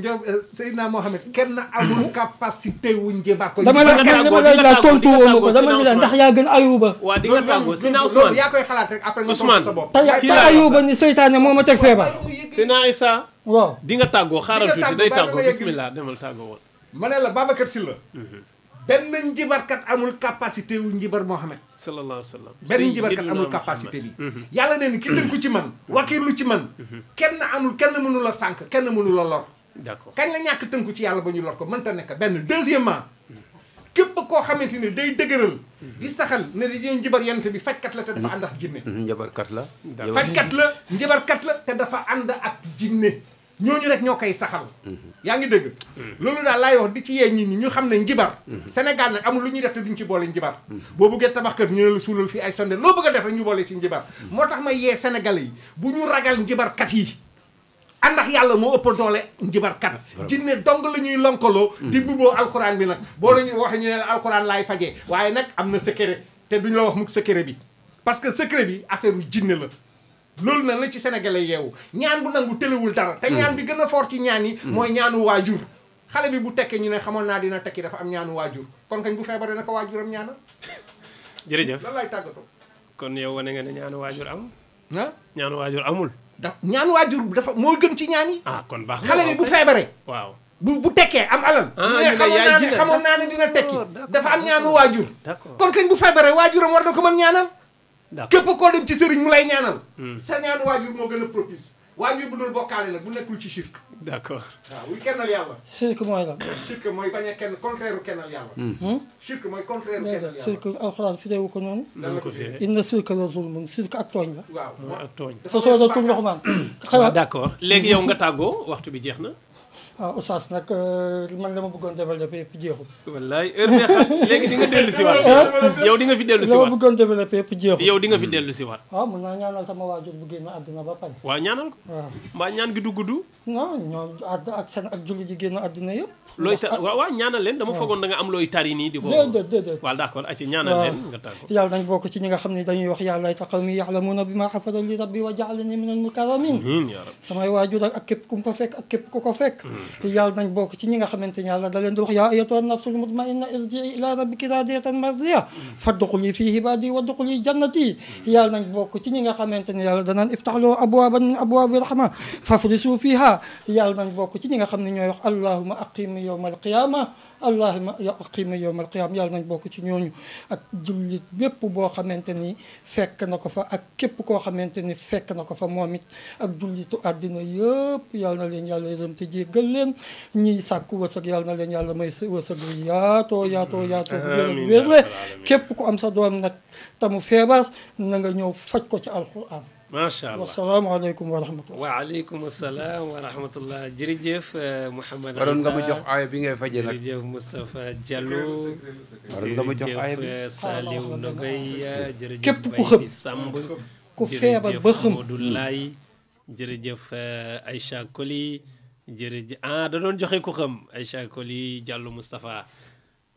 C: Seydina Mohamed kenn amul capacité wu njibar ko.
D: dama la lay laaj tontu woo ma ko dama ne la ndax yaa gën Ayuba.
B: waaw di nga tàggoo Seydina Ousmane
C: yaa koy xalaat rek après nga tontu sa bopp.
D: te Ayuba ni seytaane moo ma teg feebar.
B: Seydina Issa.
D: waaw
B: di nga tàggoo xaaral tuuti day tàggoo bismillah demal tàggoo woon.
C: ma ne la Babacar Sylla benn njibarkat amul capacité wu njibar Mohamed.
B: sallallahu alayhi wa sallam
C: benn njibarkat amul capacité bi. yàlla nee ni ki tënku ci man. wakiirlu ci man. kenn mënu la sànq kenn mënu la lor.
B: d'accord
C: kañ la ñàkk tënku ci yàlla ba ñu lor ko mënta nekk benn. deuxièmement képp koo xamante ni day dëgëral. di saxal ne dañuy njibar yent bi fajkat la te dafa ànd ak jinne.
E: njibarkat la.
C: fajkat la njibarkat la te dafa ànd ak jinne ñooñu rek ñoo koy saxal. yaa ngi dëgg. loolu daal laay wax di ci yee nit ñi ñu xam ne njibar. Sénégal nag amul lu ñuy def te duñ ci boole njibar. boo bëggee tabax kër ñu ne la suulal fii ay sonde loo bëgg a def rek ñu boole ci njibar. moo tax ma yee Sénégalais yi bu ñu ragal njibarkat yi. àndax yàlla moo ëpp doole njibarkat. jinne dong la ñuy lonkaloo. di bubboo alxuraan bi nag boo la ñu waxee ñu ne la alxuraan laay fajee waaye nag am na secret te duñ la wax mukk secret bi parce que secret bi affaire u jinne la. loolu nag la ci sénégalais yeewu ñaan bu nangu tëlewul dara te ñaan bi gën a fort ci ñaan yi mooy ñaanu waajur xale bi bu tekkee ñu ne xamoon naa dina tekki dafa am ñaanu waajur kon kañ bu feebaree naka waajuram ñaanal
B: jërëjëf
C: lan laay tàggatoo
B: kon yow wane nga ne ñaanu waajur am
C: ñaanu
B: waajur amul
C: ñaanu waajur dafa moo gën ci ñaan yi
B: kon baax
C: xale bi bu feebaree
B: waaw
C: bu tekkee am alal xamoon naa ne dina tekki dafa am ñaanu waajur kon kañ bu feebaree waajuram war na ko mën ñaanal képp koo dem ci sëriñ mu lay ñaanal sa ñaanu waajur moo gën a propice waajur bu dul bokkaale nag bu nekkul ci shirk.
B: d'accord.
C: waaw wuy kennal yàlla.
D: shirk mooy lan.
C: shirk mooy bañ a kenn contraire kennal yàlla. shirk mooy contraire kennal yàlla.
D: shirk alxuraan firéewu ko noonu.
B: nan la ko firee.
D: inna shirka la zulmun shirk ak tooñ la.
C: waaw
B: ak tooñ.
D: sa sooratul Luqmaan.
B: waaw d'accord léegi yow nga tàggoo waxtu bi jeex na.
D: waaw oustaz nag man la ma bëggoon développé yëpp jeexul.
B: wallaay heure bee xam léegi di nga dellu si waat. yow di nga fi dellu si
D: la ma
B: waat.
D: bëggoon développé yëpp jeexul.
B: yow di nga fi dellu si waat.
D: waaw mun naa ñaanal sama waajur bu génn àddina ba pare.
B: waaw ñaanal ko.
D: waaw
B: mbaa ñaan gi du gudd.
D: non ñoom ak seen ak julli ji génn àddina yëpp.
B: looy ta waaw ñaanal leen dama foogoon da nga am looy tari nii di ko.
D: déedéet.
B: waaw d'accord ci ñaanal leen nga tàggoo.
D: yàlla nañ bokk ci ñi nga xam ne dañuy wax yàlla layta qawmi ya'lamuuna bimaa ghafara li rabbi wa ja'alanii minal mukarramiin.
B: amiin yaa rabbi.
D: samay waajur ak képp ku mu fa fekk ak képp ku ko fekk. yàlla nañ bokk ci ñi nga xamante ni yàlla da leen di wax yaa ayyatuha nafsul mutma'inna irji'i ilaa rabbiki raadiyatan mardiyatan fadxuli fii ibaadi wadxuli jannati. yàlla nañ bokk ci ñi nga xamante ni yàlla danaan iftax lahu abwaaban min abwaabi rahma fafrisu fiihaa. yàlla nañ bokk ci ñi nga xam ne ñooy wax allahumma aqimi yawmal qiyaama allahumma aqimi yawmal qiyaama. yàlla nañ bokk ci ñooñu ak jullit bépp boo xamante ni fekk na ko fa ak képp koo xamante ni fekk na ko fa moom it ak jullitu àddina yëpp yàlla na leen yàlla yërëm te jéggal leen ñiy sàkku wërsëg yàlla na leen yàlla may wërsëg yu yaatoo wér la képp ku am sa doom nag te mu feebar na nga ñëw faj ko ci alquran.
B: macha allah
D: wasalaamaaleykum wa rahmatullah.
B: waaleykum salaam wa rahmatullah jërëjëf Mouhamed
E: waroon nga ma jox aaya bi ngay faje nag.
B: jërëjëf Moustapha Diallo.
E: waroon nga ma jox aaya bi.
B: jërëjëf Saliou Ndogoy jërëjëf
D: képp ku xëm
B: Bayti Samb
D: ku feebar ba xëm
B: jërëjëf Modou Laye jërëjëf Aïcha Koli jërëjëf da doon joxe ku xam Aïcha Koli Diallo Moustapha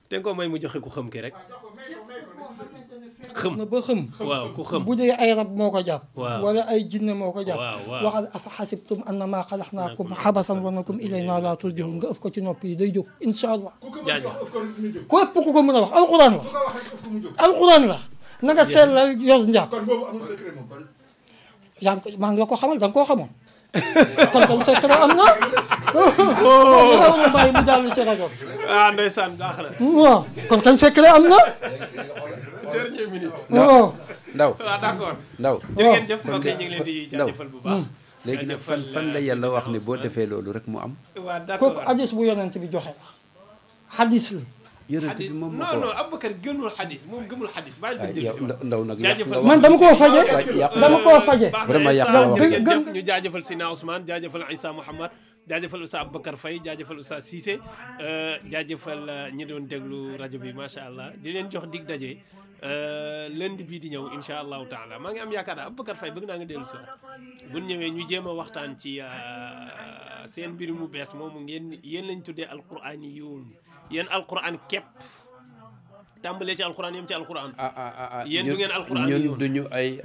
B: te ko may mu joxe ku xam ki rek xëm
D: na ba xëm.
B: waaw ku xëm
D: bu dee ay rab moo ko jàpp.
B: waaw
D: wala ay jinne moo ko jàpp.
B: waaw
D: waxal afa xasibtum annamaa xalaqnaakum xabasan wa annakum ilaynaa laa turjaun nga ëf ko ci nopp yi day jóg incha allah.
B: jaajëf
D: képp ku ko mën a wax alxuraan la. alxuraan la. na nga sellal yor njàpp. yaa ngi ko maa ngi la ko xamal da nga koo xamoon. kon kon secret am na. waaw nga bàyyi mu jàll ci rajo.
B: ndeysaan daax na.
D: waaw kon kan secret am na.
B: dernière minute.
D: waaw.
E: ndaw
B: d'accord.
E: ndaw.
B: jërëjëf mbokk yi ñu ngi leen di jaajëfal bu baax.
E: léegi nag fan la yàlla wax ne boo defee loolu rek mu am.
B: waaw d'accord
D: kooku hadis bu yonent bi joxe la. hadis la.
E: yonent bi moom moo ko
B: non
E: wax.
B: Aboubacar gëmul xadis moom gëmul xadis bàyyi
E: waaye
B: bi
E: yow ndaw nag
B: jaajëfal
D: man dama koo faje dama koo faje.
E: Vraiment yàq na wax
B: jërëjëf ñu jaajëfal Sina Ousmane jaajëfal Issa Mouhamad jaajëfal Oustaz Aboubacar Faye jaajëfal Oustaz Cissé jaajëfal ñi doon déglu rajo bi macha allah di leen jox dig daje lundi bii di ñëw incha allahu taala maa ngi am yaakaar daal Aboubacar Faye bëgg naa nga dellu si waat bu ñu ñëwee ñu jéem a waxtaan ci seen mbir mu bees moomu ngeen yéen lañ tuddee alquraaniyuun yéen alquran képp tàmbalee ci alquran yem ci alquran. yéen du ngeen alquran
E: ñun duñu ay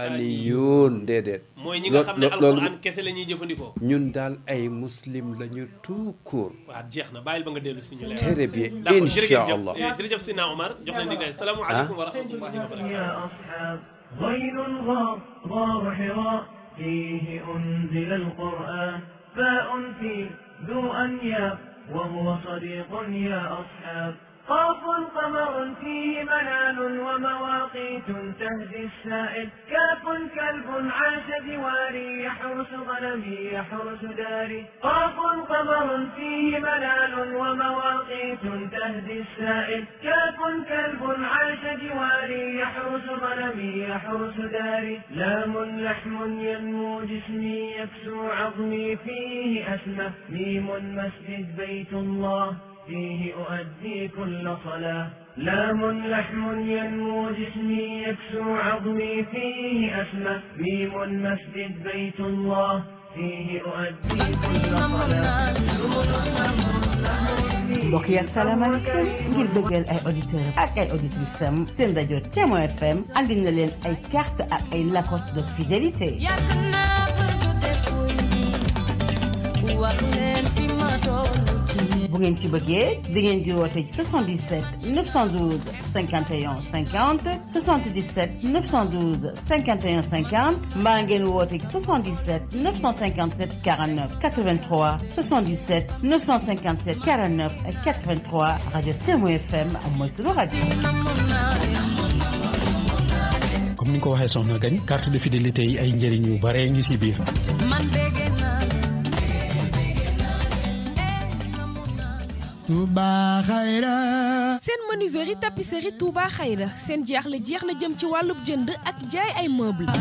E: alquraniyuun déedéet.
B: mooy ñi nga xam ne alquran kese la ñuy jëfandikoo.
E: ñun daal ay muslim lañu tout court.
B: waaw jeex na bàyyil ba nga dellu si ñu leer.
E: très bien incha allah
B: jërëjëf Sina Omar jox leen dig salaamualeykum wa rahmatullahi wa barakatuh.
A: غين غار غار حراء فيه أنزل القرآن فاء فيه ذو أنياب وهو صديق يا أصحاب قاف قمر فيه منال ومواقيت تهدي السائل كاف كلب عاش جواري يحرس غنمي يحرس داري قاف قمر فيه منال ومواقيت تهدي السائل كاف كلب عاش جواري يحرس غنمي يحرس داري لام لحم ينمو جسمي يكسو عظمي فيه أسمى ميم مسجد بيت الله فيه أؤدي كل صلاة لام لحم ينمو جسمي يكسو عظمي فيه أسمى ميم مسجد بيت الله فيه أؤدي كل صلاة
H: mbokk yi asalaamaaleykum ngir bëggal ay auditeurs ak ay auditrices am seen rajo Témoin FM andi na leen ay carte ak ay lacoste de fidélité. bu ngeen ci bëggee di ngeen di woote ci 77 912 51 50 77 912 51 50 mbaa ngeen woote ci 77 957 49 83 77 957 49 83 rajo Témoin FM mooy sunu rajo.
C: comme ni
I: nga ko waxee soxna Gagne carte de fidélité yi ay njëriñ yu bare ngi ci biir.
J: Touba Xayra.
K: seen menuiserie tapisserie Touba Xayra seen jaaxle jeex na jëm ci wàllub jënd ak jaay ay meubles.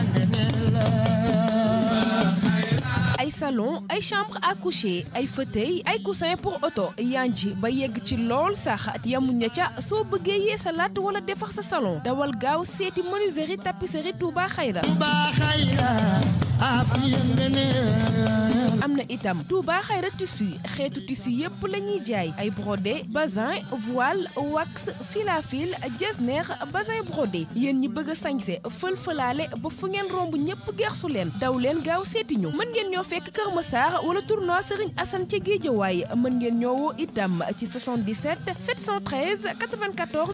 K: ay salon ay chambre à coucher ay fauteuil ay coussin pour auto yanji ba yegg ci lool sax yamuñ ca soo bëggee yeesalaat wala defar sa salon dawal gaaw seeti menuiserie tapisserie Touba Xayra. am na itam Touba Xayra tissu xeetu tissu yépp la ñuy jaay ay brodé bazin voile wax fil-à-fil jesner bazin brodé yéen ñi bëgg a sañse fël-fëlaale ba fu ngeen romb ñépp gersu leen daw leen gaaw seeti ñu mën ngeen ñoo fekk Kër Massar wala tournoi Serigne Assane ca Guédiawaye mën ngeen ñoo woo itam ci 77 713 94